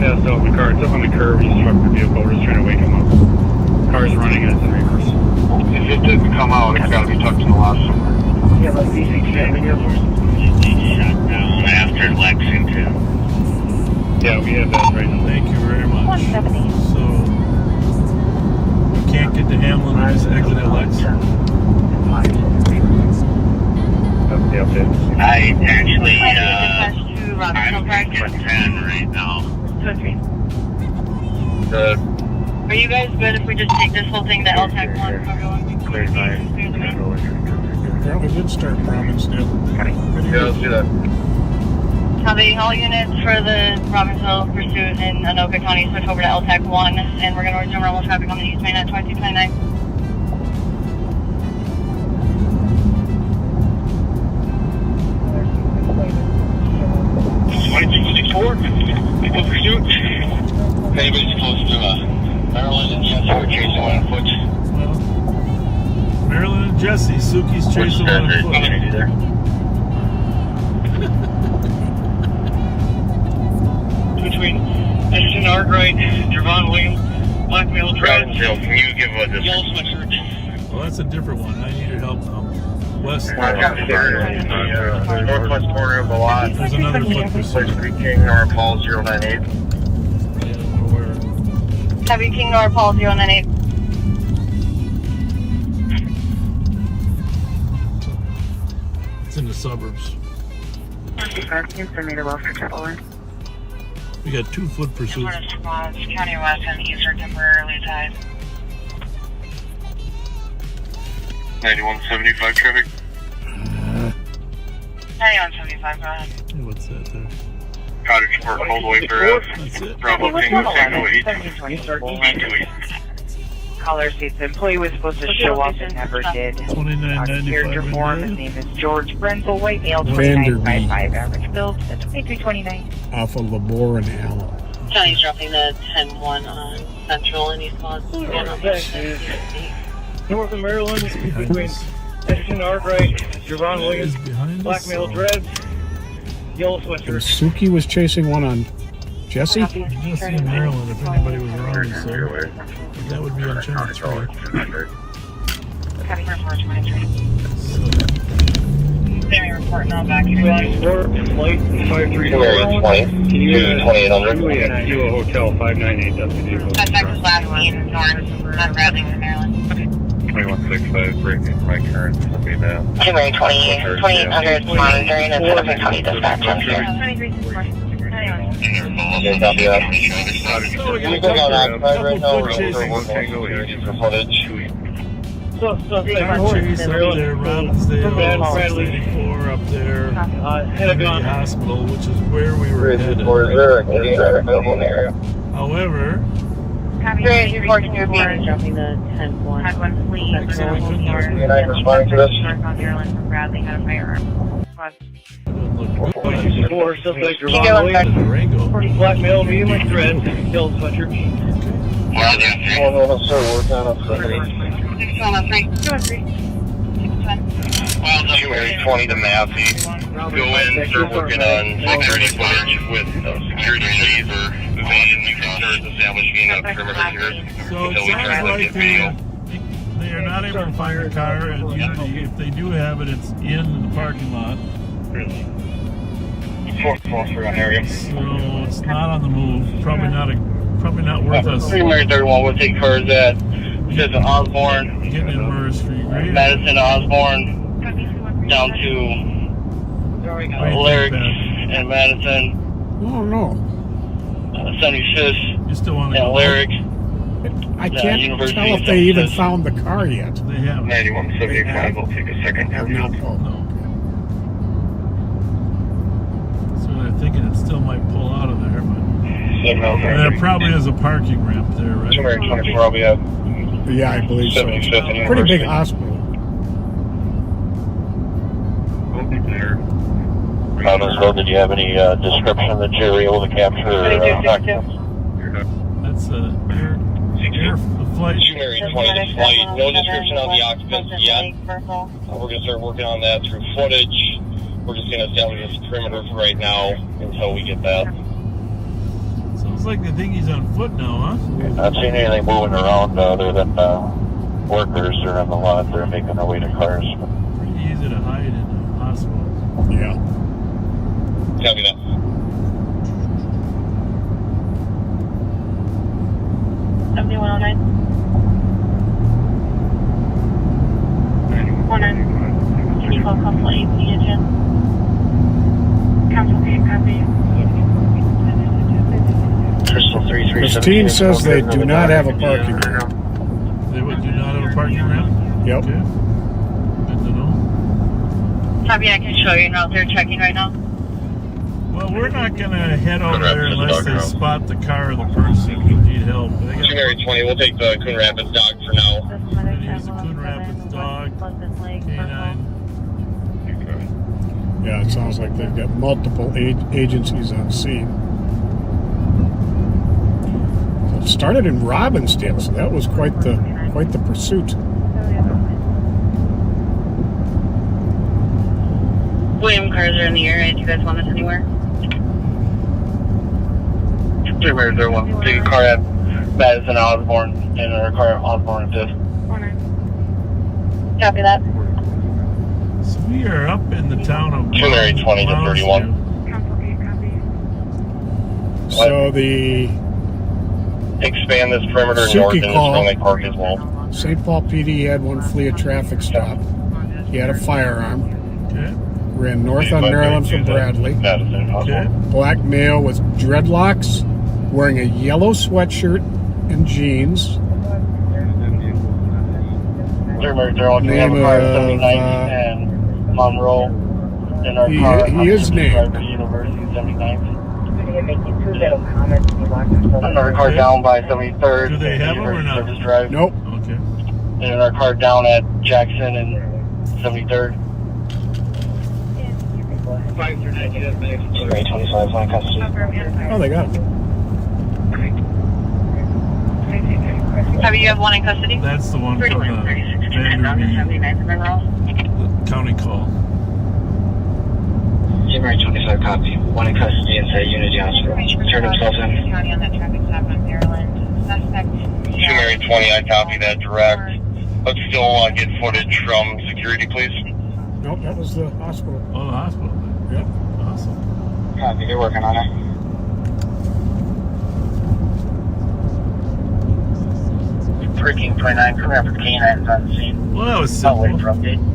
passed out in the car. It's up on the curb. He's struck the vehicle. We're just trying to wake him up. Car's running and it's in reverse. If it didn't come out, it's got to be tucked in the lot somewhere. Yeah, like DC-7 Shut down after Lexington. Yeah, we have that right now. Thank you very much. 170. So, we can't get to Hamlin or just exit at Lex. That's the update. I actually, I'm I'm at 10 right now. 2-3. Good. Are you guys good if we just take this whole thing to LTAC 1? Clear time. Yeah, we did start Provincedale. Yeah, let's do that. Copy. All units for the Robbinsville pursuit in Anoka County switch over to LTAC 1, and we're going to resume normal traffic on the East Main at 2229. 2264, vehicle pursuit. If anybody's close to Maryland and Jesse, we're chasing one on foot. Well, Marilyn and Jesse, Suki's chasing one on foot. Between Edgerton Arkwright, Javon Williams, Blackmail Drive, Can you give us this? Yellow Sweatshirt. Well, that's a different one. I need your help now. West. Northwest corner of the lot. There's another foot pursuit. King Nor Paul 098. Copy. King Nor Paul 098. It's in the suburbs. We got 2 foot pursuits. County West and East are temporarily tied. 9175 traffic. 9175, go ahead. Hey, what's that there? Cottage Court, Coldway, Burrill. That's it. Bravo Tango, Tango 8. Caller states the employee was supposed to show up and never did. Character form, his name is George Brenzel, white male, 2955, average build, that's 2329. Off of Labor and Allen. County's dropping the 10-1 on Central and East Lawn. North of Maryland, between Edgerton Arkwright, Javon Williams, Blackmail Drive, Yellow And Sweatshirt. Suki was chasing one on Jesse? Jesse in Maryland, if anybody was around, so that would be on channel 3. Copy, report 23. Sammy report now back here. Flight 534. 2800. Kilo Hotel 598. That's the vehicle. Suspect last seen north on Bradlington, Maryland. 2165, breaking right turn. That'll be the 2800 monitoring and Suburban County Dispatch. Can we go down outside right now? We're working for footage. Suspect Chase up there, Robbinsdale, 684 up there, Pentagon. the hospital, which is where we were headed. However, dropping the 10-1. Had one flee. Responding to this. North on Maryland from Bradley had a firearm. Four, suspect You Javon Williams, Rango. Blackmail, medium with thread, Yellow Sweatshirt. Well, sir, work on it. 6103. 220 to Massey. Go in, start working on security footage with security leads or evasion. We can start establishing a perimeter here So it until we sounds translate like the video. they are not able to find a car at Unity. If they do have it, it's in the parking lot. Really? Area. So it's not on the move. Probably not worth us Primary 31 will take cars at Citizen Osborne, getting in Murray Street. Right? Madison Osborne, down to Lyric and Madison, Oh, no. 75th You still want to and go? Lyric, I can't tell if they even found the car yet. They haven't. 9175 will take a second. Have not. Oh. So they're thinking it still might pull out of there, but there probably is a parking ramp there, right? 224, I'll be at. Yeah, I believe so. 75th and Pretty big University. hospital. Condos Road, did you have any description that you were able to capture? That's a flight. 220, the flight. No description on the occupants yet. We're going to start working on that through footage. We're just going to establish this perimeter for right now until we get that. Sounds like they think he's on foot now, huh? Not seeing anything moving around other than workers that are on the lot. They're making their way to cars. Pretty easy to hide in a hospital. Yeah. Copy that. $7109. 19. Can you call complaint agent? Council can copy. Crystal 337. Christine says they do not have a parking ramp. They do not have a parking ramp? Yep. Okay. Good to know. Copy, I can show you now. They're checking right now. Well, we're not going to head over there unless they spot the car or the person who need help. They got 220, we'll take the Coon Rapids dog for now. use the Coon Rapids dog, canine. Yeah, it sounds like they've got multiple agencies on scene. So it started in Robbinsdale, so that was quite the pursuit. William cars are in the area. Do you guys want us anywhere? 301, take a car at Madison Osborne and our car at Osborne at 5th. Copy that. So we are up in the town of 220 to 31. So the Expand this perimeter north into Spring Lake Park as well. St. Paul PD had one flee a traffic stop. He had a firearm. Okay. Ran north on Maryland from Bradley. Okay. Black male with dreadlocks, wearing a yellow sweatshirt and jeans. Name and Monroe in our car. He is named. University 79th. In our car down by 73rd. Do they have them or not? Service Drive. Nope. Okay. And in our car down at Jackson and 73rd. 25 line custody. Oh, they got it. Have you have one in custody? That's the one from the county call. January 25 copy. One in custody inside Unity Hospital. Turn himself in. County on that traffic stop on Maryland. Suspect. January 20, I copy that direct. Let's still get footage from security, please. Nope, that was the hospital. Oh, the hospital. Yep. Awesome. Copy, you're working on it. Freaking 29, come here for canines on the scene. Well, that was I'll wait simple. for update.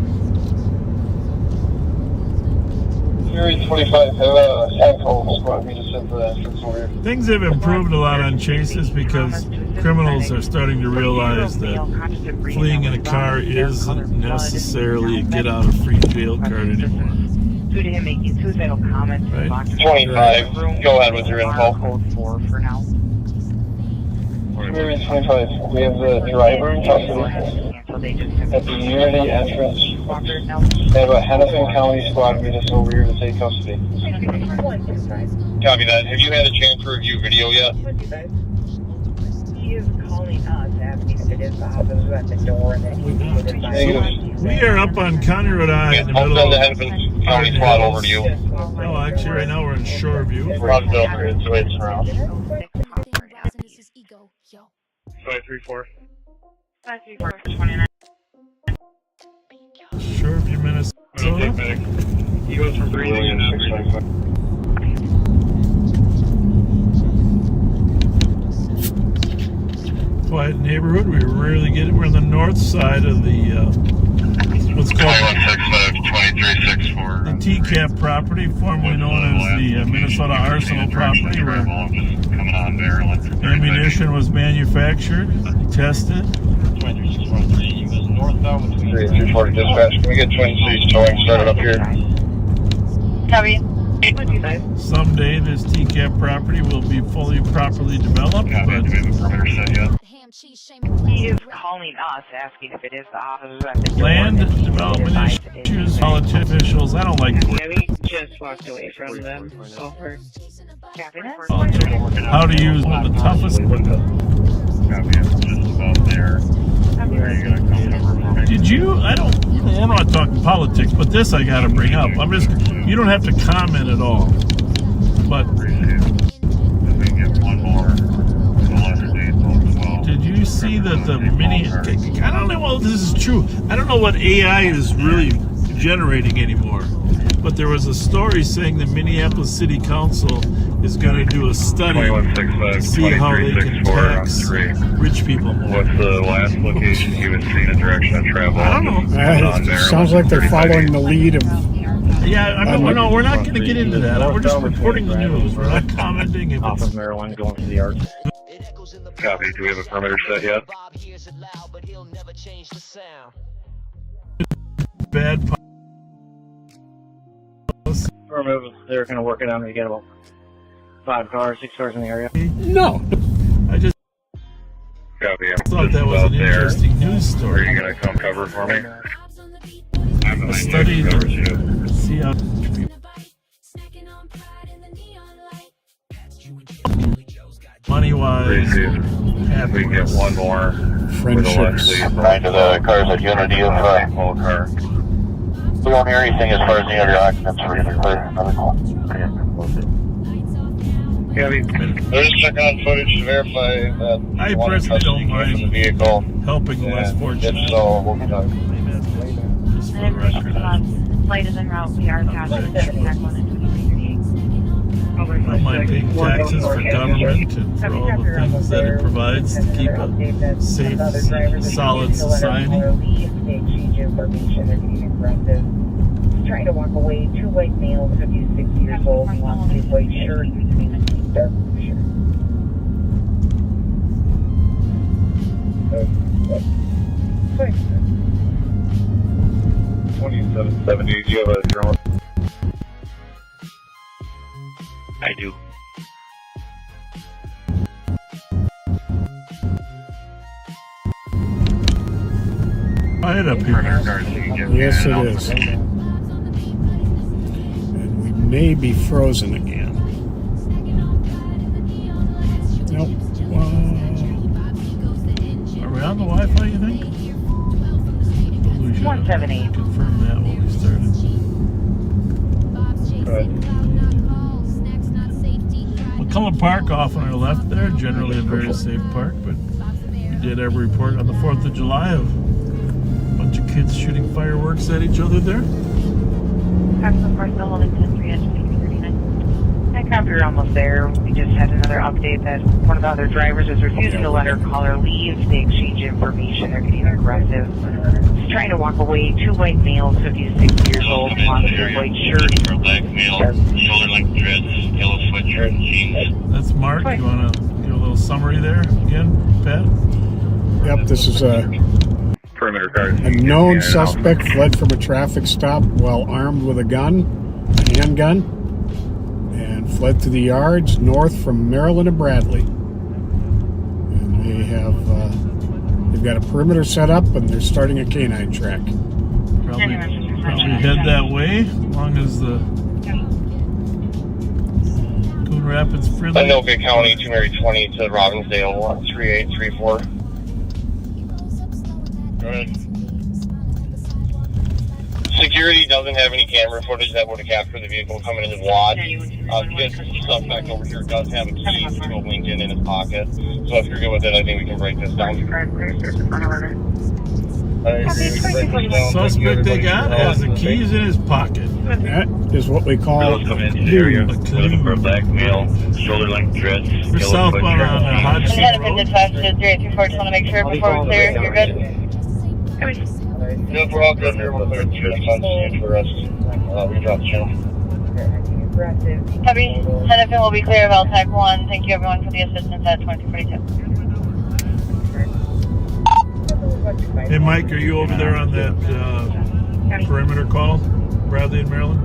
January 25, handful squad meet us at the entrance over here. Things have improved a lot on chases because criminals are starting to realize that fleeing in a car isn't necessarily a get out of free jail card anymore. Due to him making suicidal comments, Right. 25, go ahead with your info. Code 4 for now. January 25, we have the driver in custody at the Unity entrance. They have a Hennepin County squad meet us over here to take custody. Copy that. Have you had a chance to review video yet? He is calling us asking if it is the officer at the door and then We are up on County Road I in the I'll middle send the of Hennepin County squad over to you. Oh, actually, right now we're in Shoreview. Roger, it's the way it's around. This is ego, yo. 534. 29. Shoreview, Minnesota. He goes from breathing and Quiet neighborhood. We rarely get it. We're on the north side of the what's called the TCAP property, formerly known as the Minnesota Arsenal property, where ammunition was manufactured, tested. 340 dispatch. Can we get Twin Cities towing started up here? Copy. Someday this TCAP property will be properly developed, but He is calling us, asking if it is the officers at the door. land development issues, politician officials, I don't like the way. Yeah, we just walked away from them. Over. How to use one of the toughest. Did you? I'm not talking politics, but this I got to bring up. You don't have to comment at all. But did you see that the mini? I don't know if this is true. I don't know what AI is really generating anymore. But there was a story saying the Minneapolis City Council is going to do a study to see how they can tax rich people more. What's the last location you had seen a direction of travel? I don't know. It sounds like they're following the lead of. Yeah, I mean, no, we're not going to get into that. We're just reporting the news. We're not commenting. If Off of Maryland going to the yard. Copy. Do we have a perimeter set yet? Bad. They're kind of working on it to get about 5 cars, 6 cars in the area. No. I just thought that was an interesting news story. Are you going to come cover for me? A study to see how money-wise, We can get one more. Friendships. Right to the cars at Unity of whole car. we don't hear anything as far as the other occupants. We're going to clear another call. They're just checking on footage to verify that I personally don't mind the vehicle. helping the less fortunate. If so, we'll be done. Flight is en route. We are passing back 1 and 2338. I don't mind paying taxes for government and for all the things that it provides to keep a safe, solid society. Trying to walk away. 2 white males, 56 years old, long sleeve white shirt, dark shirt. 2770. Do you have a drone? I do. Quiet up here. Yes, it is. And we may be frozen again. Nope. Are we on the Wi-Fi, you think? 178. Confirm that when we started. McCullough Park off on our left there, generally a very safe park, but we did have a report on the 4th of July of a bunch of kids shooting fireworks at each other there. Axel Force, still holding 10-3 at 2339. Hi, copy, you're almost there. We just had another update that one of the other drivers is refusing to let her caller leave. They exchange information. They're getting aggressive. She's trying to walk away. 2 white males, 56 years old, long sleeve white shirt. Black male, shoulder length dreads, yellow sweatshirt, jeans. That's Mark. You want to give a little summary there again, Pat? Yep, this is a known suspect fled from a traffic stop while armed with a gun, a handgun, and fled to the yards north from Maryland and Bradley. And they have they've got a perimeter set up, and they're starting a canine track. Probably head that way, as long as the Coon Rapids friendly. Anoka County, 220 to Robbinsdale, 13834. Go ahead. Security doesn't have any camera footage that would have captured the vehicle coming into the lodge. This suspect over here does have a key to a Lincoln in his pocket. So if you're good with it, I think we can break this down. Suspect they got has the keys in his pocket. That is what we call come into the area. We're looking for a black male, shoulder length dreads, We're southbound on Hodgson Road. Dispatch to 3824. Just want to make sure before we clear, you're good? Yeah, we're all good here. We'll put it to the for us. We drop the channel. Copy. Pennington will be clear of L Tech 1. Thank you everyone for the assistance at 2242. Hey, Mike, are you over there on that perimeter call, Bradley and Maryland?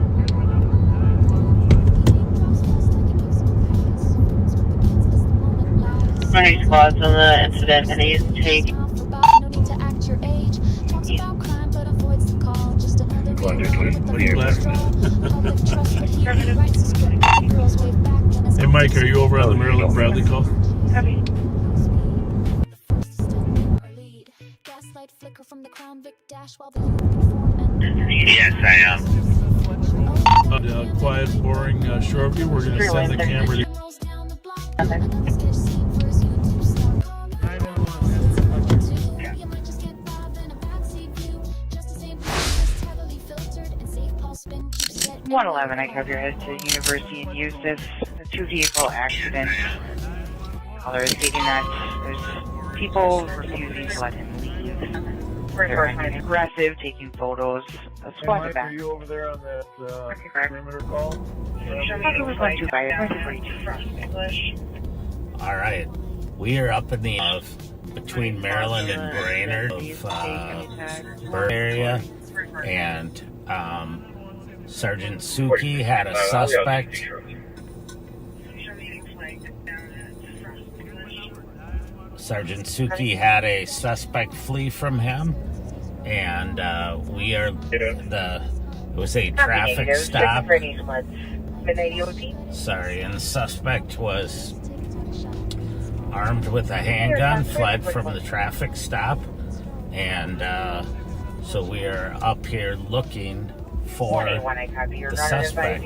Running squads on the incident and he's take. Hey, Mike, are you over on the Maryland Bradley call? Yes, I am. Quiet, boring shore view. We're going to send the camera to... – 111, I copy your head to University in Eustis. A two-vehicle accident. Caller is stating that there's people refusing to let him leave. They're aggressive, taking photos. A squad back. Are you over there on that perimeter call? All right, we are up in the between Maryland and Brainerd of Burrill area, and Sergeant Suki had a suspect. Sergeant Suki had a suspect flee from him, and we are it was a traffic stop. Sorry, and the suspect was armed with a handgun, fled from the traffic stop, and so we are up here looking for the suspect.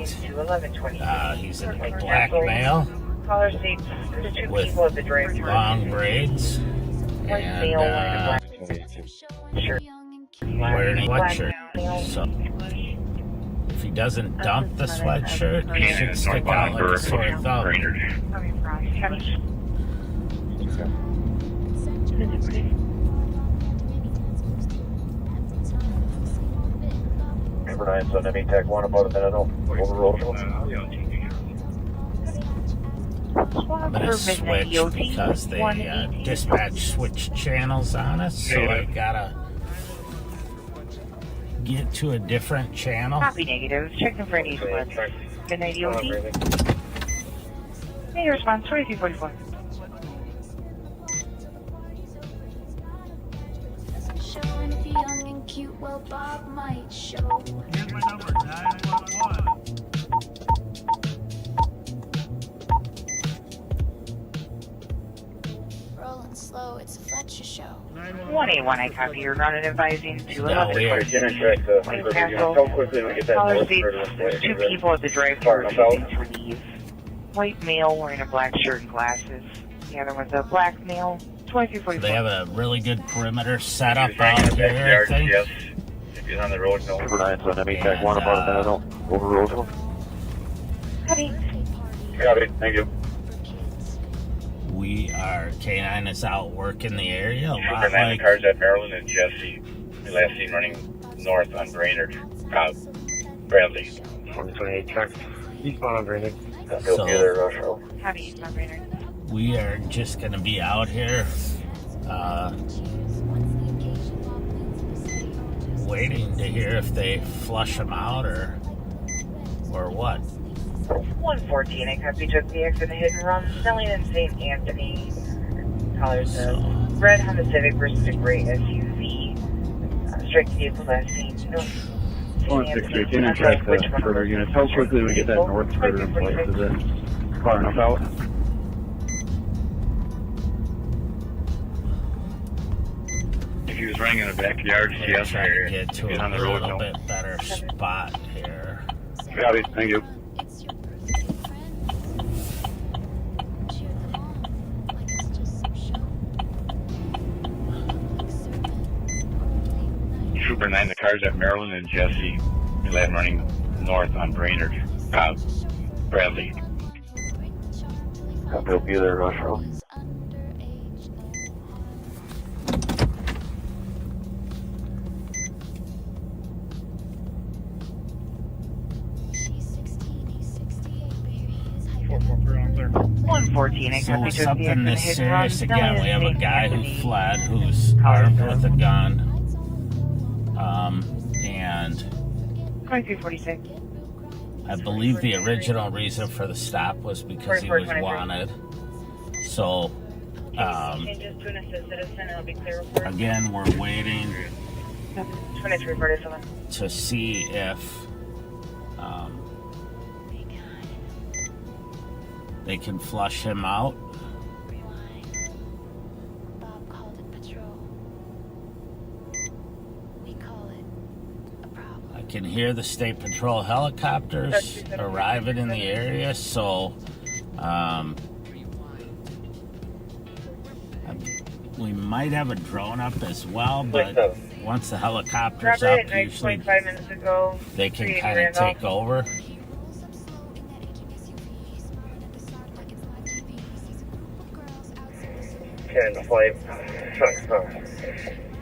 He's a black male with long braids and wearing a sweatshirt. So if he doesn't dump the sweatshirt, he should stick out like a sore thumb. So enemy tech 1 about a minute overroad. I'm going to switch because they dispatch switch channels on us, so I gotta get to a different channel. Copy negative. Checking for any squads. Midnight EOT. Negative response 2344. Showing if you're young and cute, well, Bob might show. Here's my number, 911. Rolling slow, it's a Fletcher show. 181, I copy. You're running advising to Yeah, we are. White Castle. Caller states there's two people at the drive-thru refusing to leave. White male wearing a black shirt and glasses. The other one's a black male. 2344. They have a really good perimeter set up out here, I think. Yes. If he's on the road, no. So enemy tech 1 about a minute overroad. Copy. Copy, thank you. We are, K9 is out working the area a lot Super 9 like... cars at Maryland and Jesse. Last seen running north on Brainerd. Bradley. 2028 truck. Eastbound on Brainerd. So, Copy, Eastbound Brainerd. we are just going to be out here waiting to hear if they flush them out or what. 114, I copy. Took the exit and hit and run. Selling in St. Anthony. Callers a red Honda Civic versus a gray SUV. Strike vehicle last seen. No. 168 and track the further units. How quickly we get that north further in place? Is it far enough out? If he was running in the backyard, yes, Trying to get to a on the road, little no. bit better spot here. Copy, thank you. It's your favorite friend. Cheer them on, like it's just some show. Super 9, the cars at Maryland and Jesse. Last running north on Brainerd. Bradley. Copy, will be there, rush row. 14. I So copy with just something the this hit and run. serious, again, we have a guy who fled, who's Color armed code. with a gun. And 2346. I believe the original reason for the stop was because he was wanted. So, Changes to an assist citizen, it'll be clear report. again, we're waiting 2347. to see if they can flush him out. Bob called it patrol. We call it a problem. I can hear the state patrol helicopters arriving in the area, so we might have a drone up as well, but once the helicopter's Robbery up, at usually 5 minutes ago. they can 380 kind of Randolph. take over. Can flight.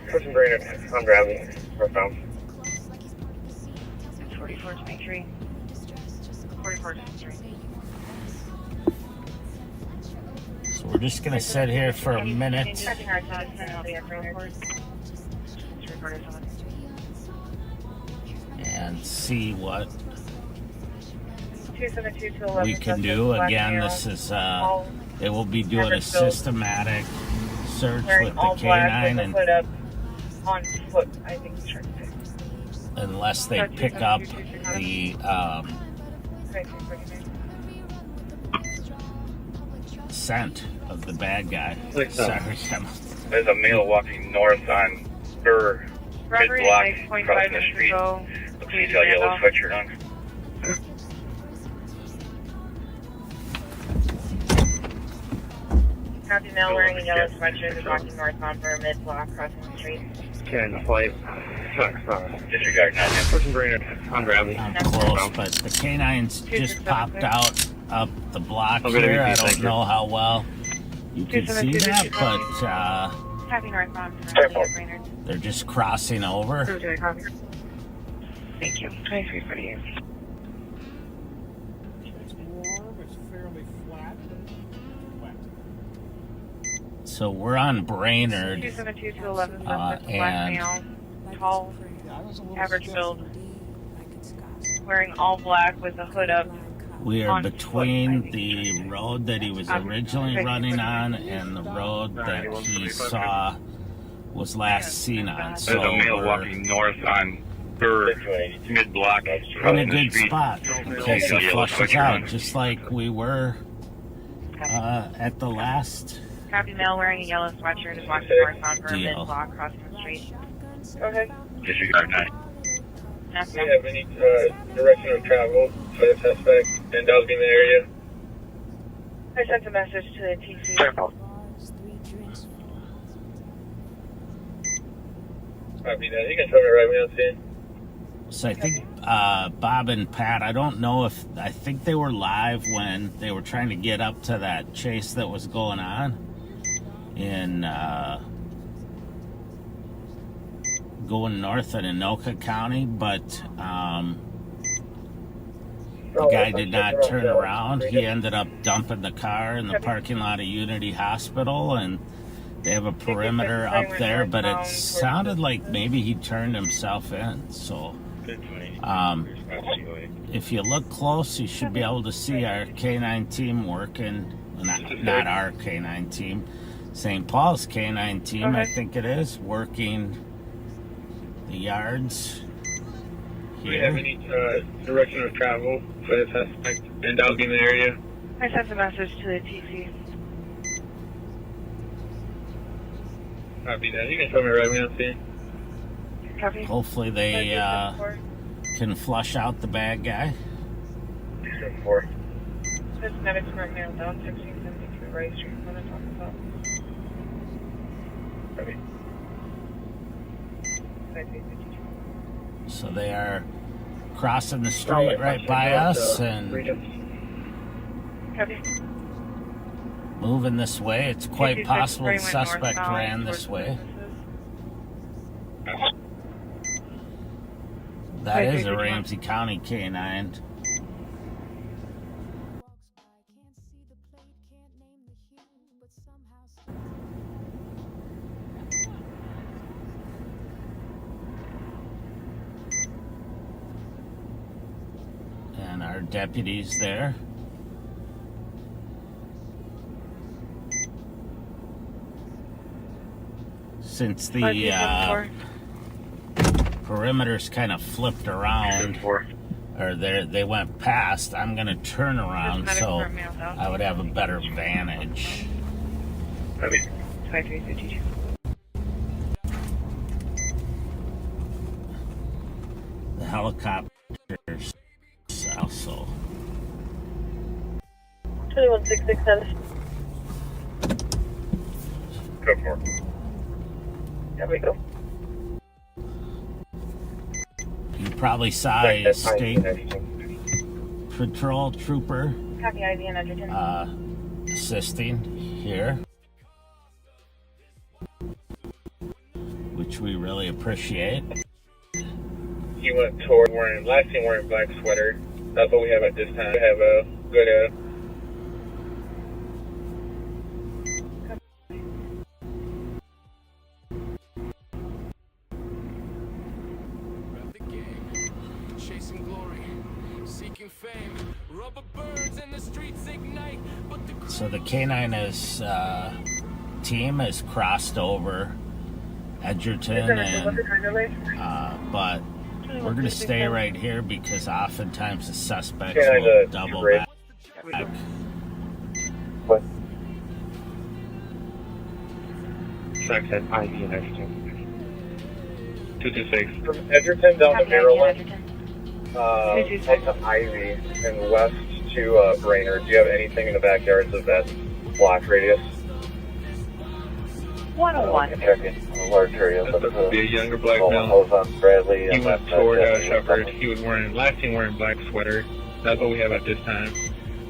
Person Brainerd on Bradley. Northbound. 4423. 4423. So we're just gonna sit here for a minute Checking our citizen, it'll be at report. and see what 272 to 11. we can do. Again, this is they will be doing a systematic search with the canine, and Put up on foot, I think he's trying to say. unless they pick up the scent of the bad guy. Sorry, There's a male walking north on Burrill Robbery mid-block at 9.5 crossing the minutes street. ago. Looks he's got a yellow sweatshirt on. Copy male wearing a yellow sweatshirt is walking northbound for a mid-block crossing the street. Can flight. Disregard 9. Person Brainerd on Bradley. I'm close, but the canines just popped out up the block Okay, here. I thank don't you. know how well you can see that, but Copy northbound for Brainerd. they're just crossing over. Thank you. 2348. It's warm, it's fairly flat, wet. So we're on Brainerd, 272 to 11. Black and male, tall, average build, wearing all black with the hood up. we are on between foot. the road that he was originally running on and the road that he saw was last seen on. So There's a male we're walking north on Burrill mid-block in a crossing the good street. spot in case he flushes out, just like we were at the last Copy male wearing a yellow sweatshirt is walking northbound for a Deal. mid-block crossing the street. Go ahead. Disregard 9. That's Do you have any direction of travel for the suspect in Dogby area? I sent a message to the TC. Copy that. You can tell me right when I'm seeing. So I think Bob and Pat, I don't know if, I think they were live when they were trying to get up to that chase that was going on in going north in Anoka County, but the guy did not turn around. He ended up dumping the car in the parking lot of Unity Hospital, and they have a perimeter up there, but it sounded like maybe he turned himself in. So if you look close, you should be able to see our K9 team working. Not our K9 team, St. Paul's K9 team, I think it is, working the yards Do you have here. any direction of travel for the suspect in Dogby area? I sent a message to the TC. Copy that. You can tell me right when I'm seeing. Copy. Hopefully they can flush out the bad guy. 4. This medics right now down 1672 Rice Street. What I'm talking about. Copy. So they are crossing the street right by us and Copy. moving this way. It's quite possible the suspect ran this way. That is a Ramsey County K9. our deputies there. Since the perimeter's kind of flipped around, or they went past, I'm going to turn around so I would have a better vantage. The helicopters also. 21667. Go for it. There we go. You probably saw a state patrol trooper Copy ID and Edgerton. assisting here, which we really appreciate. He went toward last seen wearing black sweater. That's what we have at this time. We have a good Chasing glory, seeking fame, rubber birds in the streets ignite, but the So the K9 is team has crossed over Edgerton, and but we're gonna stay right here because oftentimes the suspects will double back. What? Trackhead ID and Edgerton. 226. From Edgerton down to Maryland, head to Ivy and west to Brainerd. Do you have anything in the backyards of that block radius? 101. Checking a large area. That's supposed to be a younger black male. Bradley. He went toward Shepherd. He was last seen wearing black sweater. That's what we have at this time.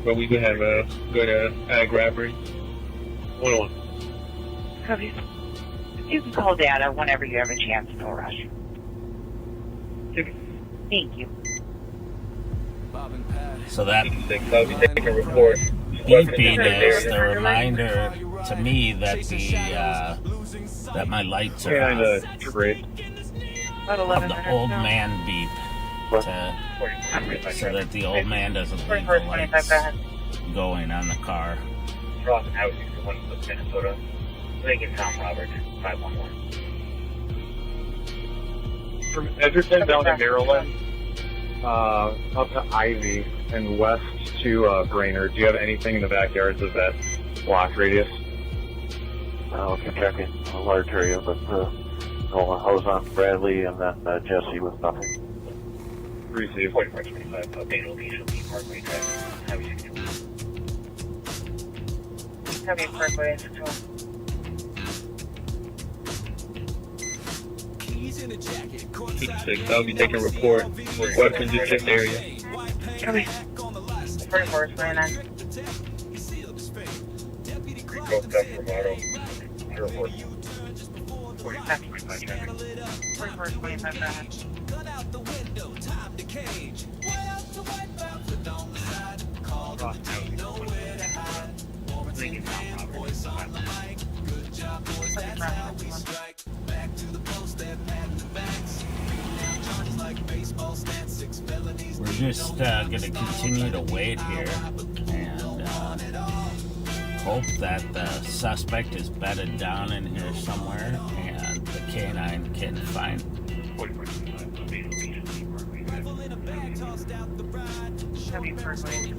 But we do have a good ag robbery. 101. Copy. You can call data whenever you have a chance, no rush. Thank you. So that I'll be taking a report. beeping is the reminder to me that that my lights are off. Of the old man beep, so that the old man doesn't leave the lights going on the car. Cross out to one of Minnesota. Lincoln Tom Robert, 511. From Edgerton down to Maryland, up to Ivy and west to Brainerd. Do you have anything in the backyards of that block radius? Okay, checking a large area, but I was on Bradley and then Jesse with nothing. Receive 4425, main location, Parkway Drive. Copy Parkway, 612. I'll be taking a report. Weapons in this area. Copy. 44 is 99. Go back from auto. Report. 44 is 25. We're just going to continue to wait here and hope that the suspect is bedded down in here somewhere and the K9 can find. Copy Parkway.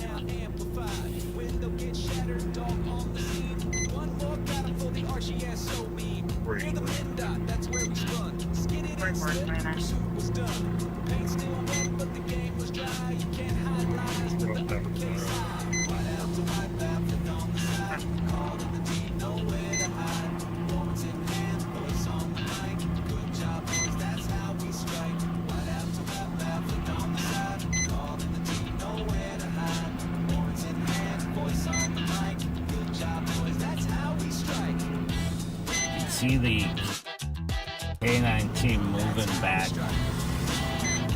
See the K9 team moving back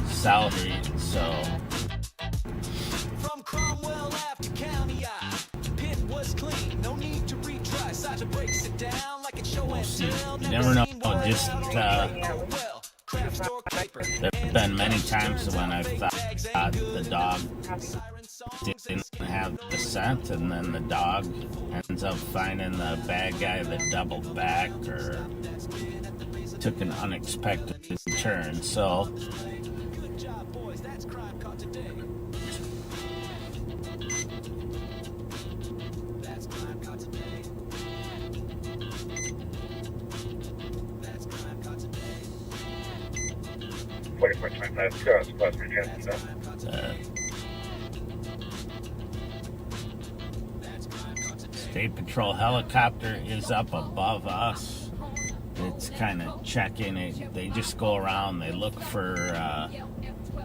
south, so from Cromwell after County I pit was clean, no need to retry. Sergeant breaks it down like it show and tell. you never know. Just There have been many times when I've thought the dog didn't have the scent, and then the dog ends up finding the bad guy that doubled back or took an unexpected turn. So State Patrol helicopter is up above us. It's kind of checking it. They just go around, they look for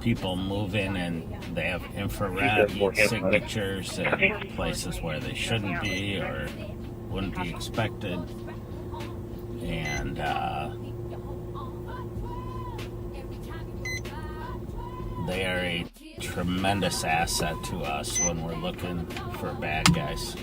people moving, and they have infrared signatures in places where they shouldn't be or wouldn't be expected. And they are a tremendous asset to us when we're looking for bad guys.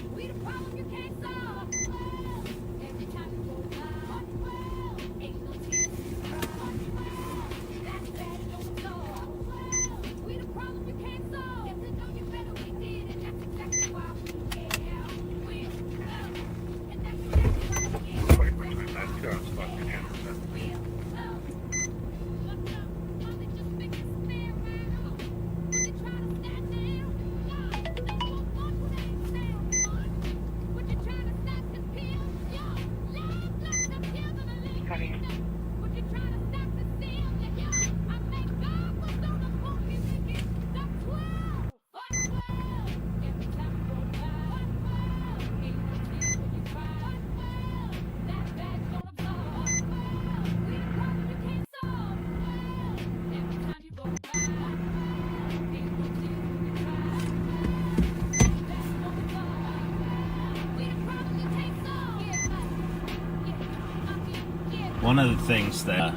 One of the things that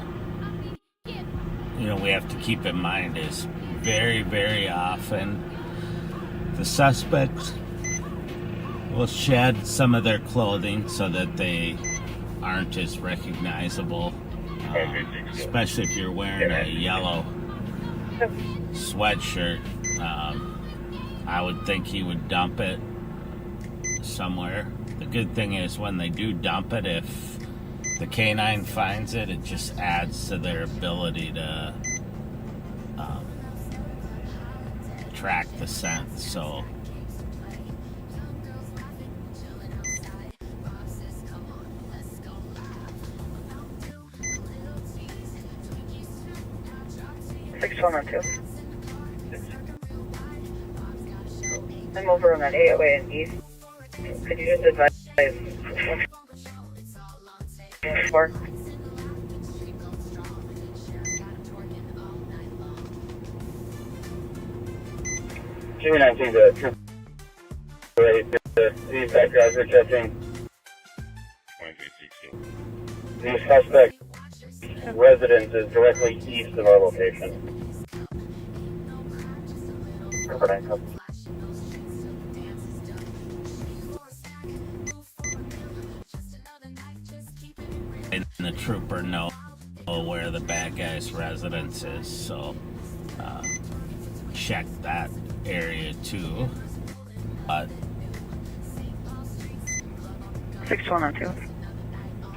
we have to keep in mind is very, very often the suspects will shed some of their clothing so that they aren't as recognizable, especially if you're wearing a yellow sweatshirt. I would think he would dump it somewhere. The good thing is when they do dump it, if the canine finds it, it just adds to their ability to track the scent. So I'm over on that 808 and East. Could you just advise for? 219 to 248. These bad guys are checking. The suspect residence is directly east of our location. and the trooper know where the bad guy's residence is, so check that area too. But 6102.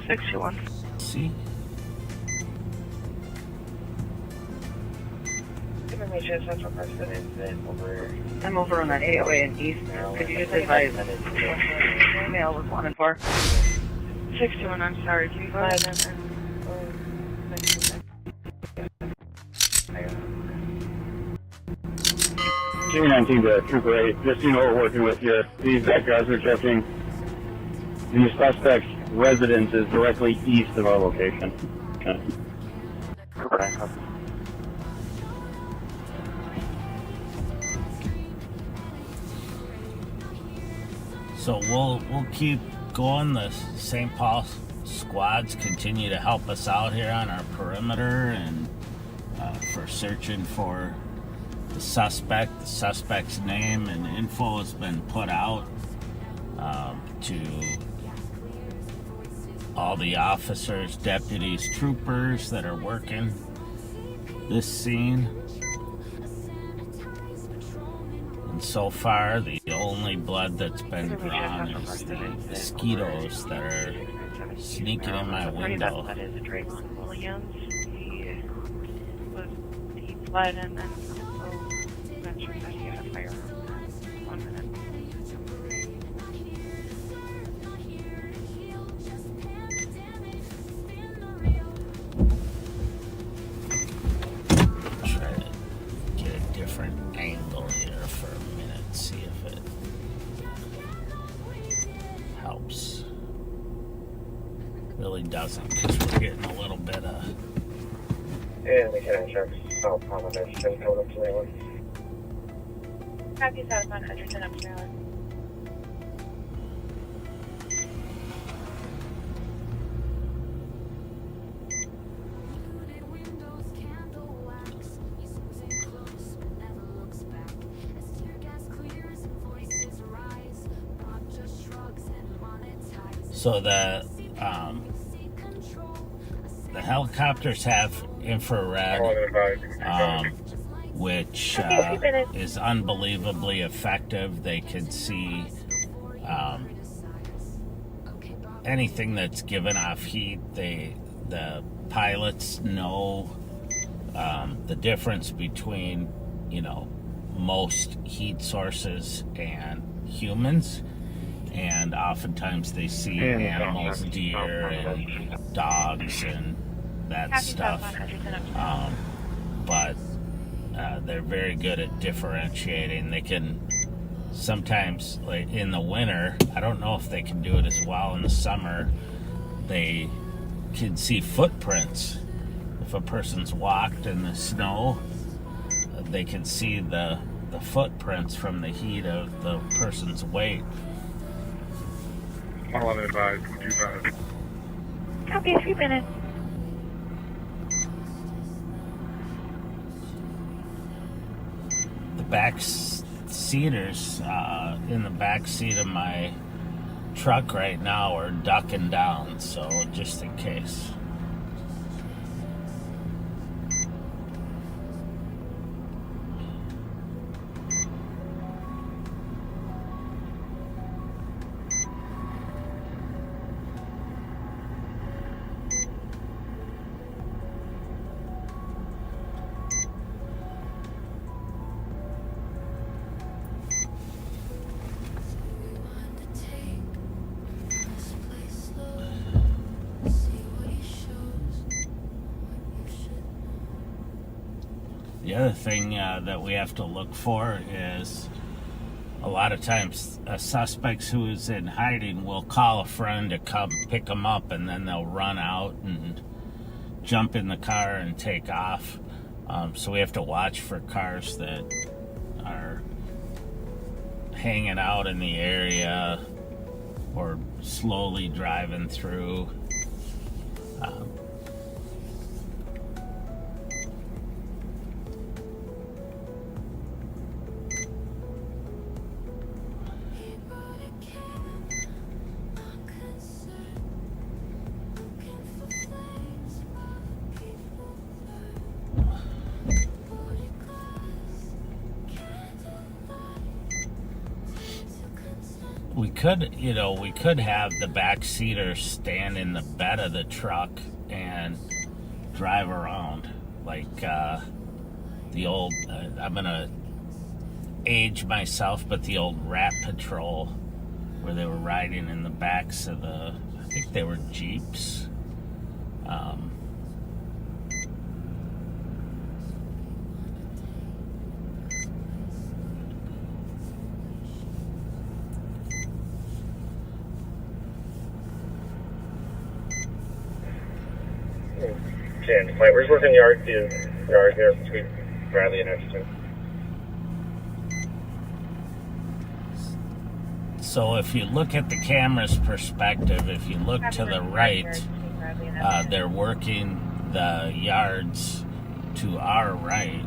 61. See, I'm over on that 808 and East. Could you just advise male was 1 and 4? 61, I'm sorry, 25 and 219 to Trooper 8. Just so you know, we're working with you. These bad guys are checking. The suspect's residence is directly east of our location. Okay. so we'll keep going. The St. Paul squads continue to help us out here on our perimeter and for searching for the suspect. The suspect's name and info has been put out to all the officers, deputies, troopers that are working this scene. And so far, the only blood that's been drawn is the mosquitoes that are sneaking in my window. That is Drake Williams. He fled and then also mentioned that he had a firearm. 1 minute. Try to get a different angle here for a minute, see if it helps. Really doesn't, because we're getting a little bit of... And we can check South Prominence, State Code of Cleveland. Copy south on Edgerton up to Maryland. So the helicopters have infrared, which is unbelievably effective. They can see anything that's given off heat. The pilots know the difference between, most heat sources and humans. And oftentimes they see animals, deer and dogs and that stuff. But they're very good at differentiating. They can sometimes, like in the winter, I don't know if they can do it as well in the summer, they can see footprints. If a person's walked in the snow, they can see the footprints from the heat of the person's weight. 11 advised, 25. Copy, 3 minutes. The back seaters in the back seat of my truck right now are ducking down, so just in case. The other thing that we have to look for is a lot of times suspects who is in hiding will call a friend to come pick them up, and then they'll run out and jump in the car and take off. So we have to watch for cars that are hanging out in the area or slowly driving through. We could have the back seater stand in the bed of the truck and drive around like the old, I'm gonna age myself, but the old Rat Patrol, where they were riding in the backs of I think they were Jeeps. Where's within yard here between Bradley and Edgerton? So if you look at the camera's perspective, if you look to the right, they're working the yards to our right.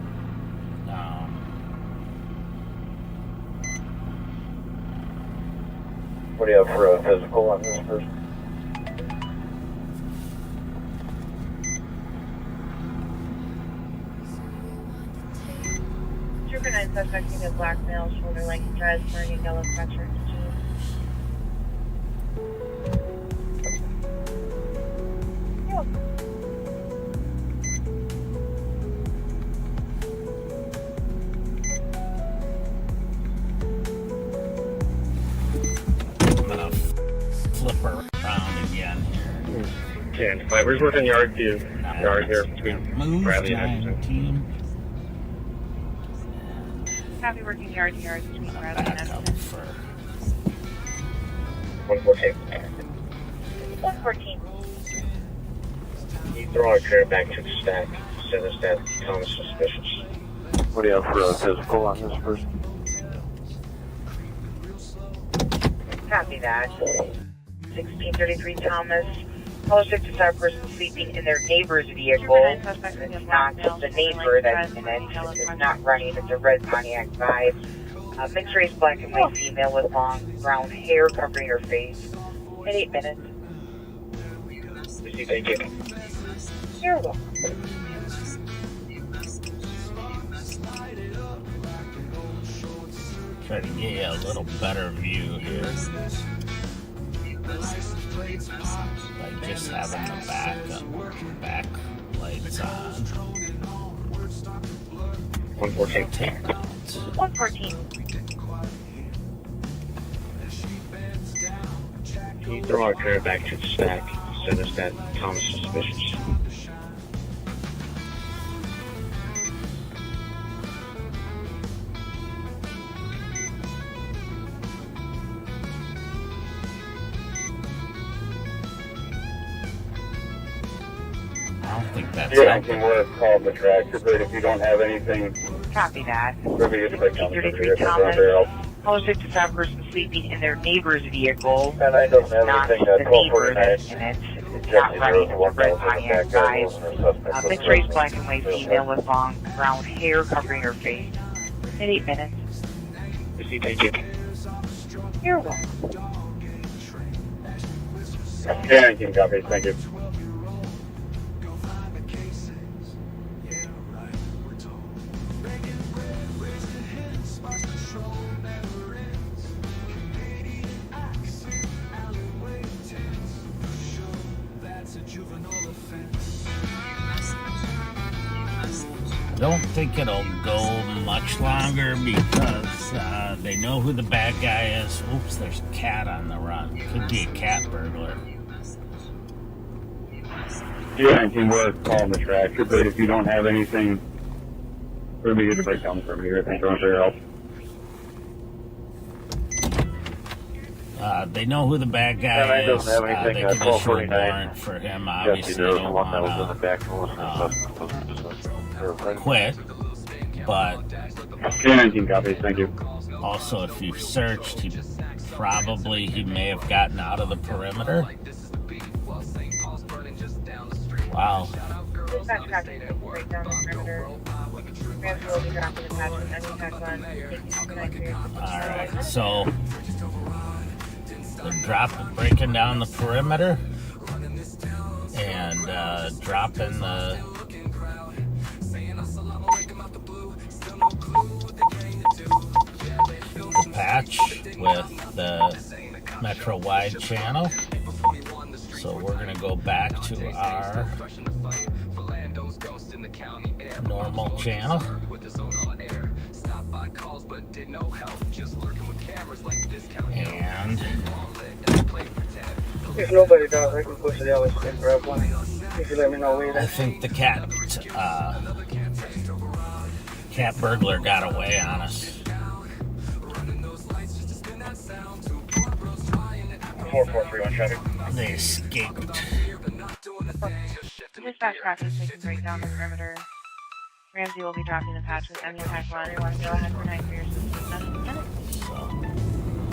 What do you have for a physical on this person? Canine suspect in a black male, shoulder length, drives wearing a yellow Fletcher jeans. I'm gonna flip her around again here. 10. Where's working yard 2? Yard here between Move Bradley and 19. Copy, working yard to yard between Bradley and Back up Pennington. for 114. 114. You throw our car back to the stack. Send us that Thomas suspicious. What do you have for a physical on this person? Copy that. 1633 Thomas. Polish to start person sleeping in their neighbor's vehicle. It's not the neighbor that's in it. It's not running. It's a red Pontiac Vries. Mixed race black and white female with long brown hair covering her face. In 8 minutes. Thank you. You're welcome. try to get you a little better view here. Like just having the back lights on. 114. 114. Can you throw our car back to the stack? Send us that Thomas suspicious. I don't think that's Yeah, I can work call the tractor, but if you don't have anything, Copy that. maybe it's like 33 Thomas. Polish to stop person sleeping in their neighbor's vehicle. And I don't have Not anything the at neighbor 1249. that's in it. It's not running. It's a red Pontiac Vries. Mixed race black and white female with long brown hair covering her face. In 8 minutes. Thank you. You're welcome. Yeah, you can copy. Thank you. I don't think it'll go much longer because they know who the bad guy is. Oops, there's a cat on the run. Could be a cat burglar. Yeah, I can work call the tractor, but if you don't have anything, maybe it's like come from here. Thank you for your help. They know who the bad Yeah, guy I don't is. have They anything can at issue a 1249. warrant for him. Yes, Obviously, there was they don't one that was in the want back. to quit. But Yeah, you can copy. Thank you. also, if you searched, he may have gotten out of the perimeter. Wow. Dispatch copy, break down the perimeter. Ramsey will be dropping the patch with any tech gun. Alright, so they're breaking down the perimeter and dropping the patch with the Metro wide channel. So we're going to go back to our normal channel. And if nobody does, I can push the other and grab one. If you let me know later. I think the cat burglar got away on us. 4431 traffic. They escaped. Dispatch copy, they can break down the perimeter. Ramsey will be dropping the patch with any tech gun. You want to go ahead for 9 for your system.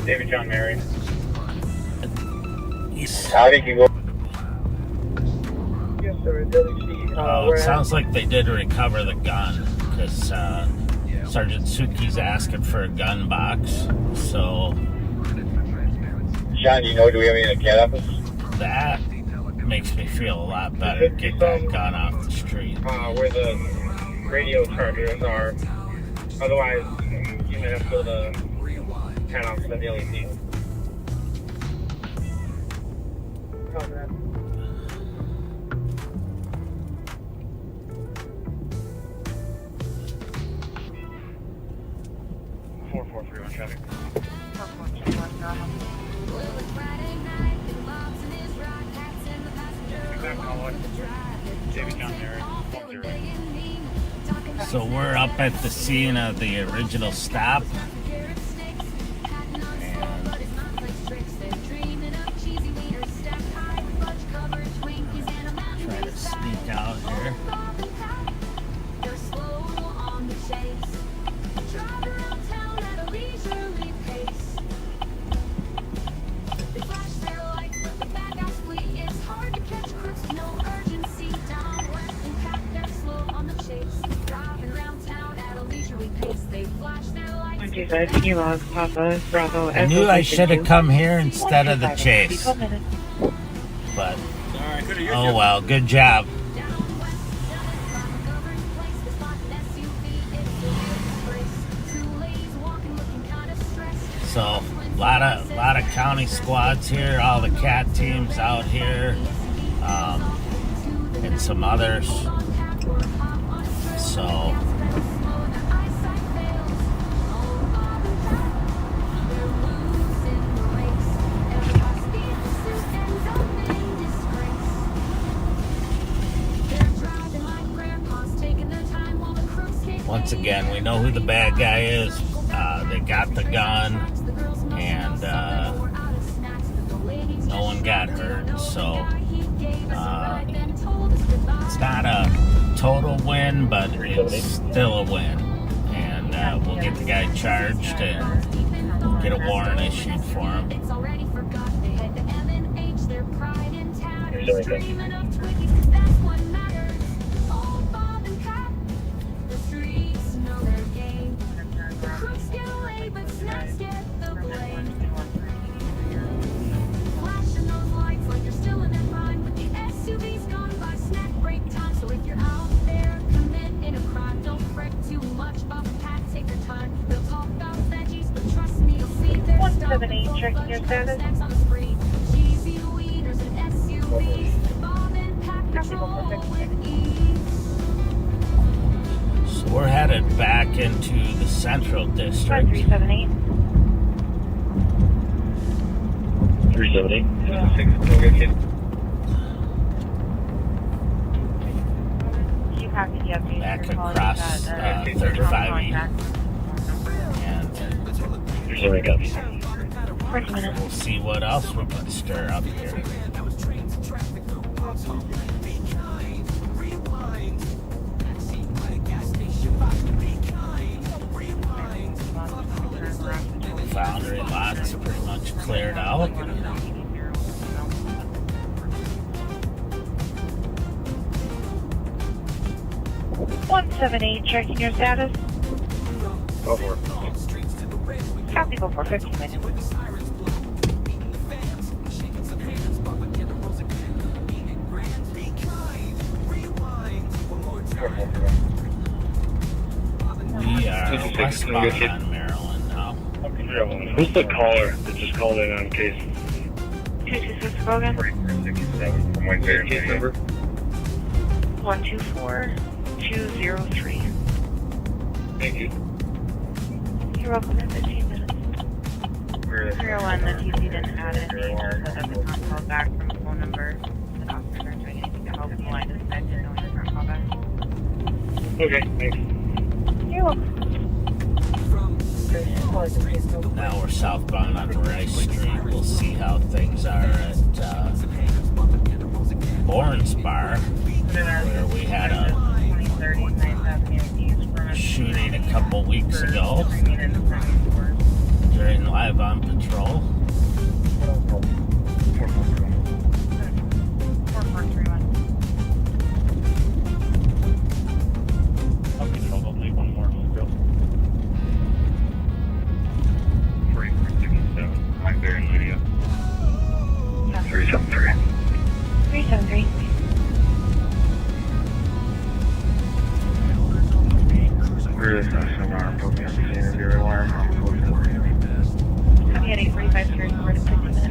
David John Mary. I think you go. Yes, sir. WC. It sounds like they did recover the gun because Sergeant Suki's asking for a gun box. So John, do we have any in the cat office? that makes me feel a lot better to get that gun off the street. Where the radio chargers are. Otherwise, you may have to go to turn off the LED. Okay. 4431 traffic. 4431 normal. So we're up at the scene of the original stop. Try to sneak out here. Papa, Bravo, I knew I should have come here instead of the chase. But, oh well, good job. So, a lot of county squads here, all the CAT teams out here, and some others. So, once again, we know who the bad guy is. They got the gun, and no one got hurt. So it's not a total win, but it's still a win. And we'll get the guy charged and get a warrant issued for him. Checking your status. So we're headed back into the Central District. 378. 378. 6. You have the update. Back across 35 East. And we'll see what else we're going to stir up here. Foundry lots pretty much cleared out. 178, checking your status. Go for it. Copy, go for 15 minutes. We are westbound on Maryland now. Who's the caller that just called in on case? 226 Logan. 47 from Wednesday. Case number? 124203. Thank you. You're welcome in 15 minutes. 301, the TC didn't add any, so that the con called back from the phone number. The officers aren't doing anything to help. The line disconnected, no one is going to call back. Okay, thanks. You're welcome. Now we're southbound on Rice Street. We'll see how things are at Bourne's Bar, where we had a shooting a couple weeks ago during Live on Patrol. 4431. I'll control, I'll take one more. Go. 4367. I'm there in Lydia. 373. 373. Where is that? Copy at 8:45 here, we're at 50 minutes.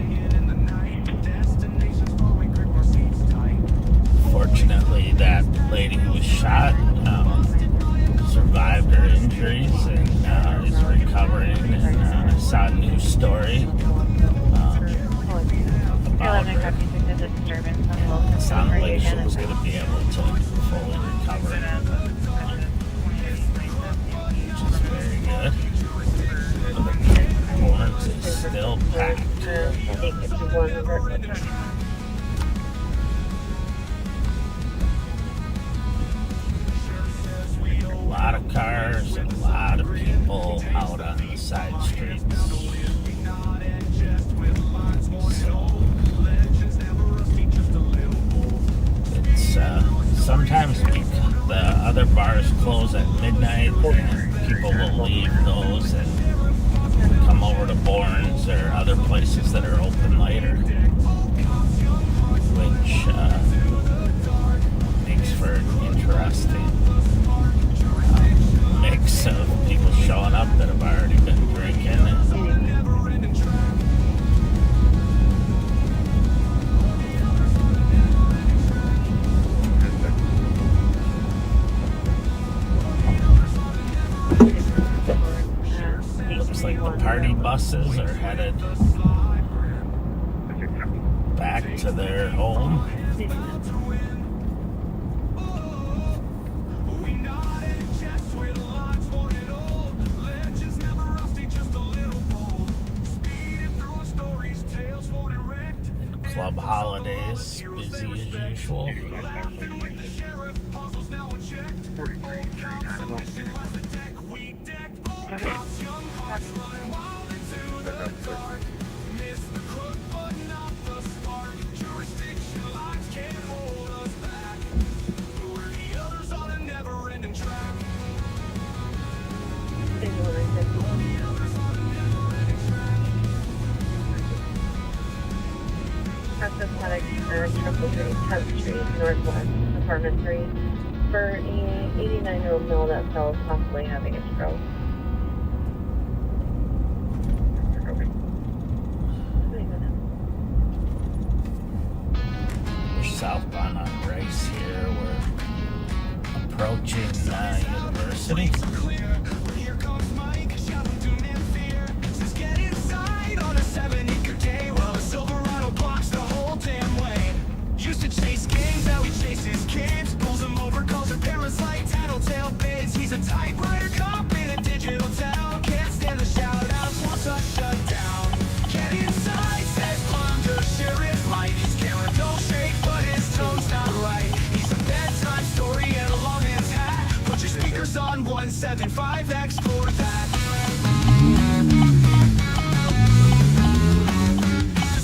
Fortunately, that lady who was shot survived her injuries and is recovering. And I saw a news story about her. It sounded like she was going to be able to fully recover, which is very good. Lawrence is still packed. A lot of cars and a lot of people out on the side streets. It's sometimes the other bars close at midnight and people will leave those and come over to Bourne's or other places that are open later, which makes for an interesting mix of people showing up that have already been drinking. Looks like the party buses are headed back to their home. Club holidays, busy as usual. Pathetic 10th Street, Northwest, Apartment 3, for a 89-year-old male that fell possibly having a stroke. We're southbound on Rice here. We're approaching University. He's a typewriter cop in a digital town. Can't stand the shout-outs, wants us shut down. Get inside, says plunder, share his life. He's killing, no shake, but his tone's not right. He's a bedtime story and a long man's hat. Put your speakers on 175, explore that.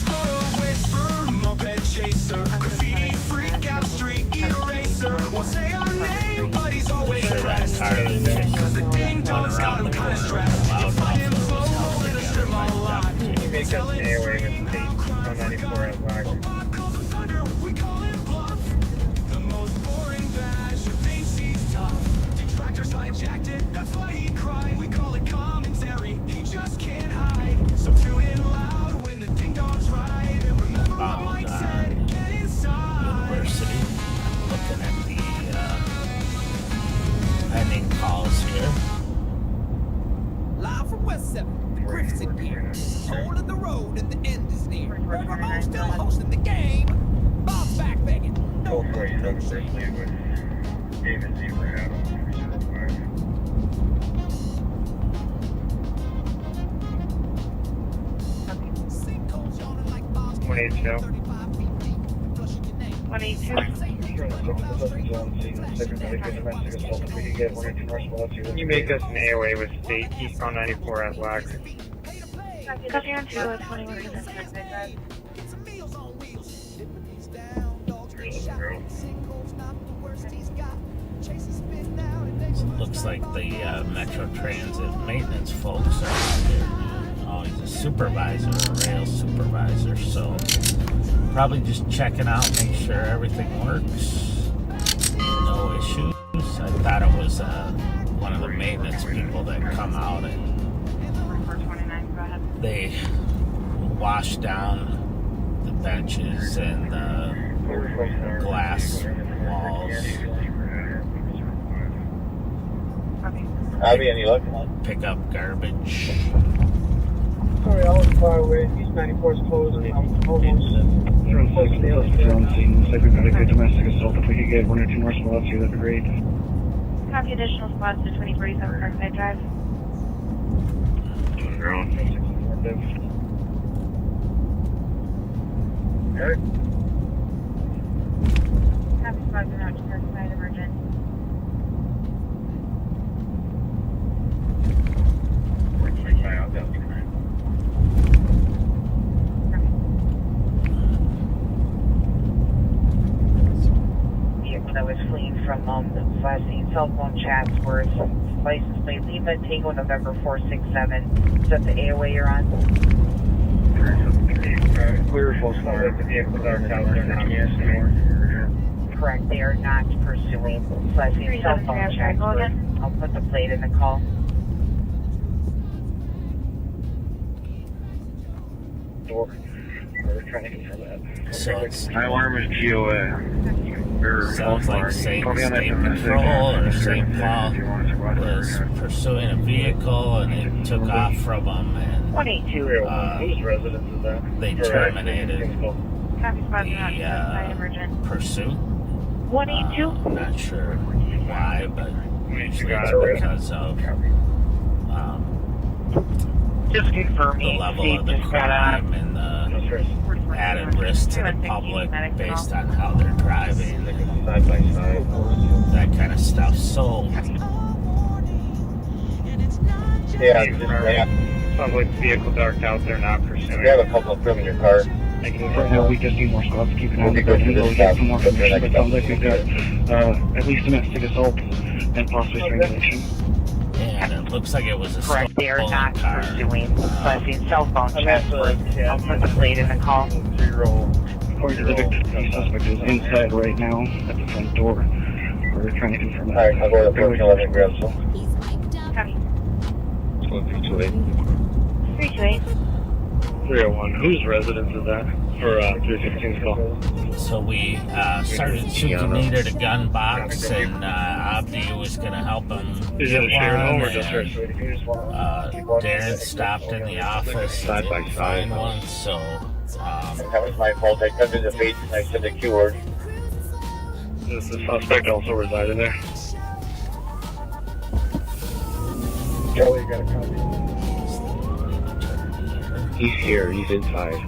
Photo whisper, moped chaser, graffiti freak out street eraser. Won't say our name, but he's always Sure that car is just run around the corner with a loud muffler was held together by duct tape. You make us stay away with state 194 at Black. The most boring badge who thinks he's tough. Detractors hijacked it, that's why he cried. We call it commentary, he just can't hide. So tune in loud when the ding dong's right. And remember what Mike said, get inside. University. Looking at the pending calls here. Live from West 7, the Griff's in here. Hole in the road and the end is near. Burrill still hosting the game. Bob's back begging. No Hopefully, you don't first lead with David Zebra out on 182. 182. Can you make us an AOA with state eastbound 94 at Black? Copy on 221 minutes. Looks like the Metro Transit maintenance folks are out here. Oh, he's a supervisor, a rail supervisor, so probably just checking out, make sure everything works. No issues. I thought it was a one of the maintenance people that come out and 4429, go ahead. they wash down the benches and the glass walls. Abby, any luck? Pick up garbage. Sorry, I was far away. East 94 is closed. I'm almost close to the other side. Looks like we've got a good domestic assault. If we could get 1 or 2 more squads here, that'd be great. Copy additional spots to 2047 Parkside Drive. Eric? Copy spots are out to Parkside Emergent. Vehicle that was fleeing from last seen cell phone chats were license plate Lima Tango November 467. Is that the AOA you're on? Clear full start at the vehicle dark out there now. Correct, they are not pursuing last seen cell phone chats. I'll put the plate in the call. Door. We're trying to confirm that. So it's My alarm is GOA. sounds like State Patrol or St. Paul was pursuing a vehicle and they took off from them and 182. Whose residence is that? they terminated Copy spots are out to Parkside Emergent. the pursuit. 182. I'm not sure why, but usually it's because of Just confirm the me. level Steve of the just got crime and the added risk to the public based on how they're driving and Side by side. that kind of stuff. So Yeah, Sounds like the vehicle dark out there, not pursuing. you have a couple of them in your car. Right now, we just need more squads to keep an eye on the We'll go building. through We'll this get stop. some more Go to the information, but next it sounds like stop. we've got at least domestic assault and possibly strangulation. and it looks like it was a Correct, they are stolen not car. pursuing last seen cell phone chats were. I'll put the plate in the call. According to the victim, the suspect is inside right now at the front door. We're trying to confirm that. Alright, I'll go to 1411 and grab some. Copy. Let's go 328. 328. 301. Whose residence is that? Or 315's call? So we started shooting needed a gun box, and Abdi was going to help him Is get it a shared one, home or just and, hers? Darren stopped in the office Side and by didn't side. find one, so That was my fault. I cut to the face and I said the Q word. Does the suspect also reside in there? Joey, you got a copy. He's here. He's inside.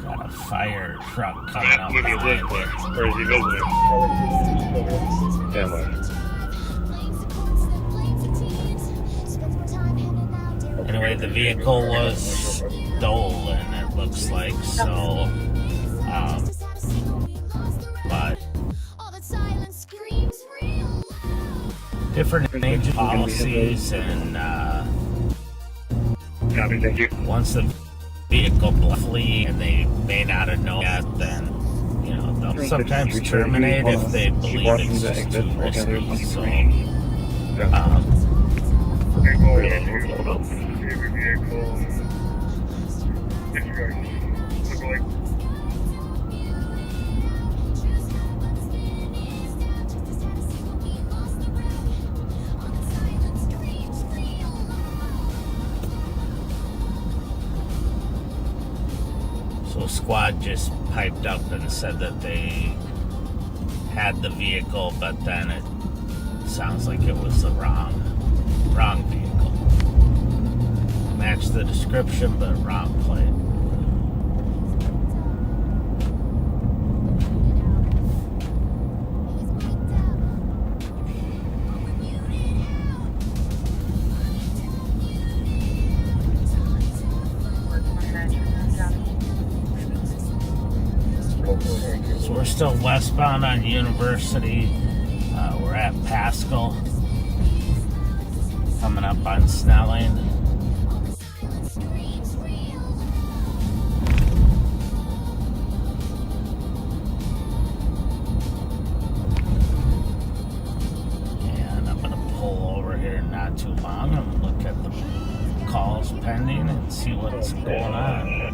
got a fire truck coming up Maybe he lives behind there. it. Or is he visiting? Stand by. Anyway, the vehicle was stolen, it looks like, so, but different age policies and, Copy, thank you. once the vehicle flee and they may not have known that, then, you know, they'll sometimes terminate if they believe it's just too risky, so, So squad just piped up and said that they had the vehicle, but then it sounds like it was the wrong vehicle. Matched the description, but wrong plate. So we're still westbound on University. We're at Pascal. Coming up on Snelling. too long and look at the calls pending and see what's going on.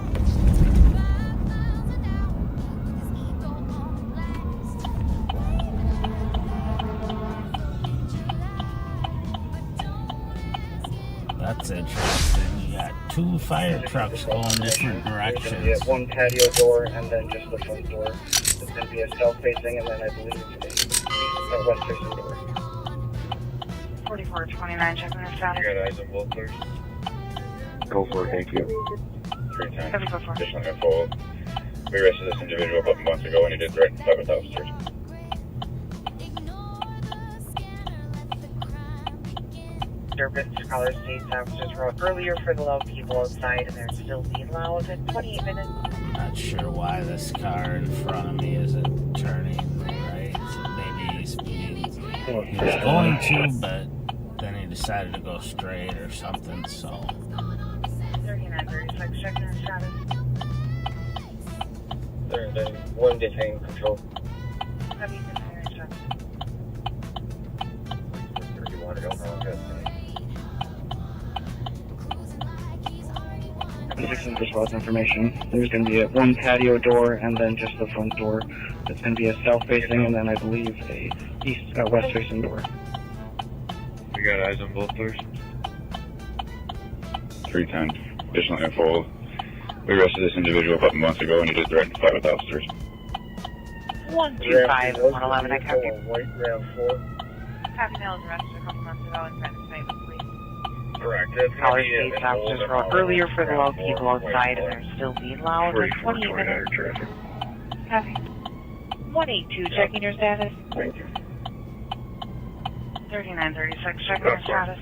That's interesting. You got two fire trucks going different directions. One patio door and then just the front door. It's going to be a south-facing and then I believe a west-facing door. 4429, checking the status. You got eyes on both doors? Go for it, thank you. 3 times. Heavy go for it. Additional info. We arrested this individual a couple months ago and he did threaten 5 officers. Disturbance, caller states officers wrote earlier for the loud people outside and they're still being loud at 28 minutes. Not sure why this car in front of me isn't turning right. Maybe he's going to, but then he decided to go straight or something, so. 3936, checking the status. There's one detained control. Heavy container check. 31, I don't know what that's. 16 just lost information. There's going to be one patio door and then just the front door. It's going to be a south-facing and then I believe a west-facing door. We got eyes on both doors? 3 times. Additional info. We arrested this individual a couple months ago and he did threaten 5 officers. 125, 111, I copy. White RAV4. Happy Nail was arrested a couple months ago and threatened to fight with police. Correct. Caller states officers wrote earlier for the loud people outside and they're still being loud at 28 minutes. Copy. 182, checking your status. Thank you. 3936, checking your status.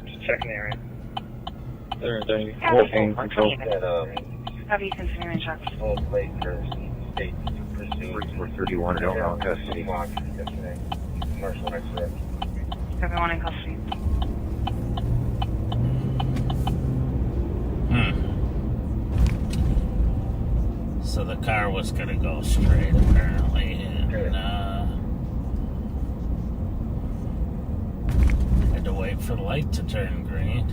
Just checking the area. They're Copy. control that Heavy continuing checks. full plate for state to proceed. 4431, I don't know, custody. Yesterday. Commercial next to it. Everyone in custody. So the car was gonna go straight apparently, and had to wait for the light to turn green.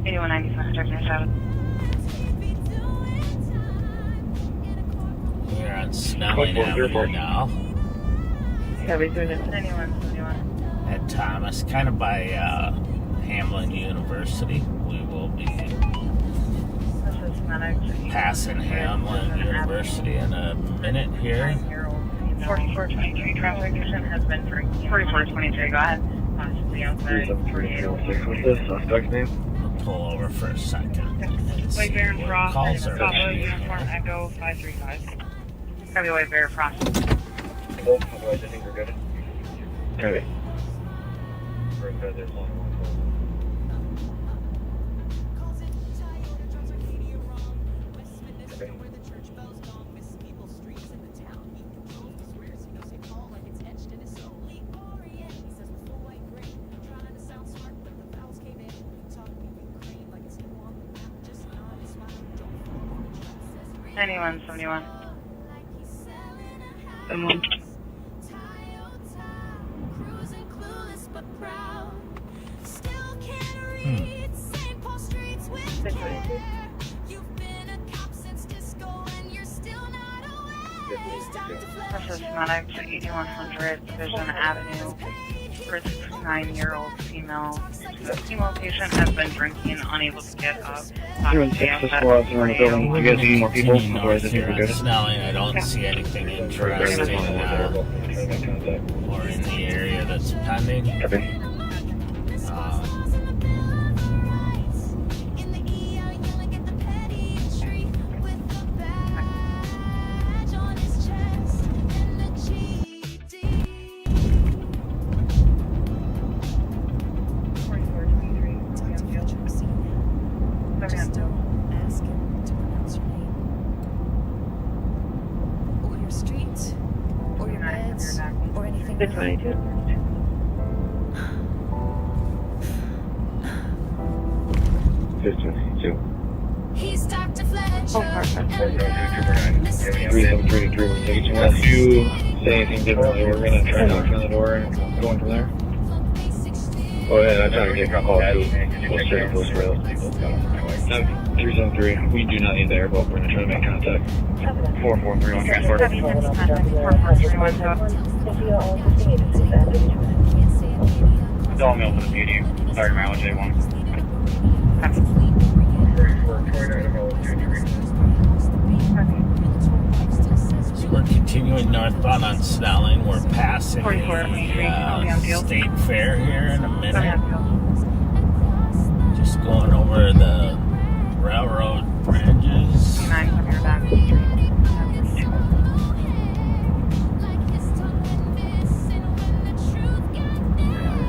Anyone 95, checking your status. We're on Snelling Avenue now. Heavy 21, 21. At Thomas, kind of by Hamlin University. We will be passing Hamlin University in a minute here. 4423, traffic vision has been drinking. 4423, go ahead. Possibly outside. 3806, what's this suspect's name? We'll pull over for a second. White Bear and Frost, Calls are Bravo ready. Uniform Echo 535. Heavy White Bear Frost. Cool, otherwise I think we're good. Okay. We're good, there's one. Anyone 71. This is Medics 8100 Division Avenue. For a 69-year-old female. The female patient has been drinking, unable to get up. Everyone takes the squads around the building. You guys need more people? Otherwise I think we're good. Snelling, I don't see anything interesting or in the area that's pending. It's 22. He's Dr. Fletcher. Unless you say anything differently, we're going to try to knock on the door and go in from there. Oh, yeah, I'm trying to get a call too. We'll straight up those rails. 373, we do not need the airboat. We're going to try to make contact. 4431 transport. Dollar Mill for the PD. Sorry, mileage A1. So we're continuing northbound on Snelling. We're passing the State Fair here in a minute. Just going over the railroad bridges.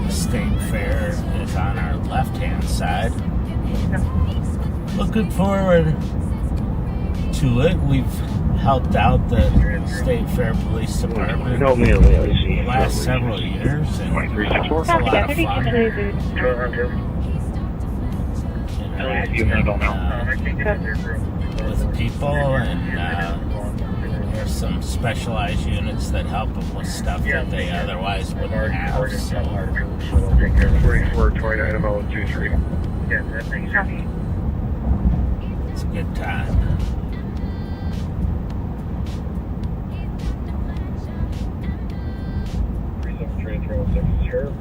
The State Fair is on our left-hand side. Looking forward to it. We've helped out the State Fair Police Department the last several years, and it's a lot of fun with people, and there's some specialized units that help them with stuff that they otherwise wouldn't have. So. 44 Toyota Idaho 23. It's a good time.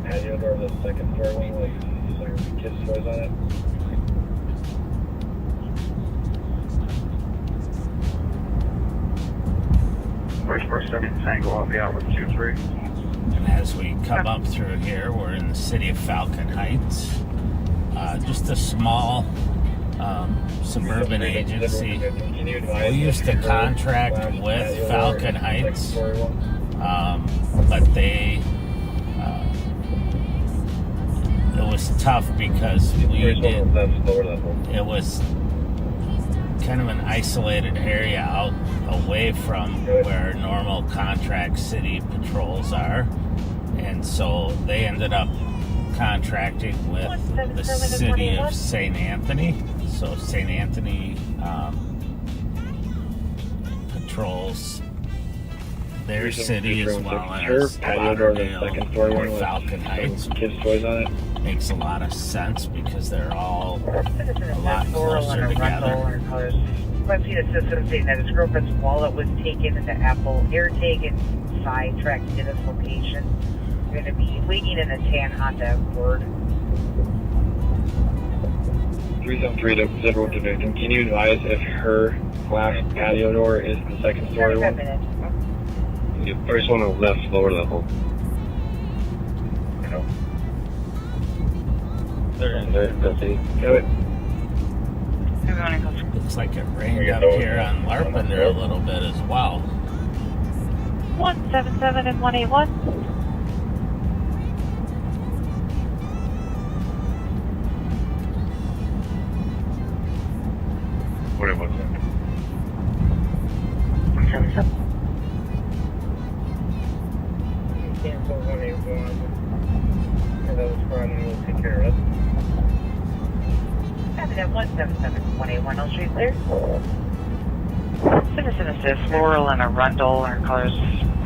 Patio door of the second floor wing with kids' toys on it. First 7 Tango off the outlet 23. And as we come up through here, we're in the city of Falcon Heights. Just a small suburban agency. We used to contract with Falcon Heights, but they it was tough because it was kind of an isolated area out away from where normal contract city patrols are, and so they ended up contracting with the city of St. Anthony. So St. Anthony patrols their city as well as Lauderdale or Falcon Heights. Kids' toys on it. Makes a lot of sense because they're all a lot closer together. Ramsey assistant saying that his girlfriend's wallet was taken and the Apple AirTag and sidetracked to this location. We're going to be waiting in a tan Honda Accord. 373 to Zipper with the victim. Can you advise if her glass patio door is the second story one? The first one on the left, lower level. No. They're in there. That's it. Got it. Looks like it rained up here on Larpenter a little bit as well. 177 and 181. What was that? 177. Cancel 181. And that was Friday, we'll take care of it. At 177 181 L Street clear. Citizen assist, Laurel and Arundel, our colors.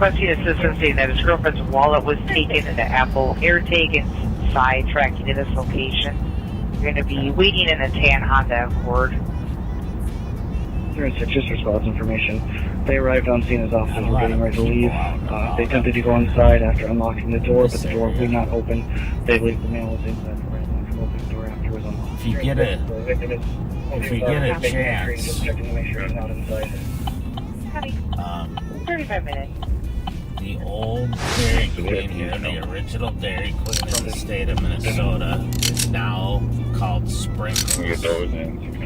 Ramsey assistant saying that his girlfriend's wallet was taken and the Apple AirTag and sidetracked to this location. We're going to be waiting in a tan Honda Accord. 06, just response information. They arrived on scene as officers were getting ready to leave. They attempted to go inside after unlocking the door, but the door would not open. They believe the male was inside for right from opening the door after it was unlocked. If you get a chance, just checking to make sure he's not inside. 35 minutes. the old Dairy Queen here, the original Dairy Queen in the state of Minnesota, is now called Sprinkles. And we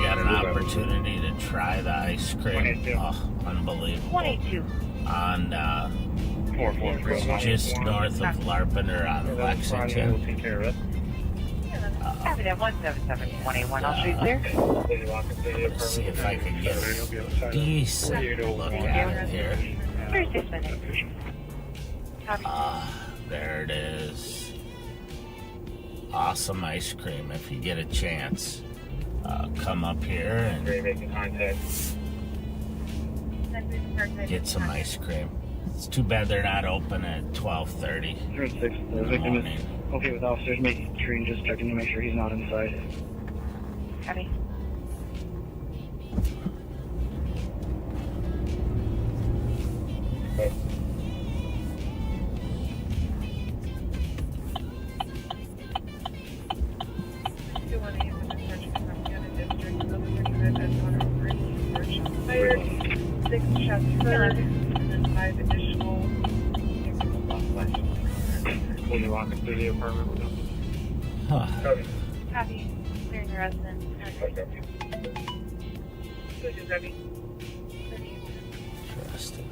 got an opportunity to try the ice cream. Oh, unbelievable. 182. On just north of Larpenter on Lexington. Having at 177 181 I'll shoot there. Let's see if I can get a decent look at it here. 36 minutes. There it is. Awesome ice cream if you get a chance. come up here and making contact. get some ice cream. It's too bad they're not open at 12:30. 6. The victim is okay with officers making sure and just checking to make sure he's not inside. Copy. Six shots heard, and then 5 additional southwest. Will you walk through the apartment with them? Copy. Clearing the resident. Fugitive ready. Interesting.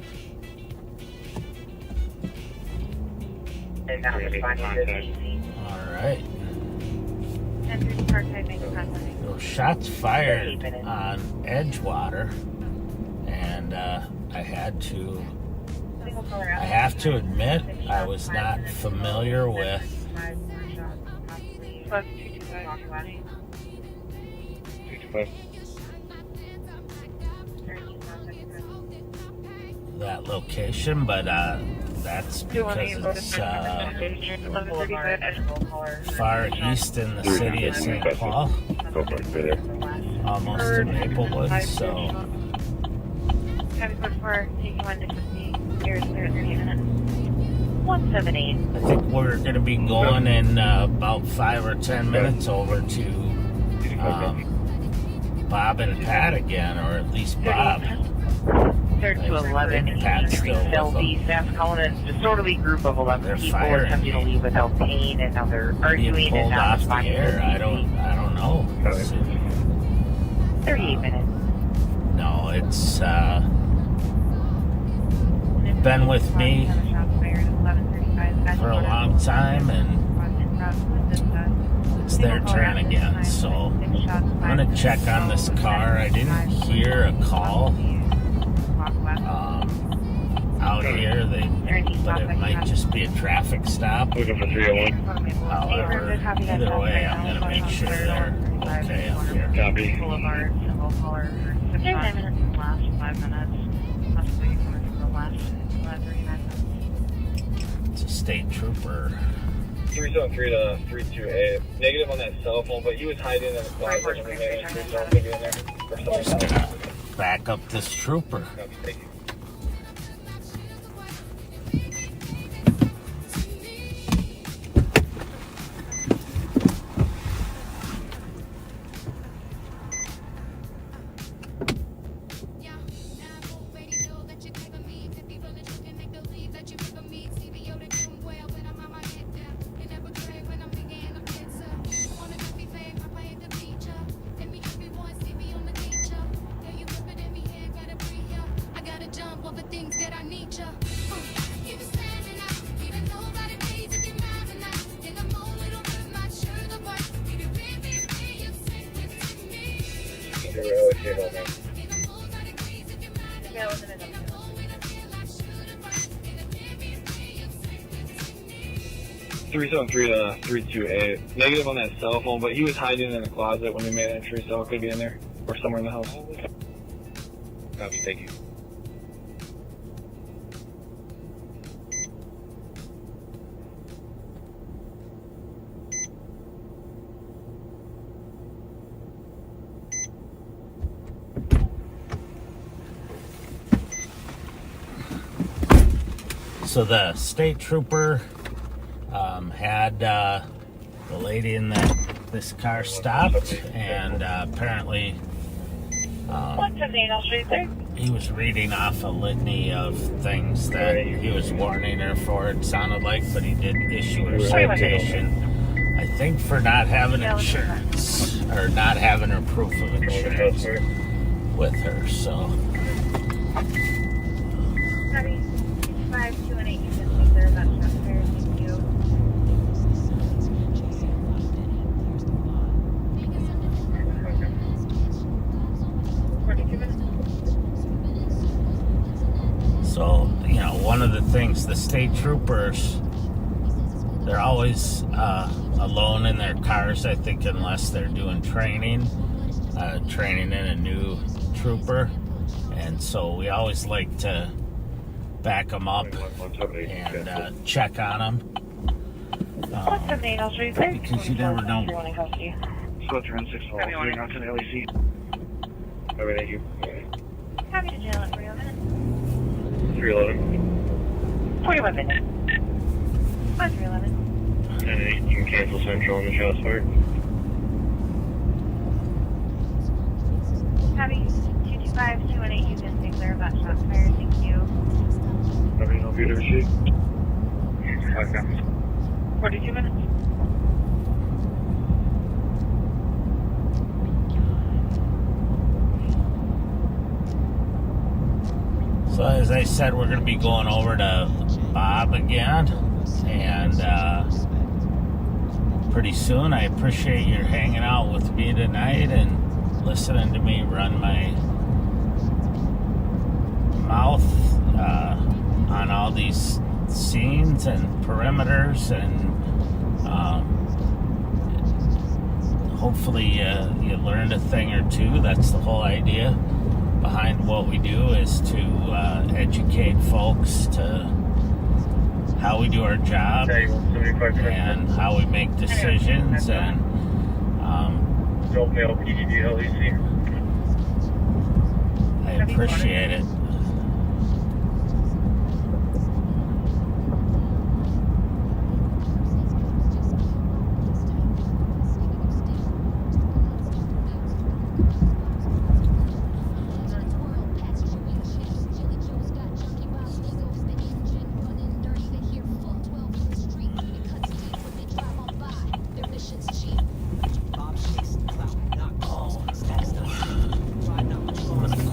And now responding to the All right. Enter the park side, make contact. So shots fired on Edgewater, and I have to admit I was not familiar with Plus 225 Walkie. that location, but that's because it's far east in the city of St. Paul, almost to Maplewood, so Copy code 4, taking 1 to 50. Here's 30 minutes. 178. I think we're going to be going in about 5 or 10 minutes over to Bob and Pat again, or at least Bob. 3rd to 11, Pat's still southeast. That's calling a disorderly group of 11 people attempting to leave without pain, and now they're arguing and not responding to the I don't know. 38 minutes. No, it's been with me for a long time, and it's their turn again. So I'm gonna check on this car. I didn't hear a call out here, but it might just be a traffic stop. Looking for 301. However, either way, I'm gonna make sure they're okay up here. Copy. Boulevard, single caller, 6 minutes in the last 5 minutes. Possibly coming from the left, 39 minutes. It's a state trooper. 373 to 328. Negative on that cell phone, but he was hiding in the closet when we made entry, so maybe in there. Or Just something. gonna back up this trooper. Thank you. Three to 328. Negative on that cell phone, but he was hiding in the closet when we made entry, so it could be in there or somewhere in the house. Copy, thank you. So the state trooper had the lady in this car stopped, and apparently he was reading off a litany of things that he was warning her for, it sounded like, but he did issue her citation, I think, for not having insurance, or not having her proof of insurance with her, so. 5, 2, and 8, you can leave there, that's not fair, thank you. So, you know, one of the things, the state troopers, they're always alone in their cars, I think, unless they're doing training. training in a new trooper, and so we always like to back them up and check on them. Because you never know. Fletcher and 6 Hall, moving out to the LEC. Okay, thank you. Happy to jail it for you a minute. 311. 41 minutes. 311. 10-8, you can cancel Central on the shots fired. Happy 225, 218, you can stay clear about shots fired. Thank you. Happy to help you to receive. Okay. 42 minutes. So as I said, we're going to be going over to Bobaganda, and pretty soon. I appreciate your hanging out with me tonight and listening to me run my mouth on all these scenes and perimeters, and hopefully you learned a thing or two. That's the whole idea behind what we do, is to educate folks to how we do our job and how we make decisions, and I appreciate it.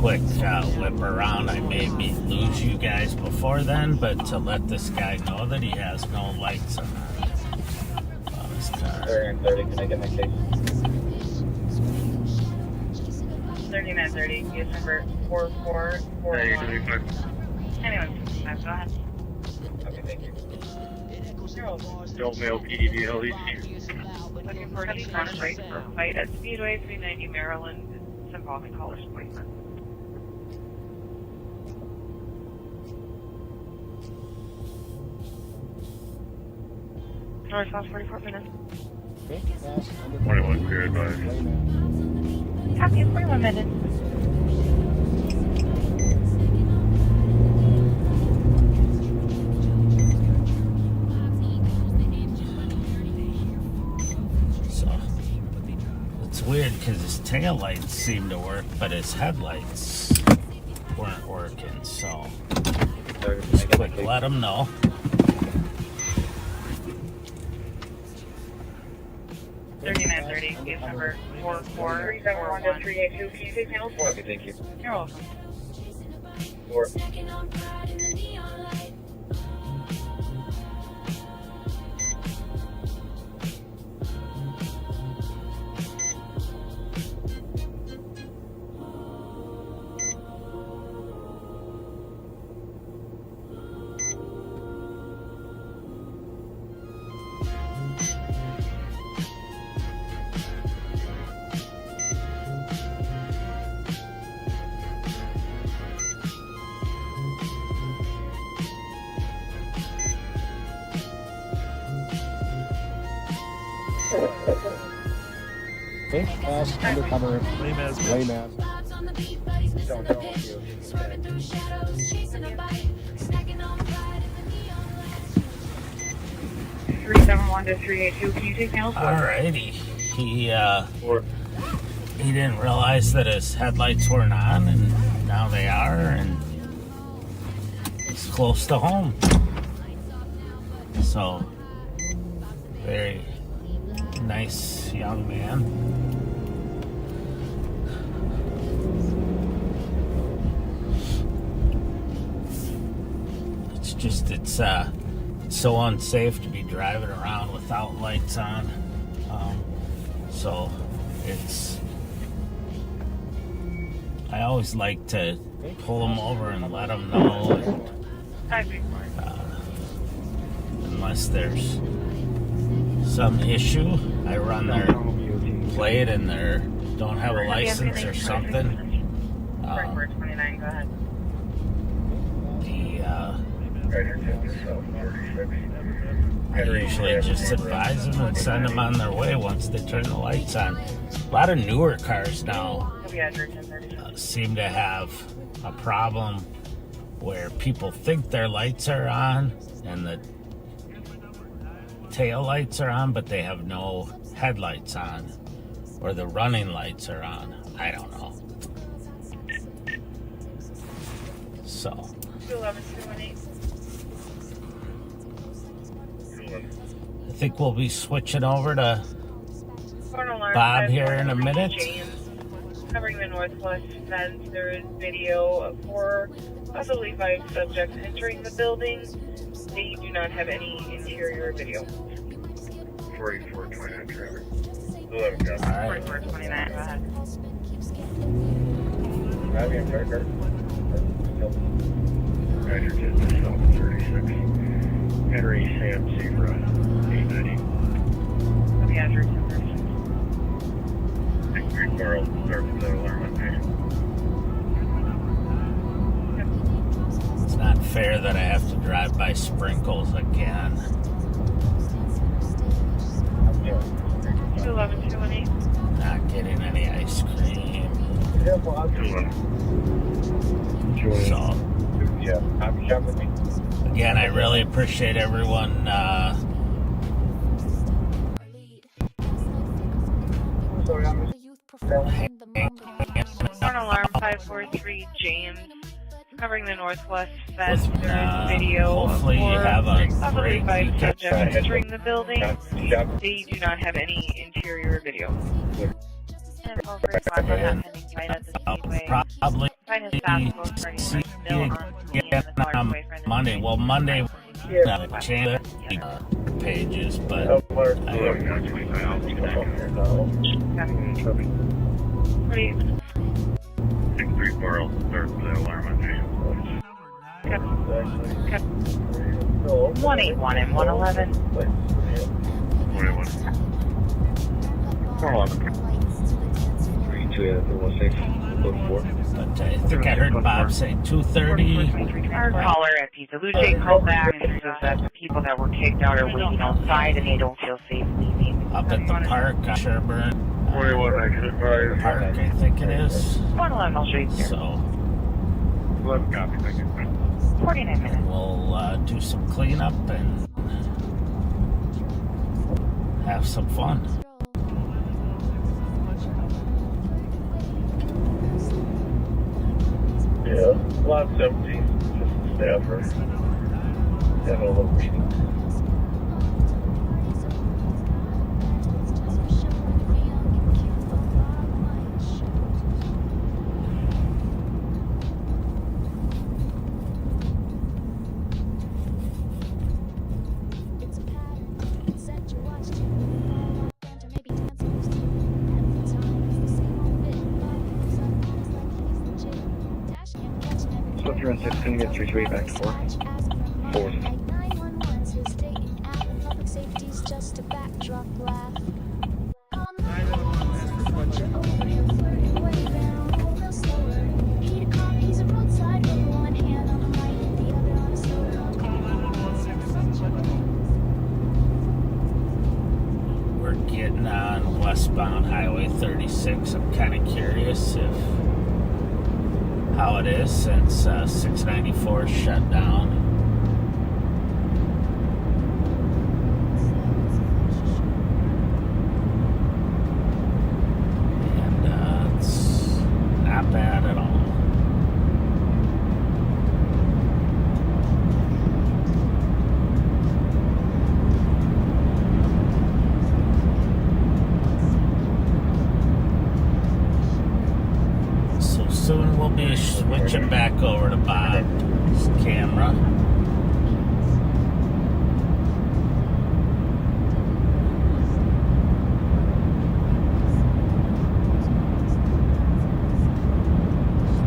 Quick whip around. I may lose you guys before then, but to let this guy know that he has no lights on his car. 30, can I get my case? 3930, case number 4441. Anyone, go ahead. Okay, thank you. Don't mail PDD LEC. Looking for a discharge rate for a fight at Speedway 390 Maryland. It's involving college placement. No response, 44 minutes. 21 clear advice. Happy 41 minutes. So it's weird because his tail lights seem to work, but his headlights weren't working. So just quick, let him know. 3930, case number 4441. Can you take mail? Okay, thank you. You're welcome. 4. Okay, fast, undercover, lay mask. Don't. 371 to 382, can you take mail? Alrighty. He didn't realize that his headlights weren't on, and now they are, and he's close to home. So, very nice young man. It's just, it's so unsafe to be driving around without lights on. So I always like to pull them over and let them know. Unless there's some issue, I run their plate and their don't have a license or something. 29, go ahead. I usually just advise them and send them on their way once they turn the lights on. A lot of newer cars now seem to have a problem where people think their lights are on and the tail lights are on, but they have no headlights on, or the running lights are on. I don't know. So 211-218. I think we'll be switching over to Bob here in a minute. Covering the northwest fence, there is video of 4 of the Levi subjects entering the building. They do not have any interior video. 4429 traffic. 4429, go ahead. Hydrogen, South 36. Henry Sam Zebra, 890. Copy address 36. 63 Burrill, start for the alarm on patient. It's not fair that I have to drive by Sprinkles again. 211-218. Not getting any ice cream. So, again, I really appreciate everyone On alarm 543 James, covering the northwest fence. There is video of 4 hopefully you have a of the great Levi weekend. subjects entering the building. They do not have any interior video. And over to Pennington at the Speedway. Probably Find his passport for see still you on again on Monday. Well, Monday not a chance pages, but Please. 63 Burrill, start for the alarm on patient. 181 and 111. 21. but I think I heard Bob say 2:30. Our caller at Pizza Luce called back and says that the people that were kicked out are waiting outside and they don't feel safe leaving. Up at the park, Suburban 21 exit 5. Park, I think it is. 111, I'll show you here. So 11 copy, thank you. 49 minutes. we'll do some cleanup and have some fun. Yeah, lot 17, just a staffer. Having a little meeting. So if you're on 6, can you get 328 back to 4? 4. We're getting on westbound Highway 36. I'm kind of curious if how it is since 694 shut down. And it's not bad at all. Soon we'll be switching back over to Bob's camera.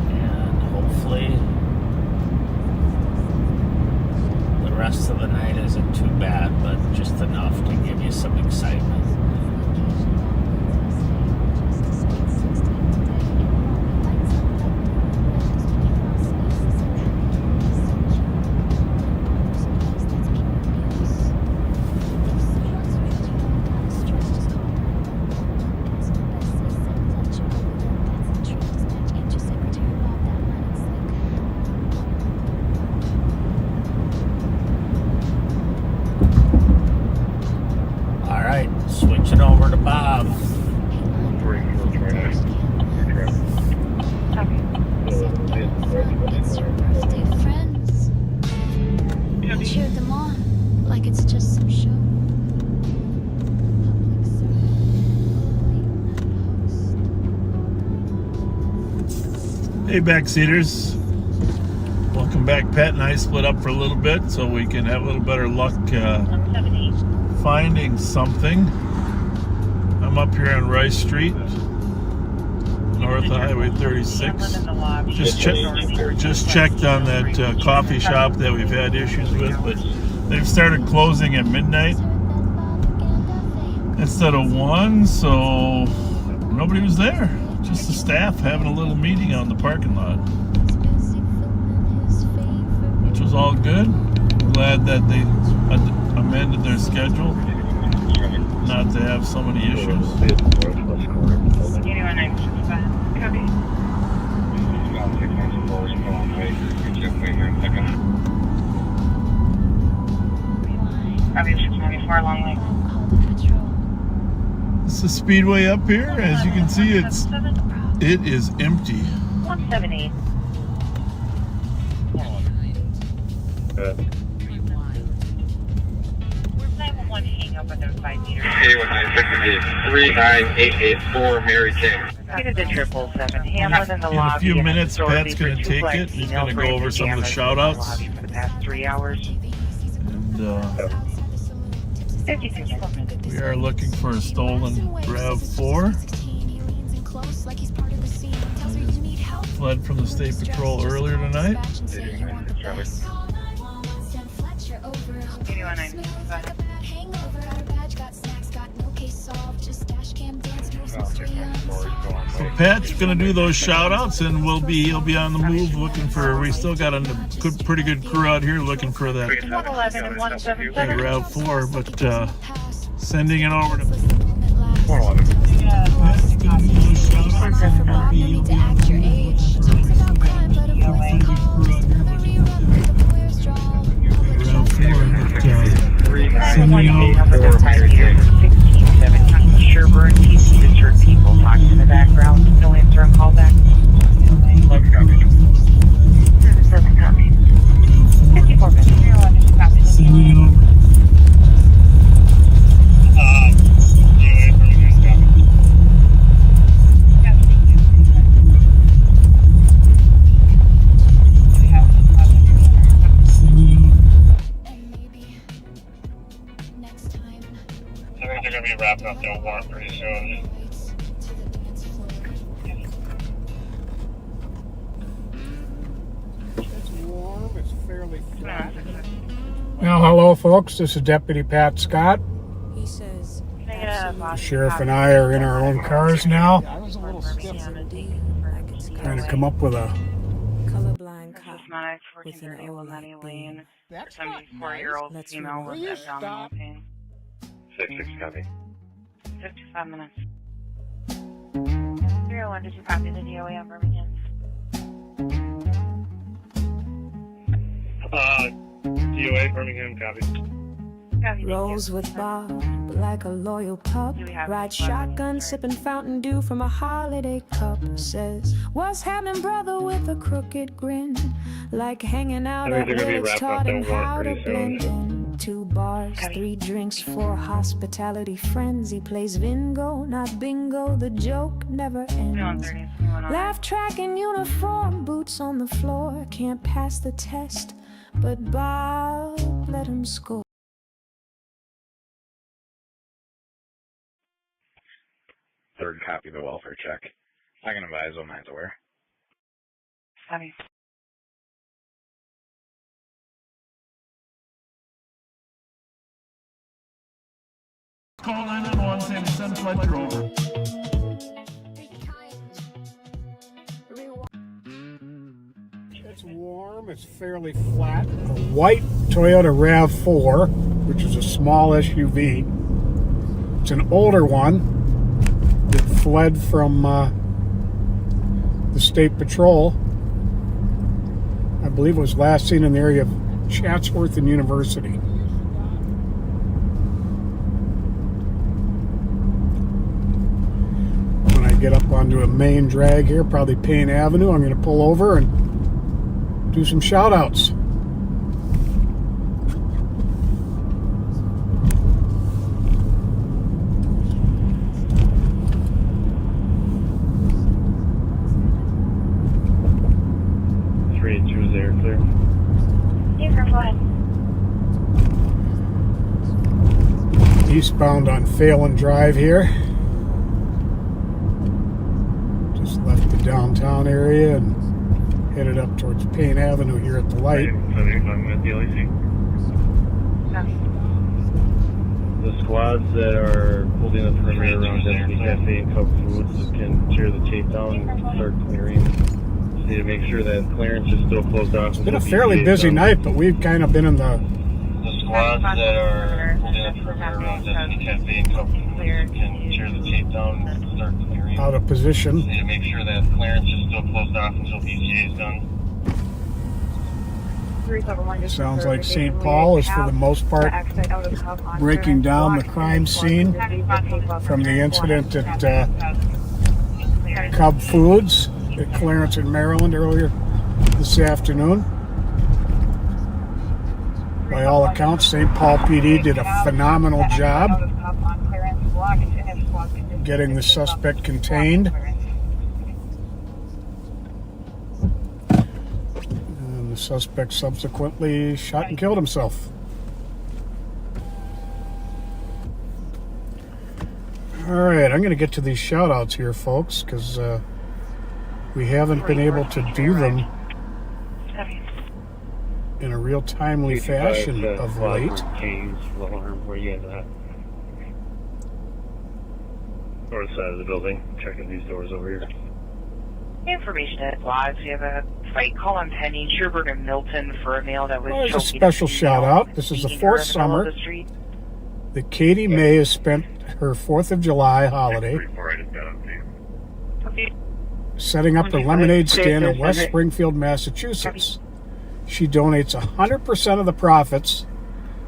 And hopefully the rest of the night isn't too bad, but just enough to give you some excitement. Hey, backseaters. Welcome back. Pat and I split up for a little bit so we can have a little better luck finding something. I'm up here on Rice Street, north of Highway 36. Just checked on that coffee shop that we've had issues with, but they've started closing at midnight instead of 1, so nobody was there. Just the staff having a little meeting on the parking lot, which was all good. Glad that they amended their schedule not to have so many issues. It's the speedway up here. As you can see, it is empty. 178. Good. 911 hang up with their 5 meters. A1960 39884 Mary King. Get it to 777. Hamlet in the In a lobby. few minutes, and Pat's going to take it. He's going to go over some of the shout-outs. For the past 3 hours. And 52. we are looking for a stolen RAV4. Fled from the State Patrol earlier tonight. So Pat's gonna do those shout outs and he'll be on the move looking for, we still got a pretty good crew out here looking for that 111 and 177. RAV4, but sending it over to 1617 Suburban. District people talking in the background. No answer on callback. 54 minutes. I think they're going to be wrapping up their warrant pretty soon. It's warm, it's fairly flat. Well, hello folks, this is Deputy Pat Scott. He says, The sheriff and I are in our own cars now, trying to come up with a colorblind cop with an Illuminati lane. 74-year-old female with abdominal pain. 66 copy. 55 minutes. 01, did you copy the DOA on Birmingham? DOA Birmingham copy. rolls with Bob like a loyal pup. Ride shotgun, sipping Fountain Dew from a holiday cup. Says, what's happening, brother, with a crooked grin? Like hanging out at Will's, taught him how to blend in. 2 bars, 3 drinks, 4 hospitality friends. He plays bingo, not bingo. The joke never ends. Laugh track in uniform, boots on the floor. Can't pass the test, but Bob let him score. Third copy of the welfare check. I can advise on that door. Sorry. Call 911, saying send Fletcher over. It's warm, it's fairly flat. A white Toyota RAV4, which is a small SUV. It's an older one that fled from the State Patrol. I believe it was last seen in the area of Chatsworth and University. When I get up onto a main drag here, probably Payne Avenue, I'm going to pull over and do some shout-outs. clear. Yeah, go ahead. Eastbound on Phelan Drive here. Just left the downtown area and headed up towards Payne Avenue here at the light. I'm at the LEC. The squads that are holding the perimeter around Destiny Cafe and Cub Foods can tear the tape down and start clearing. Just need to make sure that clearance is still closed off. It's been a fairly busy night, but we've kind of been in the Squads that are holding the perimeter around Destiny Cafe and Cub Foods can tear the tape down and start clearing. out of position. Just need to make sure that clearance is still closed off until BCA is done. Sounds like St. Paul is for the most part breaking down the crime scene from the incident at Cub Foods at Clarence in Maryland earlier this afternoon. By all accounts, St. Paul PD did a phenomenal job getting the suspect contained. The suspect subsequently shot and killed himself. All right, I'm going to get to these shout-outs here, folks, because we haven't been able to do them in a real timely fashion of late. Where you guys at? North side of the building. Checking these doors over here. Information at Vries. We have a fight call on Pennington, Suburban, and Milton for a male that was There's a special shout-out. This is the fourth summer that Katie May has spent her 4th of July holiday setting up the lemonade stand in West Springfield, Massachusetts. She donates 100% of the profits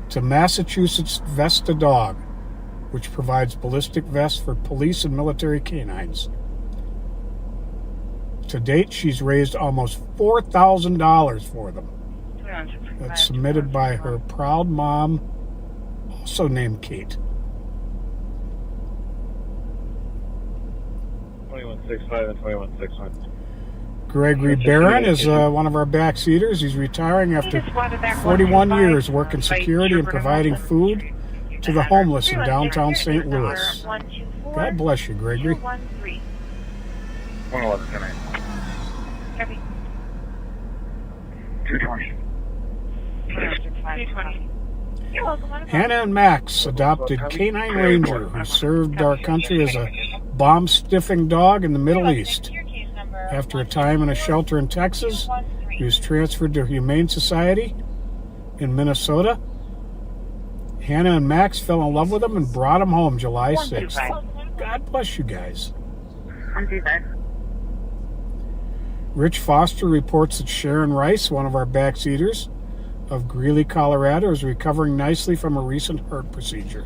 to Massachusetts Vest a Dog, which provides ballistic vests for police and military canines. To date, she's raised almost $4,000 for them. That's submitted by her proud mom, also named Kate. 2165 and 2161. Gregory Barron is one of our backseaters. He's retiring after 41 years working security and providing food to the homeless in downtown St. Louis. God bless you, Gregory. 111 tonight. 220. Hannah and Max adopted Canine Ranger, who served our country as a bomb-sniffing dog in the Middle East. After a time in a shelter in Texas, he was transferred to Humane Society in Minnesota. Hannah and Max fell in love with him and brought him home July 6th. God bless you guys. Rich Foster reports that Sharon Rice, one of our backseaters of Greeley, Colorado, is recovering nicely from a recent heart procedure.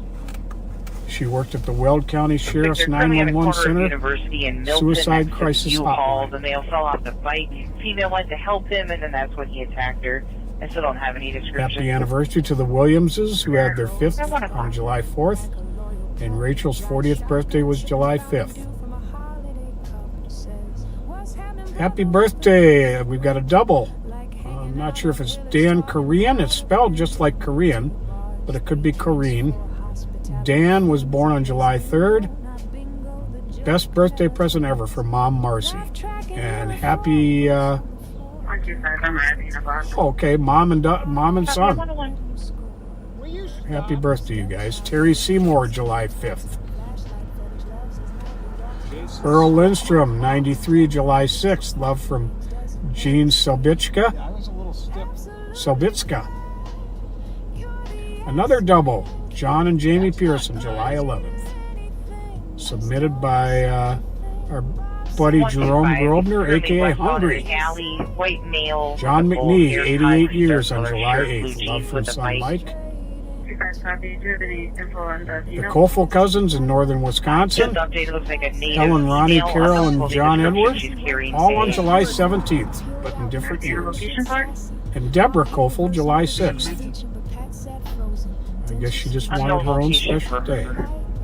She worked at the Weld County Sheriff's 911 Center Suicide Crisis Hotline. The male fell off the bike. Female went to help him, and then that's when he attacked her. I still don't have any description. Happy anniversary to the Williamses, who had their 5th on July 4th, and Rachel's 40th birthday was July 5th. Happy birthday. We've got a double. I'm not sure if it's Dan Korean. It's spelled just like Korean, but it could be Korean. Dan was born on July 3rd. Best birthday present ever for Mom Marcy. And happy, okay, mom and son. Happy birthday, you guys. Terry Seymour, July 5th. Earl Lindstrom, 93, July 6th. Love from Jean Selbitska. Another double. John and Jamie Pearson, July 11th. Submitted by our buddy Jerome Grosvenor, a.k.a. Hungry. John McNee, 88 years on July 8th. Love from son Mike. The Kofel cousins in northern Wisconsin. Helen, Ronnie, Carol, and John Edward. All on July 17th, but in different years. And Deborah Kofel, July 6th. I guess she just wanted her own special day.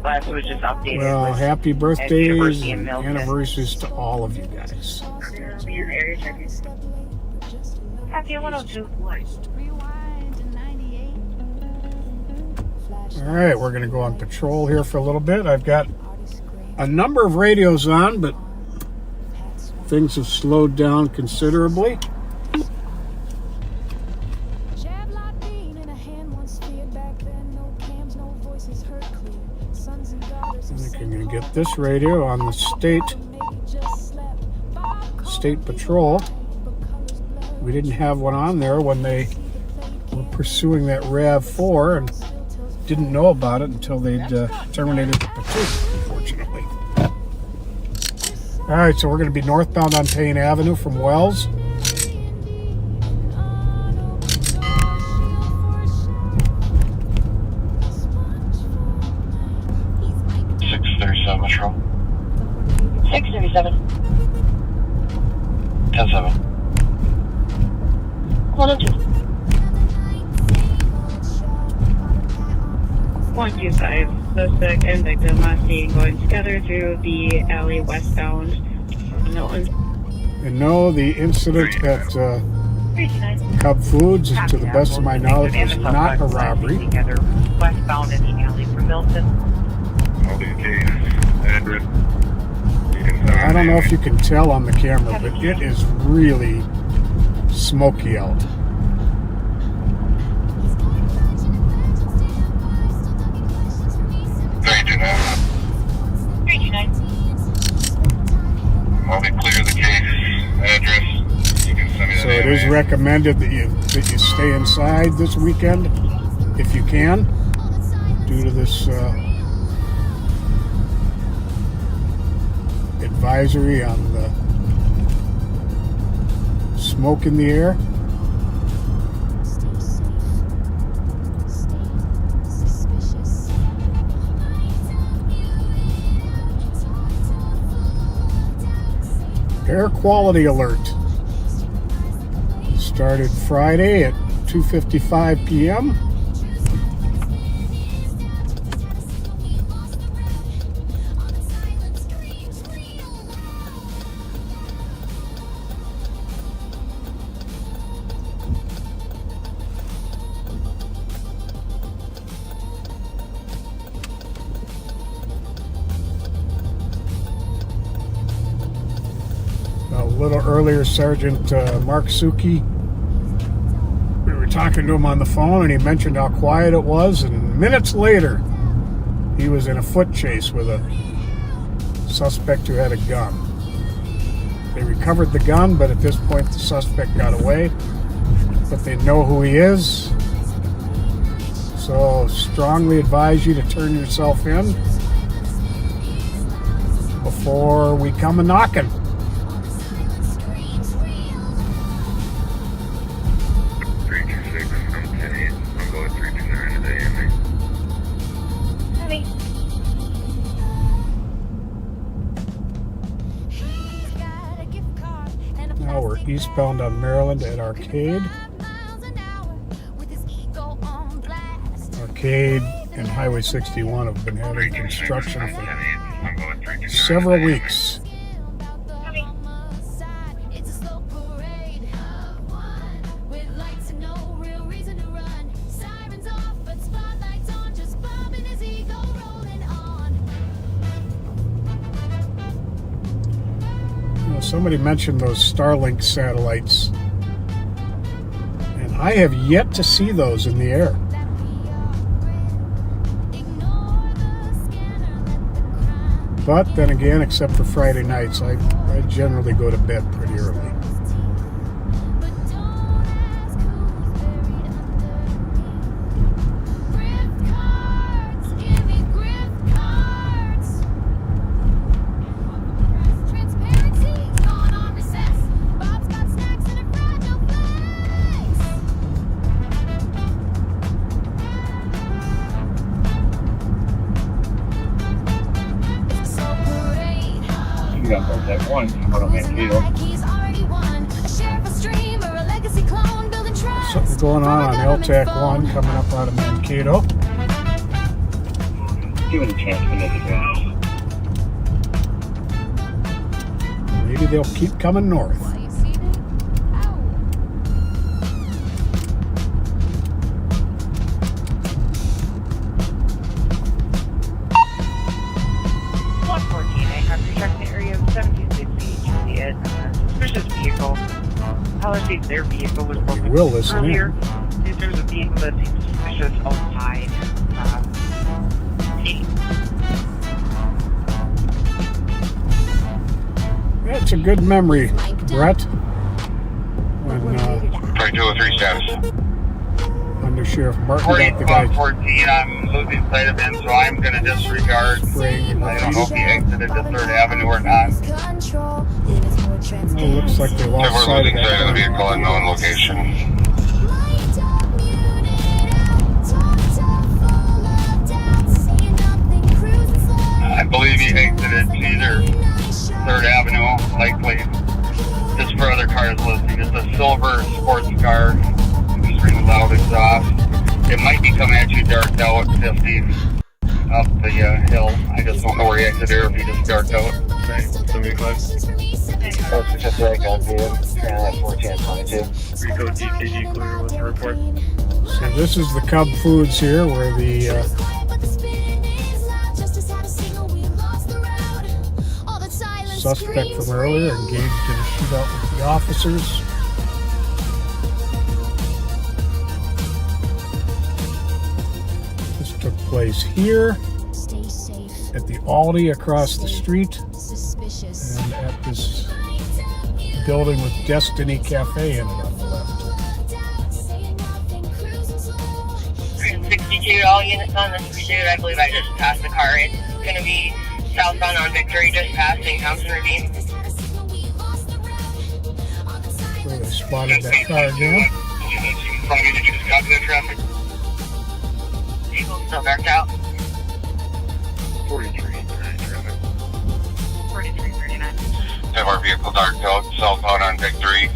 Well, happy birthdays and anniversaries to all of you guys. Copy 102. All right, we're going to go on patrol here for a little bit. I've got a number of radios on, but things have slowed down considerably. I think I'm going to get this radio on the state patrol. We didn't have one on there when they were pursuing that RAV4 and didn't know about it until they'd terminated the pursuit, unfortunately. All right, so we're going to be northbound on Payne Avenue from Wells. Metro. 637. 10-7. 102. 125. Suspect and victim last seen going together through the alley westbound Milton. And no, the incident at Cub Foods, to the best of my knowledge, was not a robbery. Together westbound in the alley from Milton. I don't know if you can tell on the camera, but it is really smoky out. I'll be clear the case address. You can send me that. So it is recommended that you stay inside this weekend if you can, due to this advisory on the smoke in the air. Air quality alert started Friday at 2:55 p.m. A little earlier, Sergeant Mark Suki, we were talking to him on the phone, and he mentioned how quiet it was, and minutes later, he was in a foot chase with a suspect who had a gun. They recovered the gun, but at this point, the suspect got away, but they know who he is, so strongly advise you to turn yourself in before we come a-knocking. 326, I'm 10-8. I'm going 329 today, Now we're eastbound on Maryland at Arcade. Arcade and Highway 61 have been having construction for several weeks. Somebody mentioned those Starlink satellites, and I have yet to see those in the air. But then again, except for Friday nights, I generally go to bed pretty early. You got Deltec 1, out on Mankato. Something going on LTAC 1 coming up out of Mankato. Give it a chance to make it. Maybe they'll keep coming north. vehicle. How I see their vehicle was broken will listen earlier. in. If there's a vehicle that seems suspicious outside. That's a good memory, Brett. When 2203 status. Under Sheriff Martin got the guy 14, I'm losing sight of him, so I'm going to disregard. I don't know if he exited the 3rd Avenue or not. It looks like they lost We're sight of losing sight of the that. vehicle, unknown location. I believe he exited either 3rd Avenue, likely. This for other cars listing. It's a silver sports car, extremely loud exhaust. It might be coming at you dark out 50 up the hill. I just don't know where he exited or if he just darked out. Okay, 75. That's just like on VM, at 1422. Rico DKG clear with the report. So this is the Cub Foods here, where the suspect from earlier engaged in a shootout with the officers. This took place here at the Aldi across the street and at this building with Destiny Cafe in it on the left. 62, all units on this pursuit. I believe I just passed the car. It's going to be southbound on Victory, just passing Thompson Ravine. So they spotted that car again. Probably did you just copy that traffic? Vehicle still darked out. 4339 traffic. 4339. Have our vehicle darked out, southbound on Victory.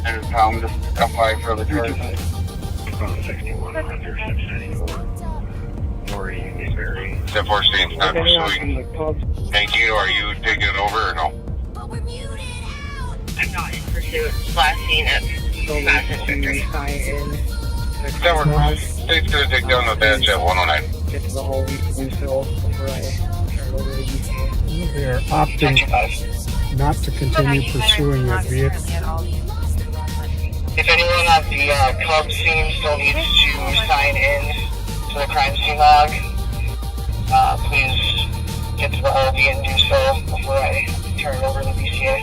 And it's found just FI for the cars. 61 under 694. Lori Newberry. 10-4 is not pursuing. Thank you. Are you taking it over or no? I'm not in pursuit. Last seen at Madison Victory. State's going to take down the badge at 109. Get to the whole refill before I turn it over to UK. They are opting not to continue pursuing that vehicle. If anyone at the club scene still needs to sign in to the crime scene log, please get to the OB and do so before I turn it over to the BCA.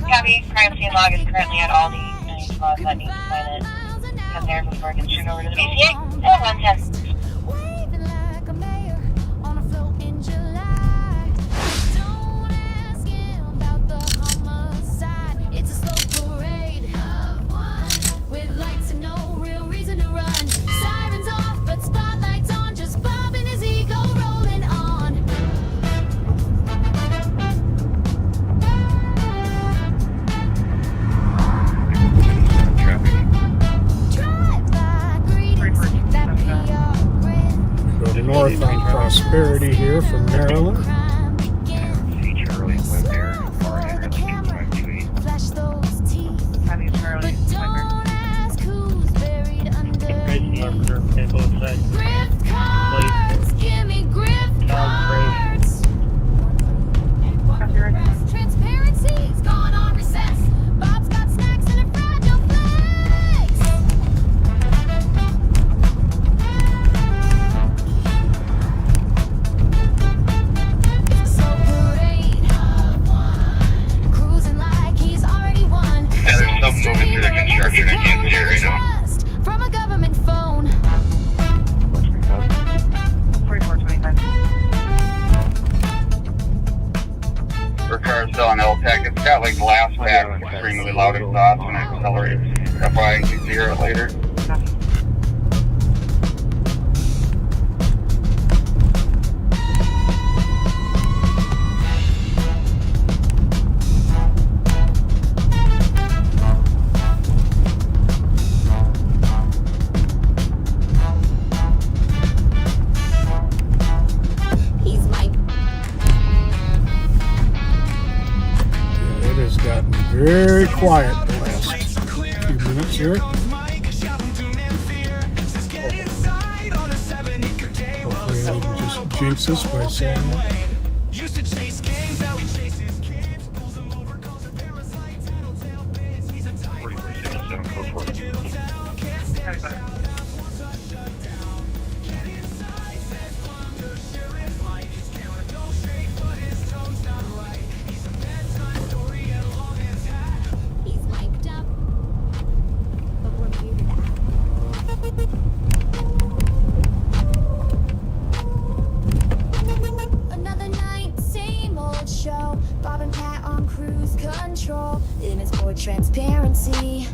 Copy, crime scene log is currently at Aldi. Any club that needs to sign in, come there before I can turn over to the BCA. And 110. North on Prosperity here from Maryland. Transparency's gone on recess. Bob's got snacks and a fragile flex. So great. Cruising like he's already won. Yeah, there's some moving through the construction. I can't see it right now. From a government phone. 4425. Her car's still on L-Tech. It's got like glass back, extremely loud exhaust when it accelerates. FYI, you can hear it later. Very quiet the last few minutes here. Hopefully I didn't just jinx us by saying that. control, limits for transparency.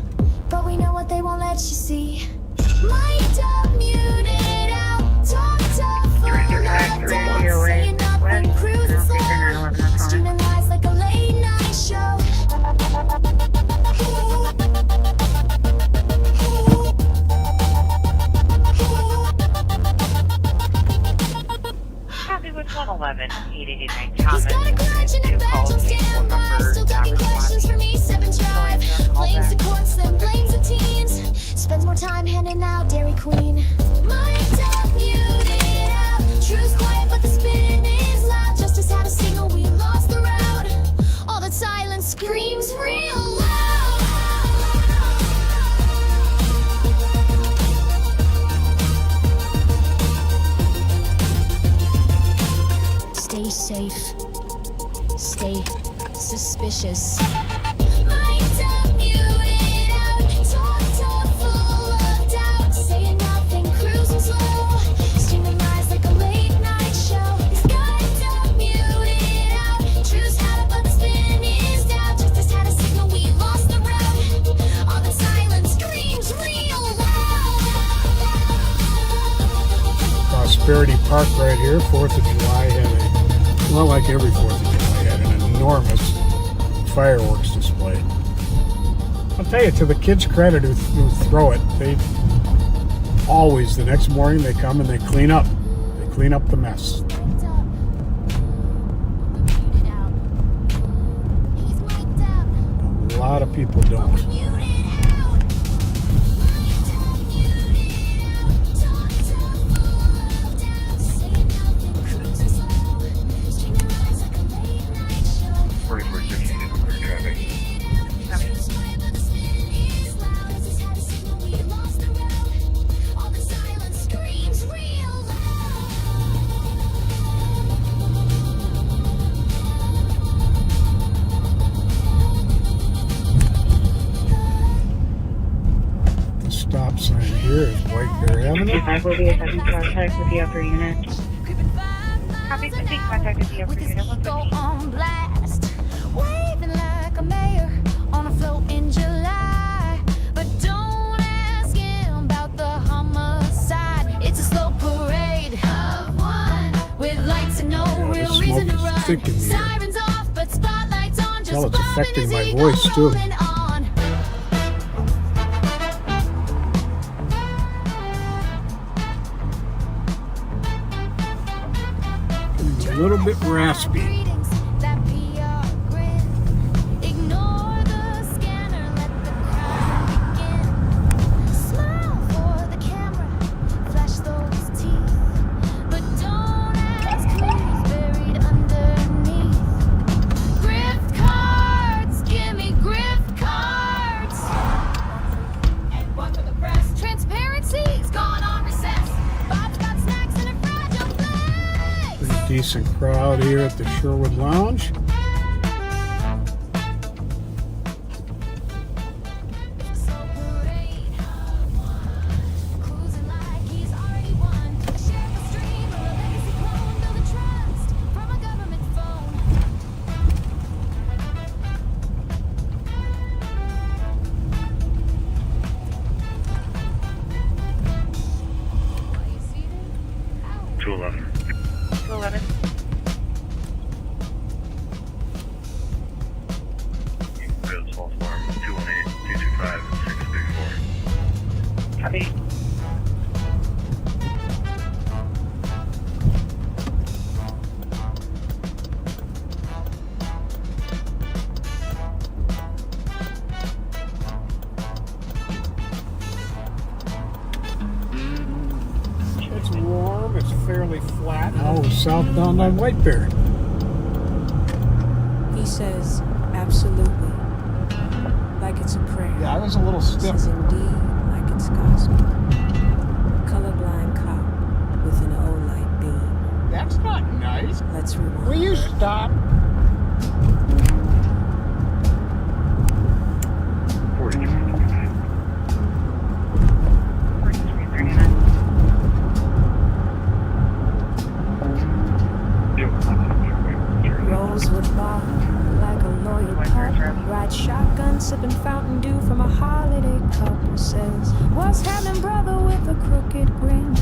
But we know what they won't let you see. Mic'd up, muted out, talk tough, full of doubt, saying nothing, cruising slow, streaming lies like a late night show. Copy with 111, 889 Thomas. Two calls, one number, Still taking questions from E7 Drive. Blames the courts, then blames the teens. Spends more time handing out Dairy Queen. Mic'd up, muted out. Truth's quiet, but the spin is loud. Justice had a signal, we lost the route. All that silence screams real loud. Stay safe. Stay suspicious. Mic'd up, muted out. Talk tough, full of doubt. Saying nothing, cruising slow. Streaming lies like a late night show. It's mic'd up, muted out. Truth's had it, but the spin is doubt. Justice had a signal, we lost the route. All the silence screams real loud. Prosperity Park right here, 4th of July had a, well, like every 4th of July, had an enormous fireworks display. I'll tell you, to the kids' credit who throw it, they always, the next morning, they come and they clean up. They clean up the mess. A lot of people don't. Stop sign here is White Bear Avenue. I will be attempting contact with the upper unit. Copy, taking contact with the upper unit. On blast, waving like a mayor on a float in July. But don't ask him about the homicide. It's a slow parade of one with lights and no real reason to run. Sirens off, but spotlights on. Just it's affecting my voice too. A little bit raspy. Decent crowd here at the Sherwood Lounge. Southbound on White Bear. He says, absolutely, like it's a prayer. Yeah, I was a little stiff. Says indeed, like it's gospel. Colorblind cop with an O-light beam. That's not nice. Let's rewind. Will you stop? shotgun, sipping Fountain Dew from a holiday cup. Says, what's happening, brother, with a crooked grin?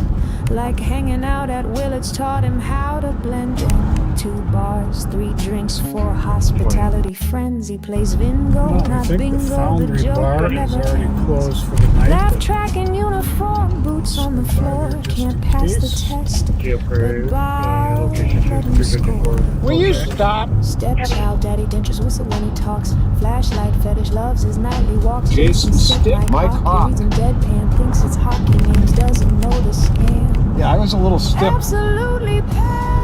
Like hanging out at Willard's taught him how to blend in. 2 bars, 3 drinks, 4 hospitality friends. He plays bingo, Well, I not think bingo. the Foundry the joke bar is never already ends. closed for the night. Laugh but track in uniform, boots on the floor. Can't pass the test. Goodbye, let him score. Will you stop? Stepchild, daddy dentures whistle when he talks. Flashlight fetish loves his nightly walks. Jason Stick, Mike Hawk. Reads in deadpan, thinks it's hockey names, doesn't know the scam. Yeah, I was a little stiff. Absolutely packed.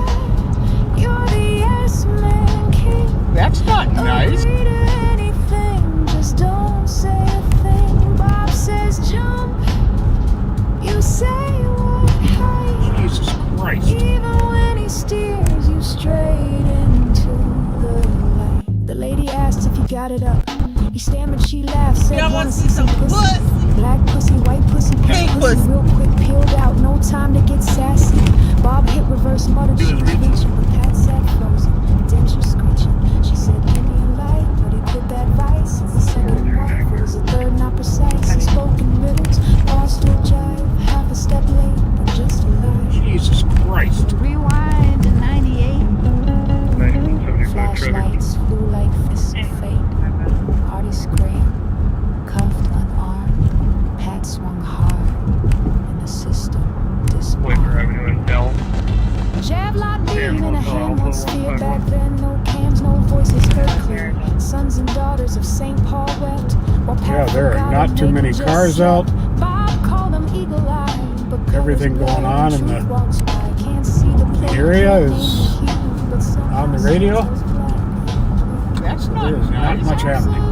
You're the yes man king. That's not nice. Agree to anything, just don't say a thing. Bob says jump. You say what height. Jesus Christ. Even when he steers you straight into the light. The lady asked if he got it up. He stammered, she laughed, said, wanna see some pussy? Black pussy, white pussy, pink pussy. Real quick, peeled out, no time to get sassy. Bob hit reverse, muttered, she was reaching, but Pat sat frozen. Dentures screeching. She said, give me a light, but he put that vice. The second wife, it was the third, not precise. He spoke in riddles, paused to a jive, half a step late, but just a lie. Jesus Christ. Rewind to 98. Flashlights flew like fists of fate. Artie screamed, cuffed, unarmed. Pat swung hard, and the system disbarred. Jab locked beam in a hand sphere. Back then, no cams, no voices heard clear. Sons and daughters of St. Paul wept. While Pat Yeah, there are forgot not him, too they many just cars slept. out. Bob called them eagle-eyed, but Everything going on in the area is on the radio. That's There is not much happening.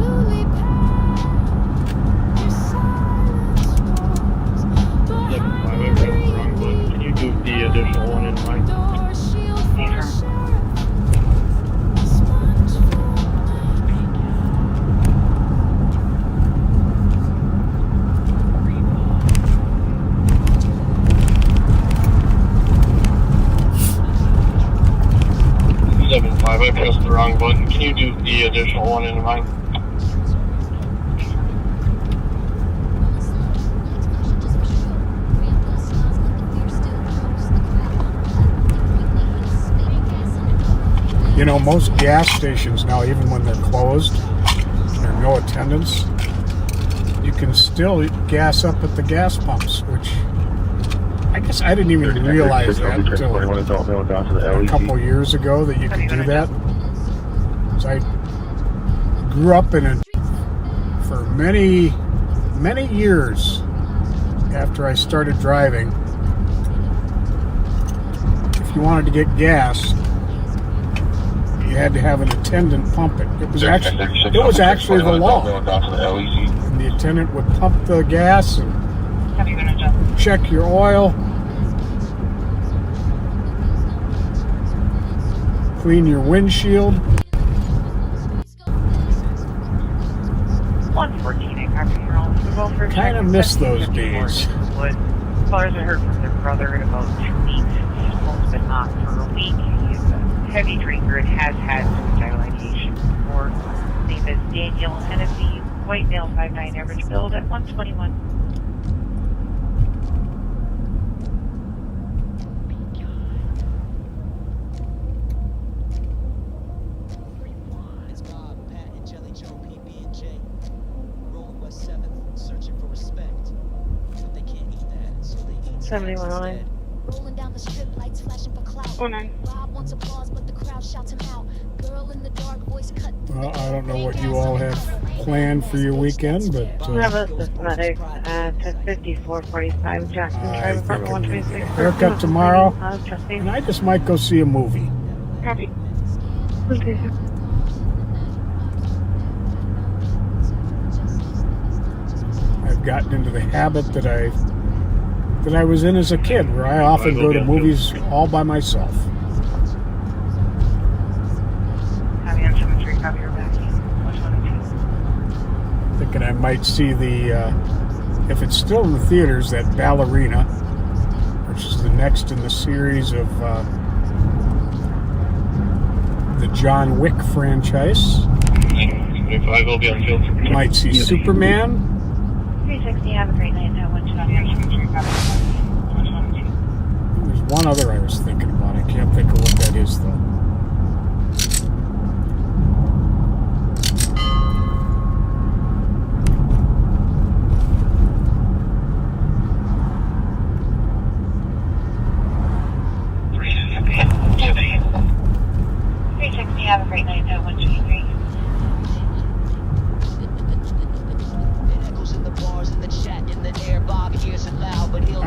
Can you do the additional one in mind? 7-5, I pressed the wrong button. Can you do the additional one in mind? You know, most gas stations now, even when they're closed, there are no attendants, you can still gas up at the gas pumps, which I guess I didn't even realize that until a couple years ago that you could do that. So I grew up in it for many, many years after I started driving. If you wanted to get gas, you had to have an attendant pump it. It was actually the law. And the attendant would pump the gas and check your oil, clean your windshield. 114, I copy your own. Kind of miss those days. Callers had heard from their brother in about 2 weeks. Most but not for a week. He's a heavy drinker and has had suicidal ideation before. His name is Daniel Hennessy, white male, 5'9", average build at 121. It's Bob, Pat, and Jelly Joe, PB&J. Rolling West 7th, searching for respect. But they can't eat that, so they eat 71 instead. Rolling down the strip, lights flashing for clout. 09. Bob wants applause, but the crowd shouts him out. Girl in the dark, voice cut. Well, I don't know what you all have planned for your weekend, but We have a systematic to 5445 Jackson Drive, apartment 126. haircut tomorrow, Trustee. and I just might go see a movie. Copy. Okay. I've gotten into the habit that I was in as a kid, where I often go to movies all by myself. Copy on 73, copy your back. 122. Thinking I might see if it's still in the theaters, that Ballerina, which is the next in the series of the John Wick franchise. 25 will be on field. Might see Superman. 360, have a great night. That one shot. There's one other I was thinking about. I can't think of what that is, though. Have a great night. That one shot.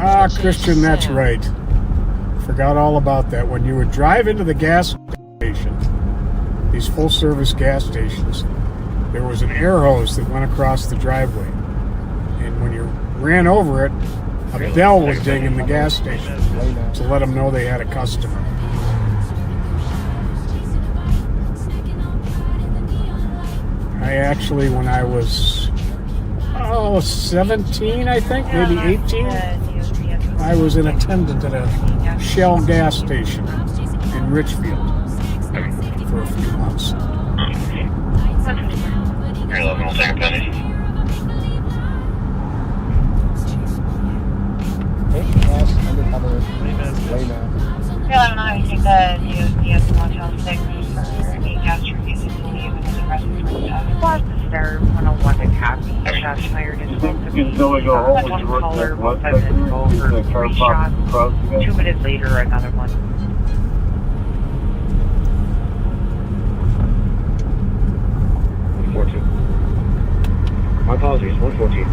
Ah, Christian, that's right. Forgot all about that. When you would drive into the gas station, these full-service gas stations, there was an air hose that went across the driveway. And when you ran over it, a bell would ding in the gas station to let them know they had a customer. I actually, when I was 17, I think, maybe 18, I was an attendant at a Shell gas station in Richfield for a few months. Here, 11, we'll take a penny. Undercover. Here, 11, I take the DOCS Motel 6 for a gas refusal to leave and is arrested for theft. Plus the Star 101 to copy. Shots fired is supposed to be one caller, 1 5 minutes ago for 3 shots. 2 minutes later, another one. My apologies, 114.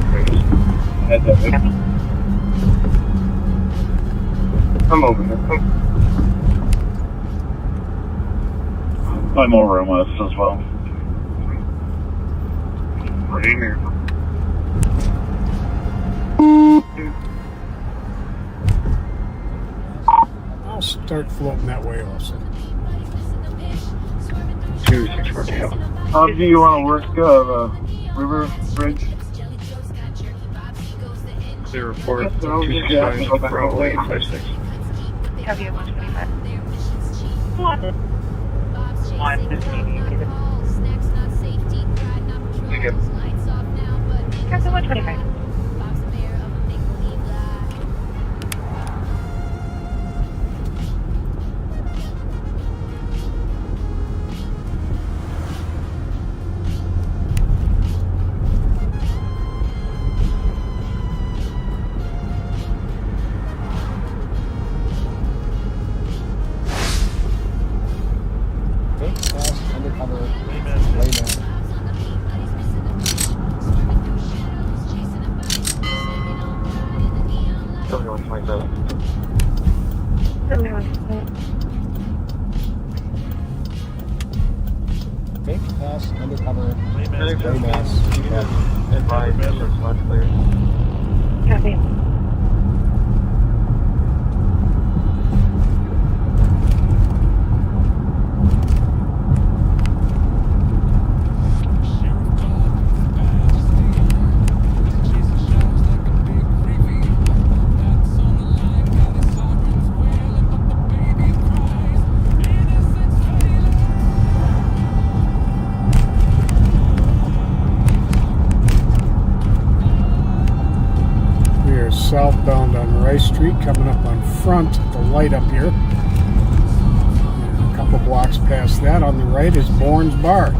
I'm over here. I'm over in West as well. Right here. I'll start floating that way also. 2642. How do you want to work River Bridge? Clear report. 265 Bravo 856. Have you 125? What? 115. Captain 125. Southbound on Rice Street, coming up on Front, the light up here. And a couple blocks past that, on the right, is Bourne's Bar.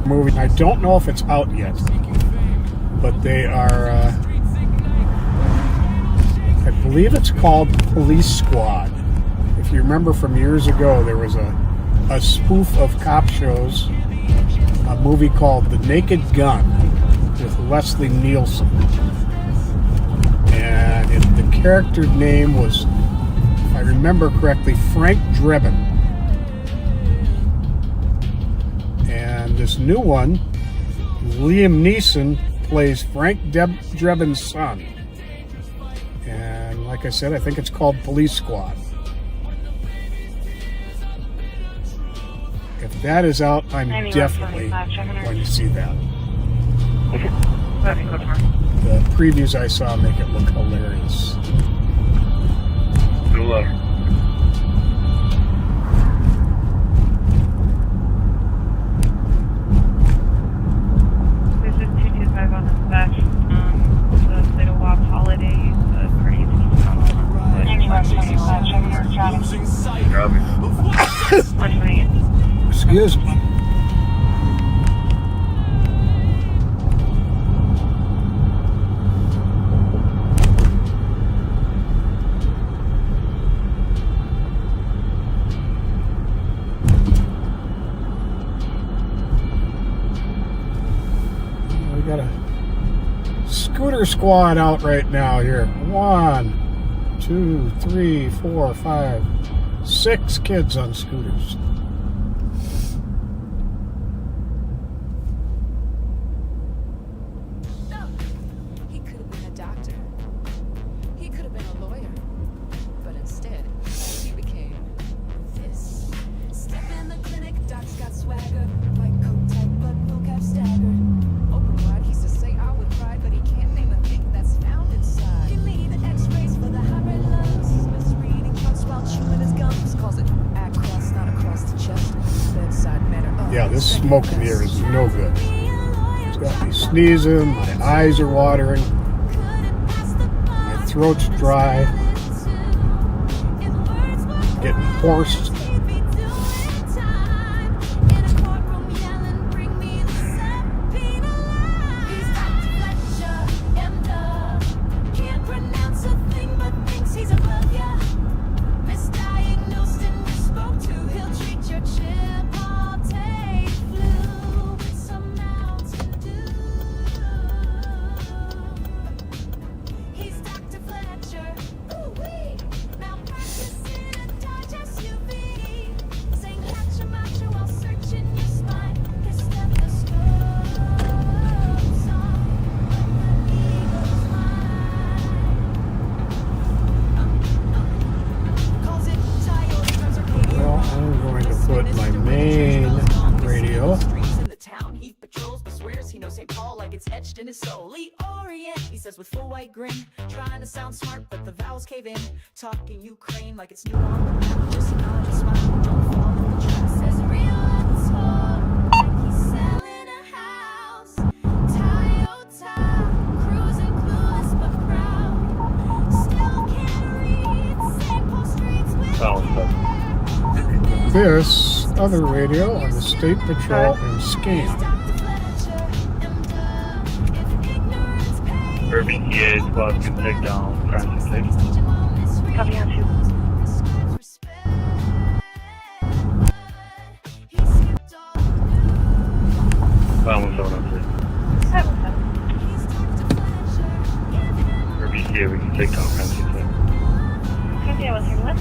Movie. I don't know if it's out yet, but they are, I believe it's called Police Squad. If you remember from years ago, there was a spoof of cop shows, a movie called The Naked Gun with Leslie Nielsen. And the character name was, if I remember correctly, Frank Drebin. This new one, Liam Neeson plays Frank Drebin's son. And like Like I said, I think it's called Police Squad. If that is out, I'm definitely going to see that. The previews I saw make it look hilarious. Good luck. This is 225 on the dispatch. The Little Walk holiday, the crazy Excuse me. We got a scooter squad out right now here. 1, 2, 3, 4, 5, 6 kids on scooters. He could have been a doctor. He could have been a lawyer. But instead, he became this. Step in the clinic, doc's got swagger. White coat type, but vocab staggered. Open wide, he's to say I with pride, but he can't name a thing that's found inside. Give me the x-rays for the high-red lungs. He's misreading drugs while chewing his gums. Calls it across, not across the chest. Bedside manner. Yeah, this smoke in here is no good. It's got me sneezing, my eyes are watering, my throat's dry, getting hoarse. In his soul, he orient. He says with full white grin, trying to sound smart, but the vowels cave in. Talking Ukraine like it's new on the map. Just nod and smile, don't fall in the trap. Says real asshole, like he's selling a house. Toyota, cruising clueless but proud. Still can't read, St. Paul streets with This other radio on the State Patrol and Scam. Urban PA squad can take down crime station. Copy on 2. Found 173. Urban PA, we can take down crime station. Copy, I was here with.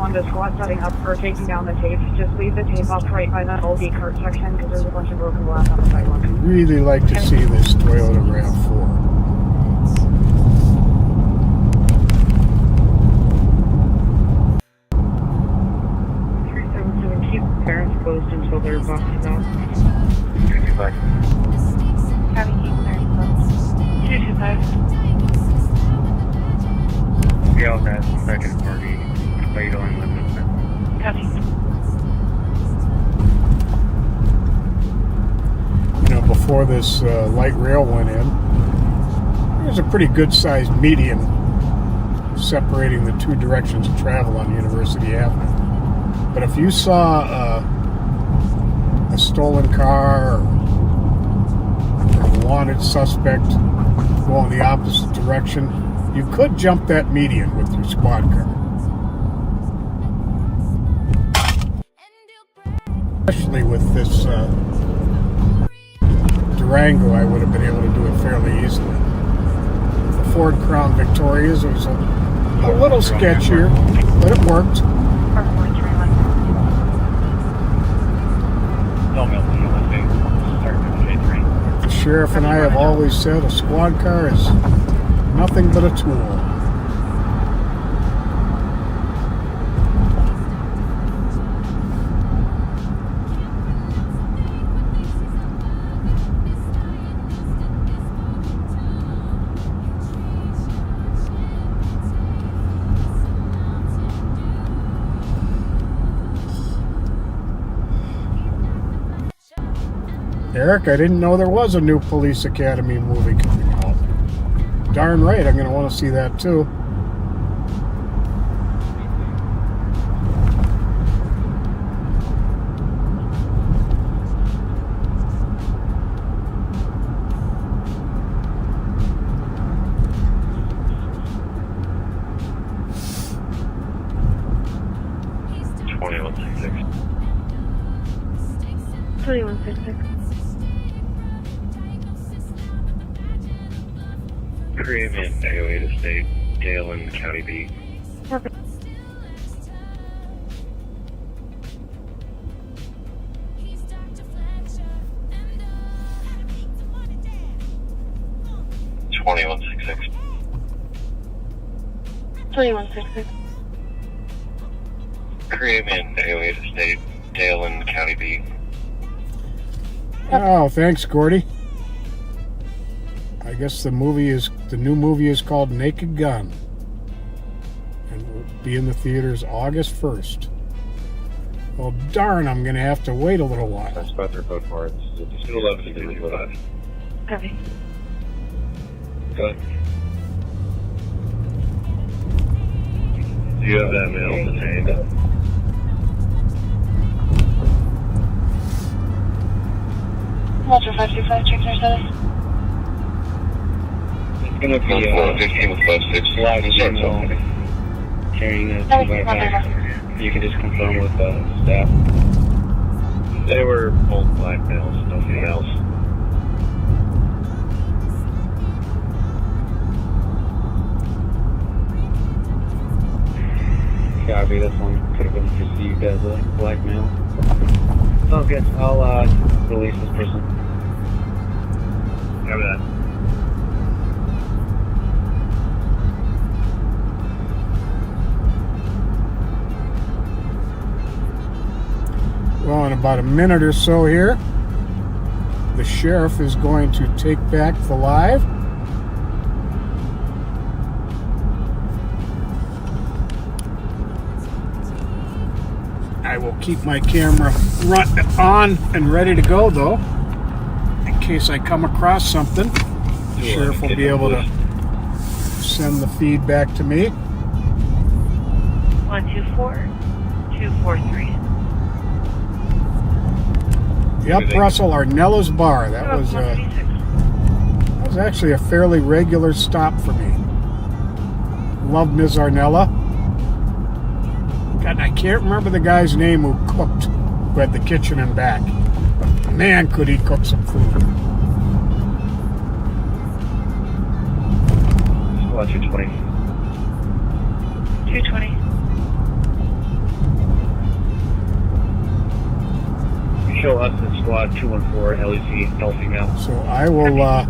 To squad setting up for taking down the tapes. Just leave the tape up right by that old cart section because there's a bunch of broken glass on the sidewalk. I'd really like to see this Toyota RAV4. Keep parents closed until they're boxed out. 225. Having keep parents closed. 225. Yeah, that second party. Fatal and movement. Copy. You know, before this light rail went in, there's a pretty good sized median separating the two directions of travel on University Avenue. But if you saw a stolen car or a wanted suspect going the opposite direction, you could jump that median with your squad car. Especially with this Durango, I would have been able to do it fairly easily. The Ford Crown Victorias, it was a little sketchier, but it worked. No, Milton, no, let's see. Start with J3. The sheriff and I have always said a squad car is nothing but a tool. Eric, I didn't know there was a new Police Academy movie coming out. Darn right, I'm going to want to see that too. Cream in AOA to State, Dale and County B. Perfect. Cream in AOA to State, Dale and County B. Oh, thanks, Gordy. I guess the new movie is called Naked Gun, and will be in the theaters August 1st. Well, darn, I'm going to have to wait a little while. That's about their code for it. It's 11 to 5. Copy. Go ahead. Do you have that male detained? Walter 525, check their status. It's going to be 15 with 5-6. Live signal carrying a 2x5. You can just confirm with staff. They were both black males, no females. Copy, this one could have been perceived as a black male. Sounds good. I'll release this person. Copy that. Well, in about a minute or so here, the sheriff is going to take back the live. I will keep my camera on and ready to go, though, in case I come across something. The sheriff will be able to send the feed back to me. 124 243. Yep, Russell, Arnella's Bar. That was actually a fairly regular stop for me. Love Ms. Arnella. God, I can't remember the guy's name who had the kitchen and back. But man, could he cook some food. Squad 220. 220. Show us at Squad 214, LEC, no female. So I will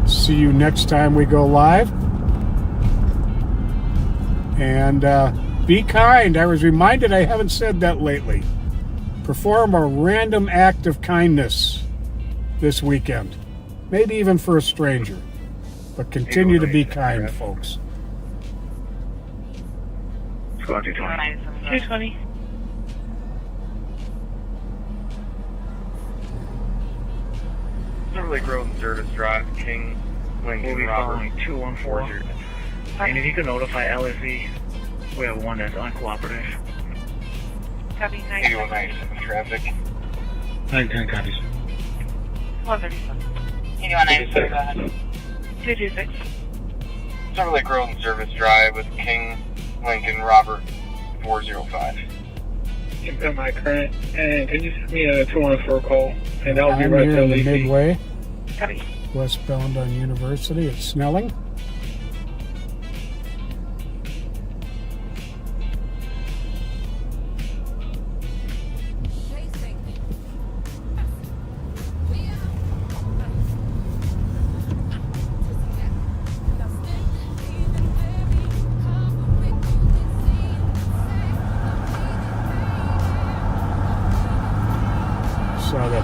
see you next time we go live. And be kind. I was reminded I haven't said that lately. Perform a random act of kindness this weekend. Maybe even for a stranger. But continue to be kind, folks. Squad 220. 220. Beverly Grove and Service Drive, King, Lincoln, Robert, 214. And if you can notify LSE, we have one that's uncooperative. Copy. 8197 traffic. 910 copies. 137. 8197, go ahead. 226. Beverly Grove and Service Drive with King, Lincoln, Robert, 405. Confirm my current, and can you send me a 214 call? And that'll be I'm right here to in the LEC. Midway, Copy. westbound on University at Snelling.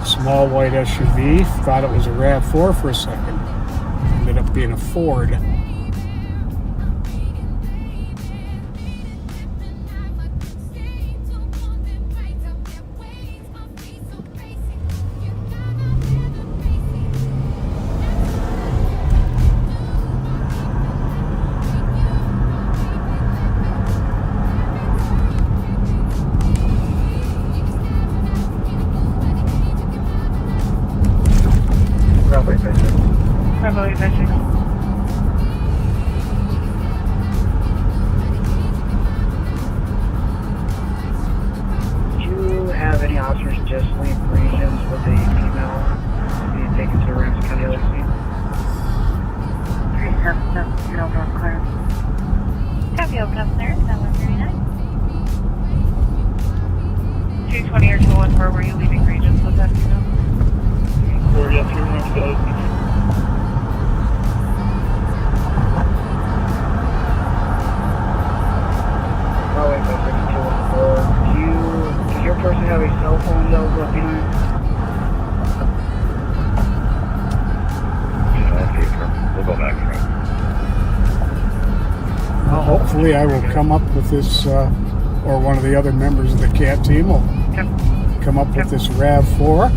Small white SUV. Thought it was a RAV4 for a second. Ended up being a Ford. Probably missing. Do you have any officers just leave regions with a female being taken to the Ramsey County LAC? 377, over on Clarence. Copy, open up there, 739. 220 or 214, were you leaving regions with that female? Or yes, you're going to go. Does your person have a cell phone that was left behind? We'll go back from. Well, hopefully I will come up with this, or one of the other members of the CAT team will come up with this RAV4.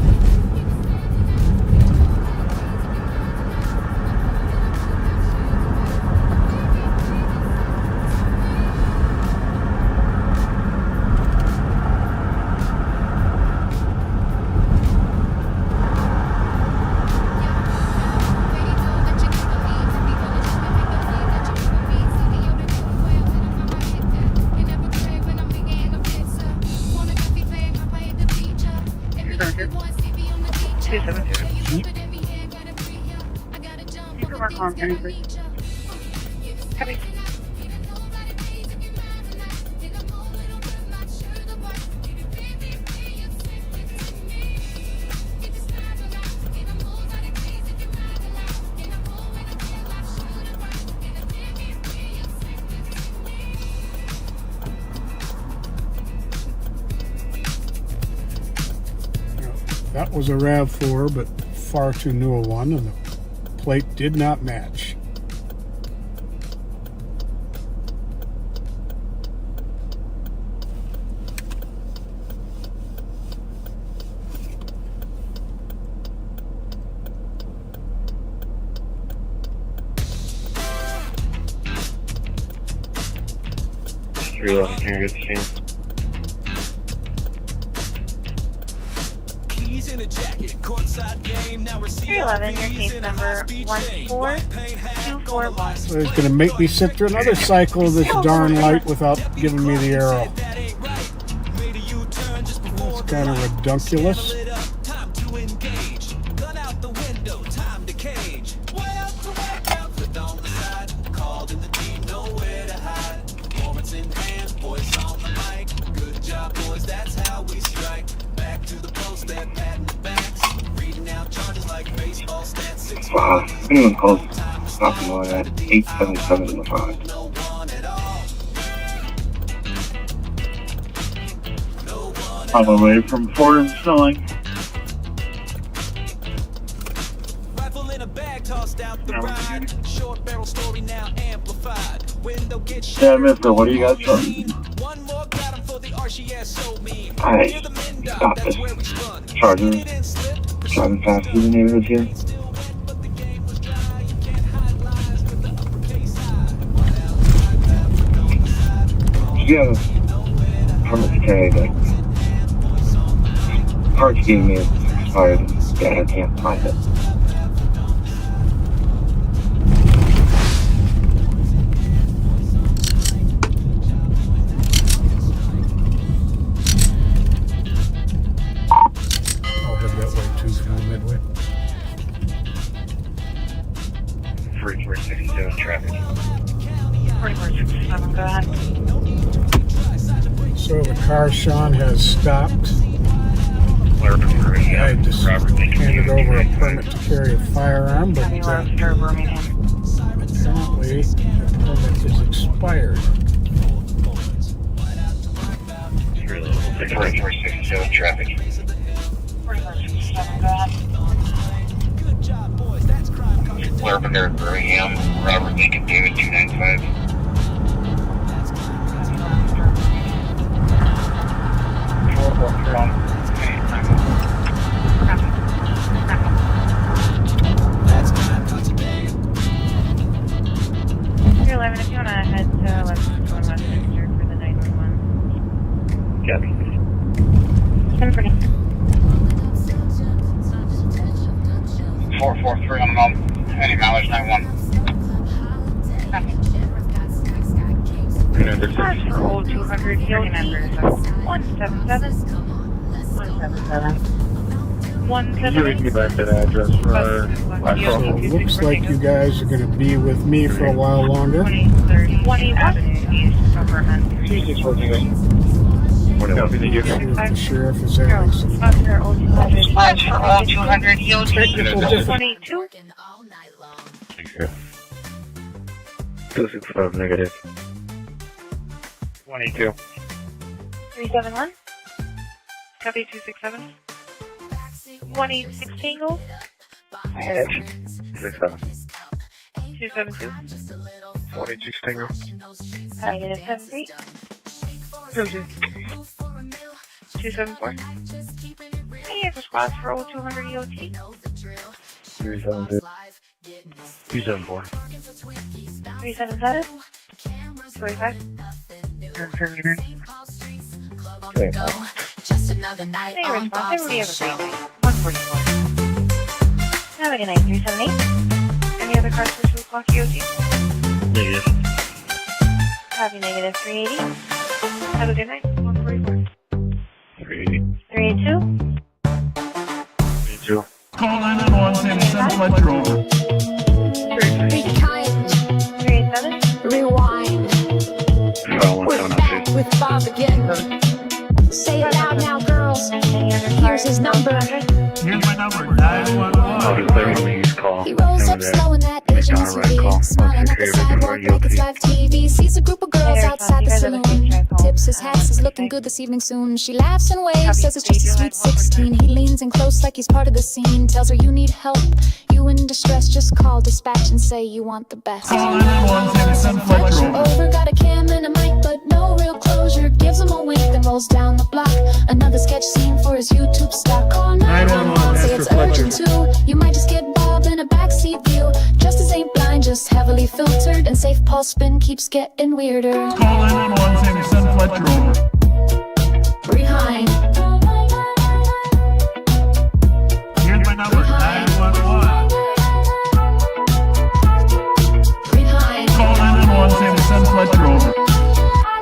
That was a RAV4, but far too new a one, and the plate did not match. Can you get the scene? Keys in a jacket, courtside game. Now 311, your case number 14241. So it's going to make me sit through another cycle of this darn light without giving me the arrow. It's kind of redunculous. Time to engage. Gun out the window, time to cage. Well, put on the side. Called in the team, nowhere to hide. Moments in hand, voice on the mic. Good job, boys, that's how we strike. Back to the post, they're patting the backs. Reading out charges like baseball stats. 6 anyone calls, stop me on that 877 in the 5. On my way from Ford and Snelling. Rifle in a bag tossed out the ride. Short barrel story now amplified. Window gets shut. Yeah, mister, what do you got starting? One more got him for the RCS so mean. Alright, stop this. Charger. Driving fast through the neighborhood here. You have a permit to carry, but card you gave me is expired. Yeah, I can't find it. I'll head that way too from Midway. 4467 traffic. 4467, go ahead. So the car, Sean, has stopped. I just handed over a permit to carry a firearm, but apparently the permit is expired. 4467 traffic. 4467, Flare up in there at Birmingham, Robert Lincoln David 295. You're 11, if you want to head to 11 going Westminster for the 911. Copy. 443 on the mom. Any mileage 91. Cars for old 200 EOT numbers 177 Can you read me back that address for our So it looks like you guys are going to be with me for a while longer. 20 Avenue East, Suburban. If the sheriff is there. Cars for old 200 Cars for old 200 EOT. 22. 265 negative. 22. 371. Copy 267. 26 Tango. 67. 272. 42 Stinger. Negative 73. 274. Any other squads for old 200 EOT? 372. 274. 377. 45. Okay. Just another night Hey, on response. Everybody have a great Bob's night. 144. Have a good night. 378. Any other cars for 2 o'clock EOT? Negative. Copy negative 380. Have a good night. 144. 380. 382. 32. Call 911, send Fletcher over. 387. Rewind. We're back with Bobaganda. Say it loud now, girls. Here's his number. Here's my number, 911. I'll just play when you call. He rolls up slow in that Asian SUV, smiling at the sidewalk like it's live TV. Sees a group of girls outside the saloon. Tips his hat, says looking good this evening soon. She laughs and waves, says it's just a sweet 16. He leans in close like he's part of the scene. Tells her you need help, you in distress. Just call dispatch and say you want the best. Call 911, send Fletcher over. Over, got a cam and a mic, but no real closure. Gives him a wink, then rolls down the block. Another sketch scene for his YouTube stock. Call 911, say it's urgent too. You might just get Bob in a backseat view. Justice ain't blind, just heavily filtered. And safe pulse spin keeps getting weirder. Call 911, send Fletcher over. Behind. Here's my number, 911. Call 911, send Fletcher over.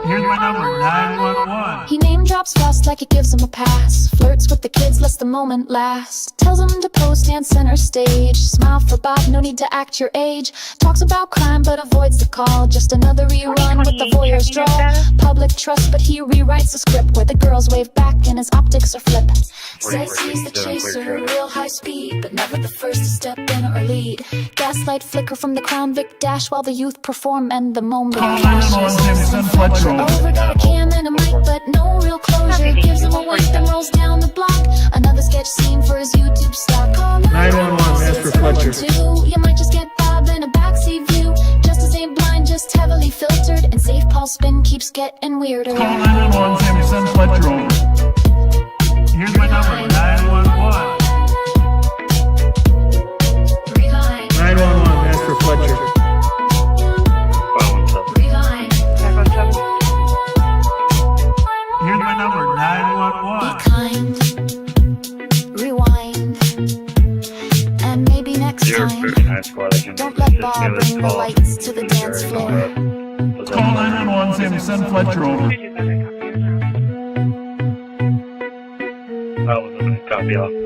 Here's my number, 911. He name drops fast like it gives him a pass. Flirts with the kids, lets the moment last. Tells them to pose, stand center stage. Smile for Bob, no need to act your age. Talks about crime but avoids the call. Just another rerun with the voyeur's draw. Public trust but he rewrites the script where the girls wave back and his optics are flip. Says he's the chaser, real high speed, but never the first to step in or lead. Gaslight flicker from the Crown Vic dash while the youth perform and the moment crashes. Over, got a cam and a mic, but no real closure. Gives him a wink, then rolls down the block. Another sketch scene for his YouTube stock. Call 911, Master Fletcher. You might just get Bob in a backseat view. Justice ain't blind, just heavily filtered. And safe pulse spin keeps getting weirder. Call 911, send Fletcher over. Here's my number, 911. 911, Master Fletcher. Here's my number, 911. Be kind, rewind, and maybe next time, don't let Bob bring the lights to the dance floor. Call 911, send Fletcher over.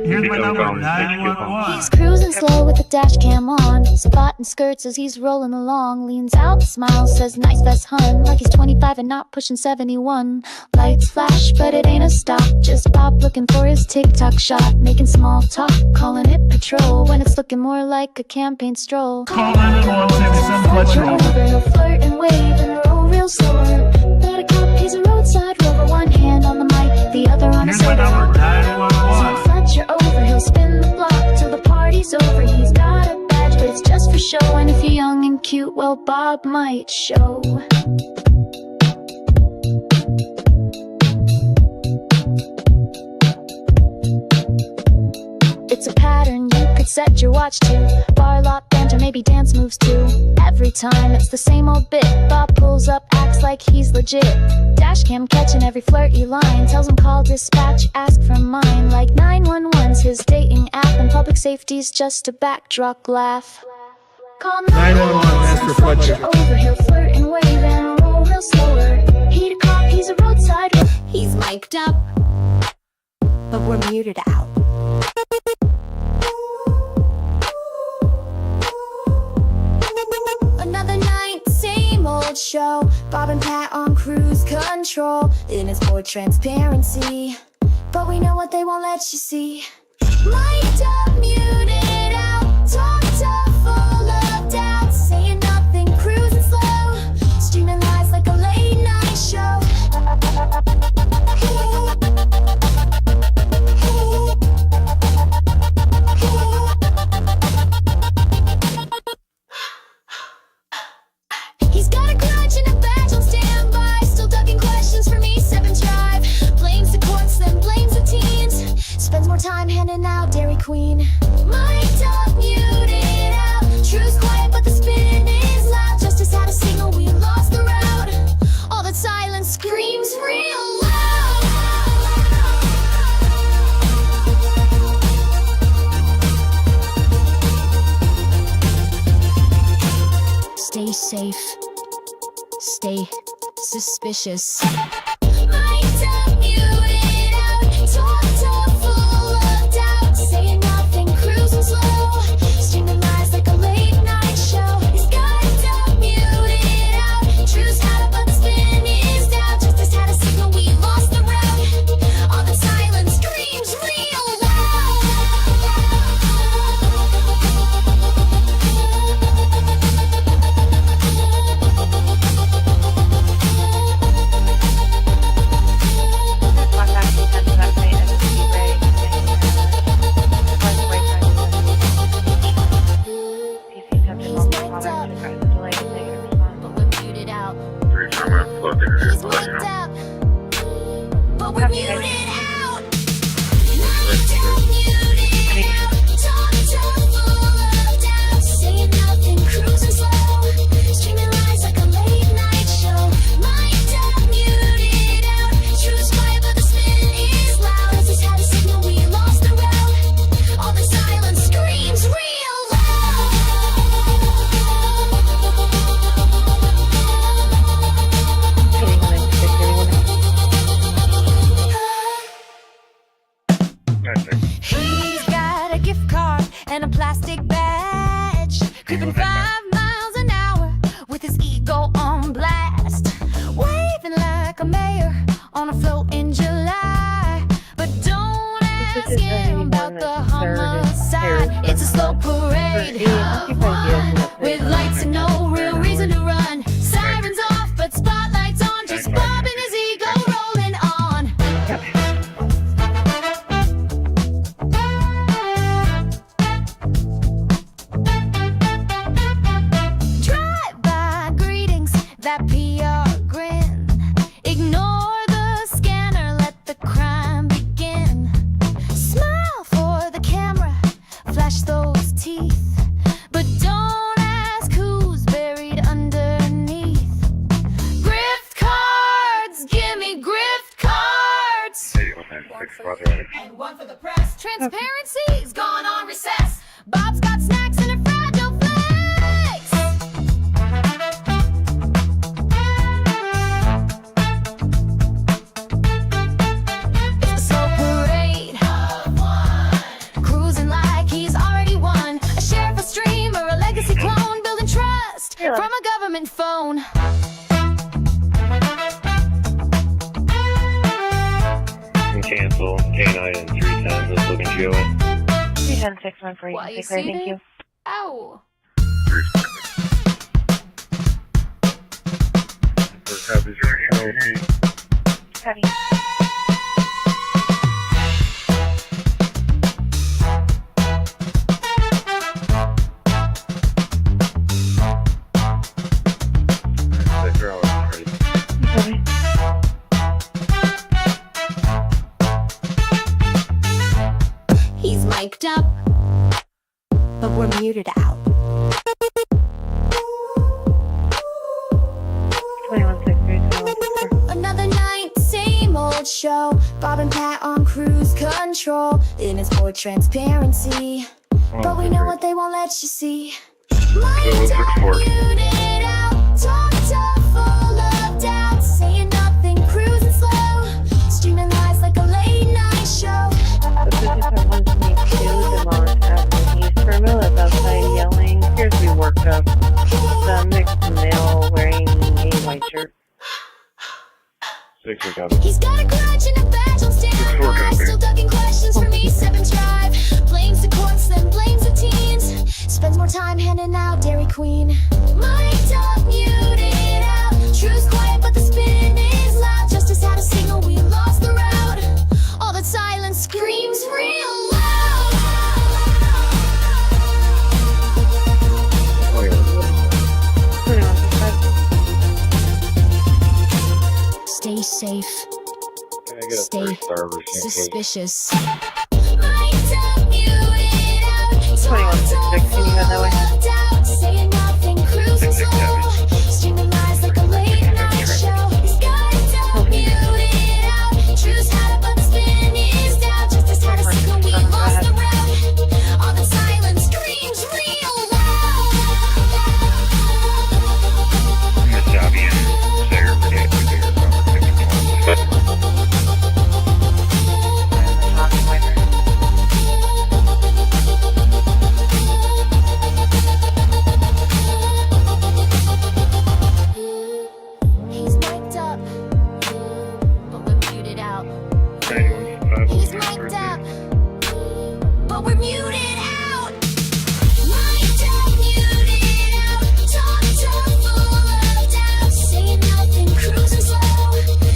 Here's my number, 911. He's cruising slow with the dash cam on, spotting skirts as he's rolling along. Leans out, smiles, says nice vest hun, like he's 25 and not pushing 71. Lights flash, but it ain't a stop. Just Bob looking for his TikTok shot, making small talk, calling it patrol when it's looking more like a campaign stroll. Call 911, send Fletcher over. He'll flirt and wave and roll real slower. Not a cop, he's a roadside rover. One hand on the mic, the other on his Here's my number, 911. Fletcher over, he'll spin cute, well, Bob might show. It's a pattern you could set your watch to. Bar lot banter, maybe dance moves too. Every time it's the same old bit. Bob pulls up, acts like he's legit. Dash cam catching every flirty line. Tells him call dispatch, ask for mine. Like 911's his dating app, and public safety's just a backdrop laugh. Call 911, that's for Fletcher. Over, he'll flirt and wave and roll real slower. He'd a cop, he's a roadside. He's mic'd up, but we're muted out. Another night, same old show. Bob and Pat on cruise control. In his board transparency, but we know what they won't let you see. Mic'd up, muted out. Talked up, full of doubt. Saying nothing, cruising slow. Streaming lies like a late night show. He's got a grudge and a badge on standby. Still ducking questions from E7 Drive. Blames the courts, then blames the teens. Spends more time handing out Dairy Queen. Mic'd up, muted out. Truth's quiet, but the spin is loud. Justice had a signal, we lost the route. All that silence screams real loud. Stay safe. Stay suspicious. Mic'd up, muted out. Talked up, full of doubt. Saying nothing, cruising slow. Streaming lies like a late night show. He's got up, muted out. Truth's had it, but the spin is doubt. Justice had a signal, we lost the route. All the silence screams real loud. But we're muted out. Mic'd up, muted out. Talked up, full of doubt. Saying nothing, cruising slow. Streaming lies like a late night show. Mic'd up, muted out. Truth's quiet, but the spin is loud. As he's had a signal, we lost the route. All the silence screams real loud. He's got a gift card and a plastic badge. Creeping 5 miles an hour with his ego on blast. Waving like a mayor on a float in July. But don't ask him about the homicide. It's a slow parade with lights and no real reason to run. Sirens off, but spotlights on. Just Bob and his ego rolling on. Drive-by greetings, that PR grin. Ignore the scanner, let the crime begin. Smile for the camera, flash those teeth. But don't ask who's buried underneath. Grift cards, give me grift cards. And one for the press. Transparency's gone on recess. Bob's got snacks and a fragile flex. It's a slow parade of one. Cruising like he's already won. A sheriff, a streamer, a legacy clone. Building trust from a government phone. Cancel. K9 and 310 is looking to go in. 310-614. Why you Thank seated? you. Ow. Heavy. show. Bob and Pat on cruise control. In its for transparency. But we know what they won't let you see. Mind muted out. Talk tough, full of doubt. Saying nothing, cruising slow. Streaming lies like a late night show. Burrill is outside yelling, "Here's me worked up." The mixed male wearing a white shirt. 6 are coming. He's got a grudge and a badge on standby. Still ducking questions from E7 Drive. Blames the courts, then blames the teens. Spends more time handing out Dairy Queen. Mic'd up, muted out. Truth's quiet, but the spin is loud. Justice had a signal, we lost the route. All that silence screams real loud. Stay safe. Can I get a Stay 3-star suspicious. 2166, can you go that way? Saying nothing, cruising slow. Streaming lies like a late night show. He's got it down, muted out. Truth's had it, but the spin is down. Justice had a signal, we lost the route. All the silence screams real loud. He's mic'd up, but we're muted out. He's mic'd up, but we're muted out. Mic'd up, muted out. Talk tough, full of doubt. Saying nothing, cruising slow.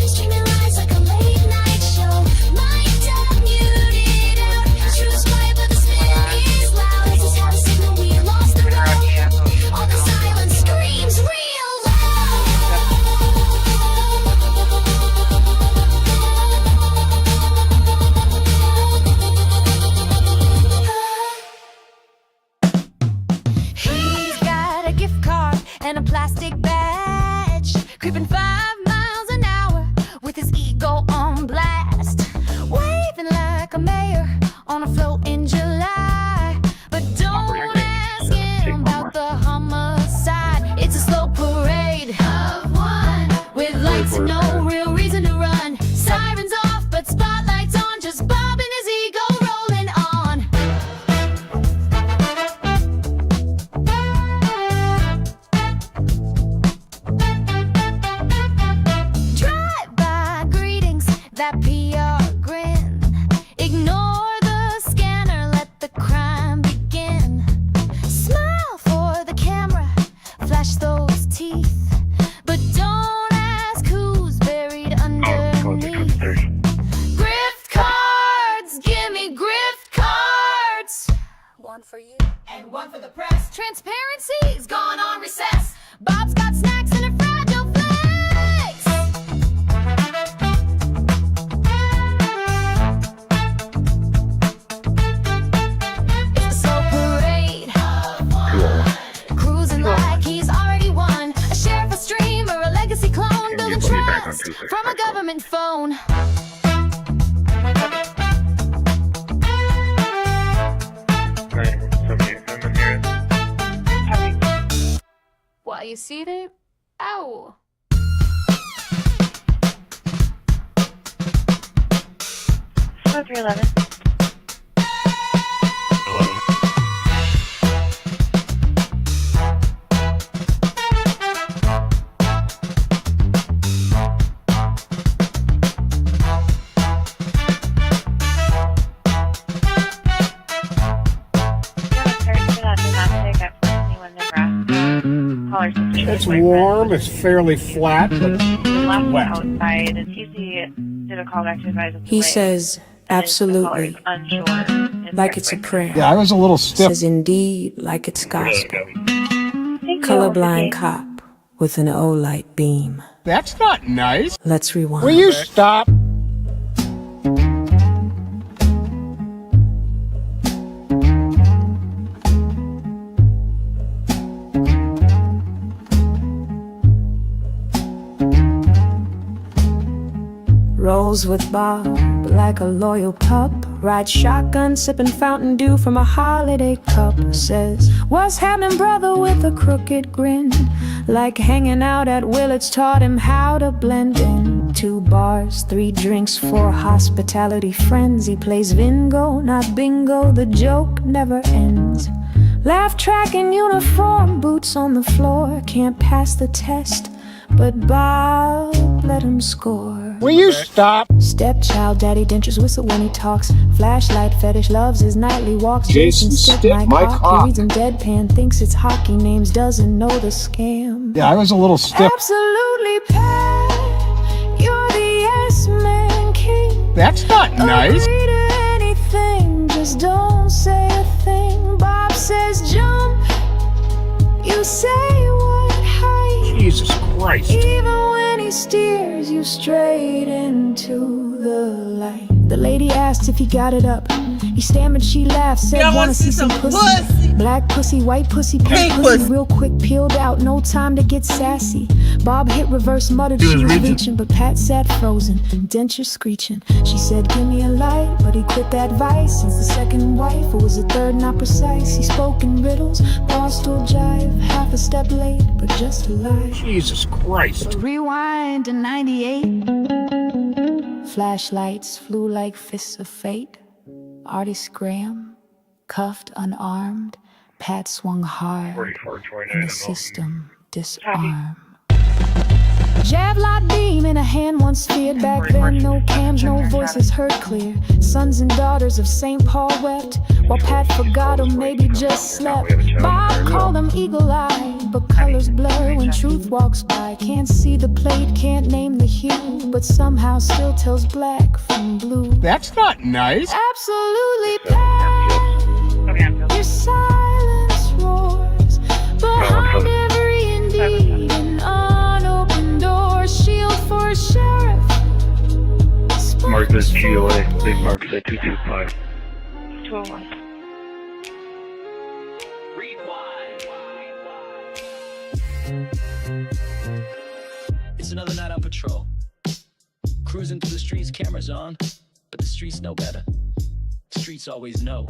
Streaming lies like a late night show. Mic'd up, muted out. Truth's quiet, but the spin is loud. This is how the signal, we lost the route. All the silence screams real He's got a gift card and a plastic badge, creeping 5 miles an hour with his ego on blast, waving like a mayor on a float in July. But don't ask him about the homicide. It's a slow parade of one with lights and no real reason to run. Sirens off, but spotlights on, just Bob and his ego rolling on. Drive-by greetings, that PR grin. Ignore the scanner, let the crime begin. Smile for the camera, flash those teeth. But don't ask who's buried underneath. Grift cards, give me grift cards. One for you and one for the press. Transparency's gone on recess. Bob's got snacks and a fragile flex. It's a slow parade. Cruising like he's already won. A sheriff, a streamer, a legacy clone. Building trust from a government phone. Why you see them? Ow. So 311. It's warm, it's fairly flat, but Left wet. outside, and TC did a call back to advise us He away. says, absolutely, like it's a prayer. Yeah, I was a little stiff. Says indeed, like it's gospel. Colorblind cop with an O-light beam. That's not nice. Let's rewind. Will you stop? Rolls with Bob like a loyal pup. Ride shotgun, sipping Fountain Dew from a holiday cup. Says, what's happening, brother, with a crooked grin. Like hanging out at Willard's taught him how to blend in. 2 bars, 3 drinks, 4 hospitality friends. He plays Vingo, not bingo, the joke never ends. Laugh track in uniform, boots on the floor. Can't pass the test, but Bob let him score. Will you stop? Stepchild, daddy dentures whistle when he talks. Flashlight fetish, loves his nightly walks. Jason stick my cock. cock. He reads him deadpan, thinks it's hockey names, doesn't know the scam. Yeah, I was a little stiff. Absolutely Pat, you're the yes man king. That's not nice. Agree to anything, just don't say a thing. Bob says jump, you say what height. Jesus Christ. Even when he steers you straight into the light. The lady asked if he got it up. He stammered, she laughed, said, wanna see some pussy. Black pussy, white pussy, pink pussy. Real quick, peeled out, no time to get sassy. Bob hit reverse, muttered she was reaching, but Pat sat frozen, denture screeching. She said, give me a light, but he quit that vice. Since the second wife, it was the third not precise. He spoke in riddles, Paul still jive. Half a step late, but just alive. Jesus Christ. Rewind to 98. Flashlights flew like fists of fate. Artie Graham, cuffed, unarmed. Pat swung hard, and the system disarmed. Javelot beam in a hand once feared. Back then, no cams, no voices heard clear. Sons and daughters of St. Paul wept, while Pat forgot or maybe just slept. Bob called him eagle-eyed, but colors blur when truth walks by. Can't see the plate, can't name the hue, but somehow still tells black from blue. That's not nice. Absolutely, Pat, your silence roars behind every indeed an unopened door. Shield for sheriff. Mark this GOA. Big Mark said 225. 201. It's another night on patrol. Cruising through the streets, cameras on, but the streets know better. The streets always know.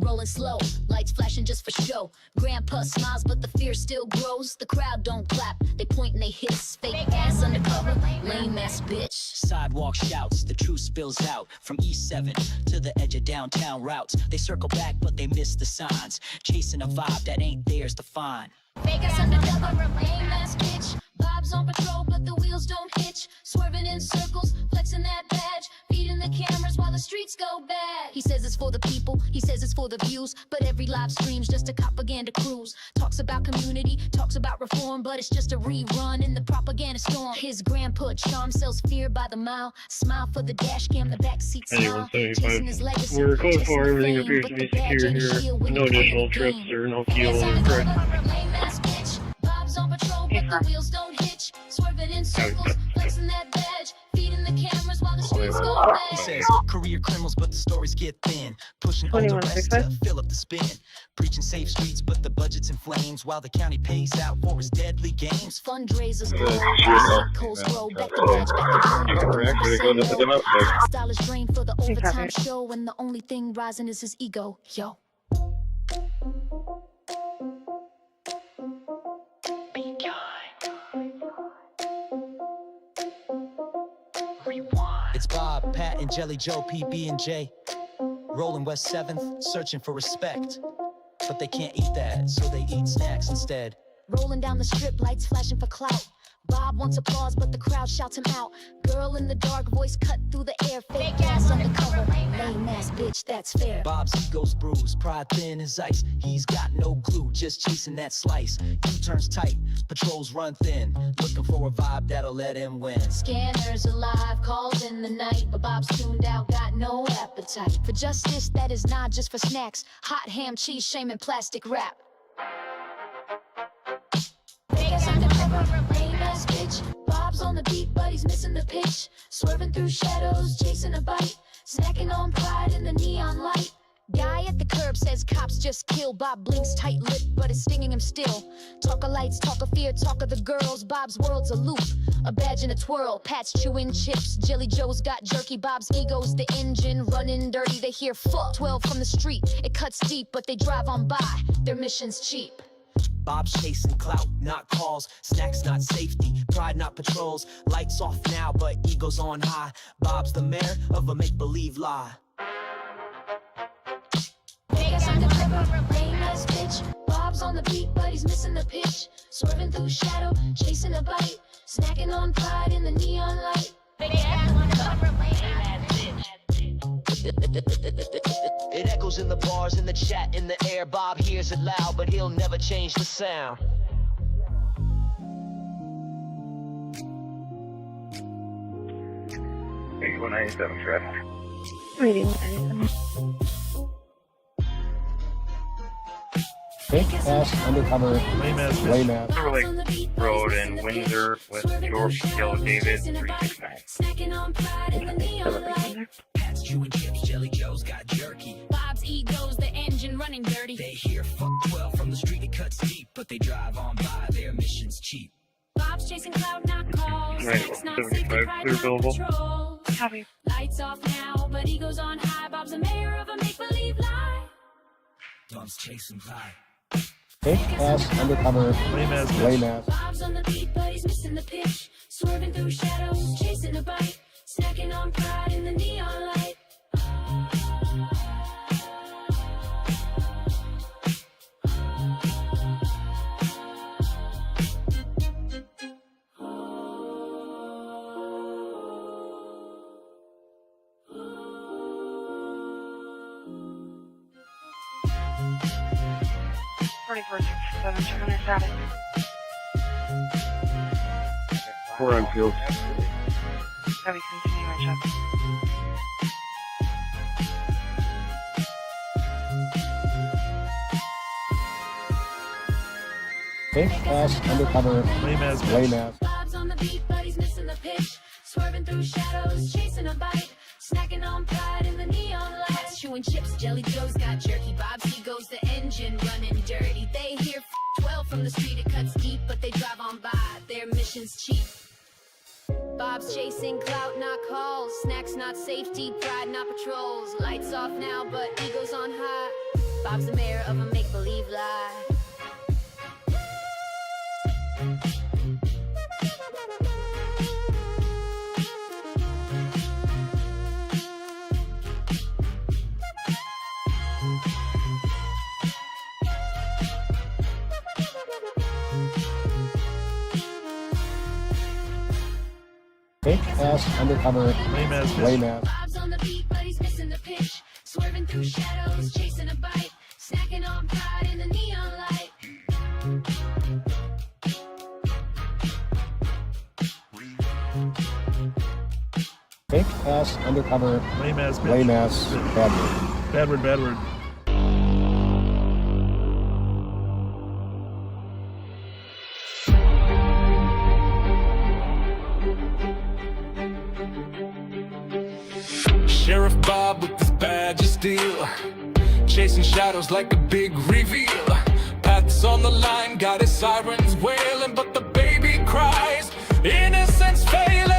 Rolling slow, lights flashing just for show. Grandpa smiles, but the fear still grows. The crowd don't clap, they point and they hiss. Fake ass undercover, lame ass bitch. Sidewalk shouts, the truth spills out. From East 7 to the edge of downtown routes. They circle back, but they miss the signs. Chasing a vibe that ain't theirs to find. Fake ass undercover, lame ass bitch. Bob's on patrol, but the wheels don't hitch. Swerving in circles, flexing that badge. Feeding the cameras while the streets go bad. He says it's for the people, he says it's for the views. But every live stream's just a propaganda cruise. Talks about community, talks about reform, but it's just a rerun in the propaganda storm. His grandpa charm sells fear by the mile. Smile for the dash cam, the backseat smile. Chasing his legacy, We're close chasing for the everything fame, appears but to the be badge secure ain't a here. shield when No you play additional the trips game. or no keel or correct. Lame ass bitch. Bob's on patrol, but the wheels don't hitch. Swerving in circles, flexing that badge. Feeding the cameras while the streets go He bad. says career criminals, but the stories get thin. Pushing older arrests to fill up the spin. Preaching safe streets, but the budget's in flames. While the county pays out for his deadly games. Fundraisers grow, coals grow, back to badge, back to blue. Stylish drain for the overtime show, and the only thing rising is his ego. Yo. It's Bob, Pat, and Jelly Joe, PB and J. Rolling West 7th, searching for respect. But they can't eat that, so they eat snacks instead. Rolling down the strip, lights flashing for clout. Bob wants applause, but the crowd shouts him out. Girl in the dark, voice cut through the air. Fake ass undercover, lame ass bitch, that's fair. Bob's ego's bruised, pride thin as ice. He's got no clue, just chasing that slice. U-turns tight, patrols run thin. Looking for a vibe that'll let him win. Scanners alive, calls in the night. But Bob's tuned out, got no appetite for justice that is not just for snacks. Hot ham, cheese, shame, and plastic wrap. Fake ass undercover, lame ass bitch. Bob's on the beat, but he's missing the pitch. Swerving through shadows, chasing a bite. Snacking on pride in the neon light. Guy at the curb says cops just killed. Bob blinks tight lip, but it's stinging him still. Talk of lights, talk of fear, talk of the girls. Bob's world's a loop, a badge and a twirl. Pat's chewing chips, Jelly Joe's got jerky. Bob's ego's the engine running dirty. They hear fuck 12 from the street. It cuts deep, but they drive on by. Their mission's cheap. Bob's chasing clout, not calls. Snacks, not safety. Pride, not patrols. Lights off now, but ego's on high. Bob's the mayor of a make-believe lie. Niggas undercover, lame ass bitch. Bob's on the beat, but he's missing the pitch. Swerving through shadow, chasing a bite. Snacking on pride in the neon light. It echoes in the bars, in the chat, in the air. Bob hears it loud, but he'll never change the sound. traffic. Waiting. Fake ass undercover. Lame ass. Timberlake Road in Windsor with George Hill David 369. Pat's chewing chips, Jelly Joe's got jerky. Bob's ego's the engine running dirty. They hear fuck 12 from the street, it cuts deep, but they drive on by, their mission's cheap. Bob's chasing cloud, not calls. Right, Snacks, not 75, safety, pride, clear not billable. patrol. Copy. Lights off now, but ego's on high. Bob's the mayor of a make-believe lie. Bob's chasing cloud. Fake ass undercover. Lame ass. Bob's on the beat, but he's missing the pitch. Swerving through shadows, chasing a bite. Snacking on pride in the neon light. Check on their status. We're on field. Copy, continue my check. Fake ass undercover. Lame ass. Bob's on the beat, but he's missing the pitch. Swerving through shadows, chasing a bite. Snacking on pride in the neon lights. Chewing chips, Jelly Joe's got jerky. Bob's ego's the engine running dirty. They hear 12 from the street, it cuts deep, but they drive on by. Their mission's cheap. Bob's chasing clout, not calls. Snacks, not safety. Pride, not patrols. Lights off now, but ego's on high. Bob's the mayor of a make-believe lie. Fake ass undercover. Lame ass. Bob's on the beat, but he's missing the pitch. Swerving through shadows, chasing a bite. Snacking on pride in the neon light. Fake ass undercover. Lame ass. Bad word. Bad word. Sheriff Bob with his badge of steel, chasing shadows like a big reveal. Paths on the line, got his sirens wailing, but the baby cries, innocence failing.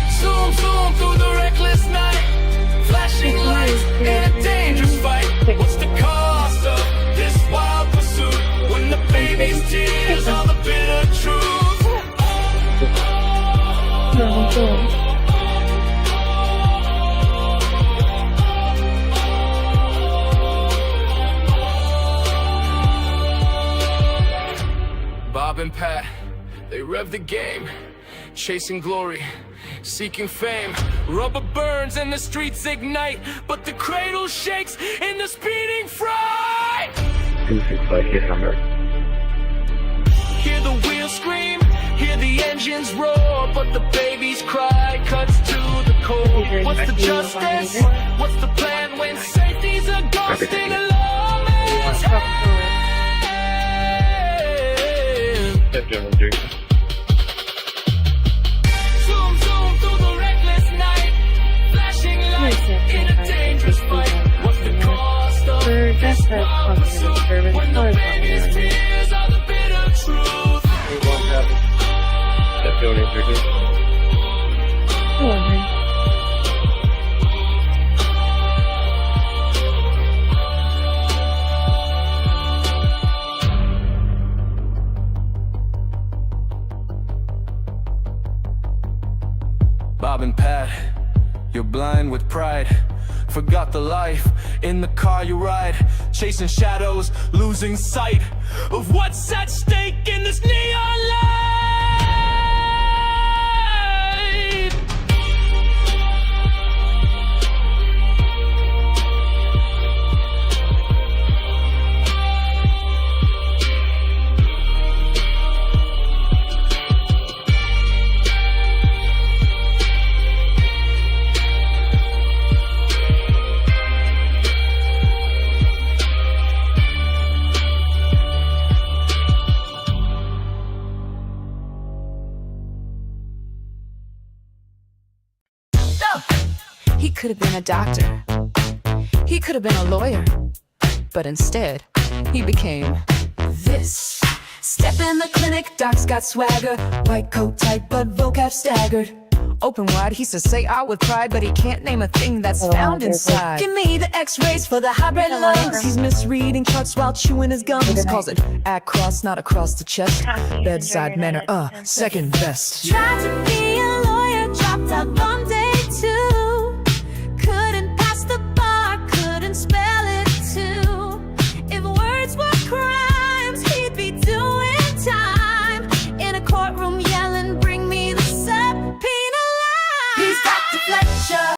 Zoom, zoom through the reckless night, flashing lights in a dangerous fight. What's the cost of this wild pursuit when the baby's tears are the bitter truth? Bob and Pat, they rev the game, chasing glory, seeking fame. Rubber burns and the streets ignite, but the cradle shakes in the speeding fright. 265 hit number. Hear the wheels scream, hear the engines roar, but the baby's cry cuts to the core. What's the justice? What's the plan when safety's a ghost in a lawman's hand? That's the cognitive disturbance. Color cognitive. That's going into Go on, man. Bob and Pat, you're blind with pride. Forgot the life in the car you ride. Chasing shadows, losing sight of what's at stake in this neon light. He could have been a doctor. He could have been a lawyer. But instead, he became this. Step in the clinic, doc's got swagger. White coat tight, but vocab staggered. Open wide, he says say out with pride, but he can't name a thing that's found inside. Give me the x-rays for the hybrid lungs. He's misreading charts while chewing his gums. Calls it across, not across the chest. Bedside manner, second best. Tried to be a lawyer, dropped out one day.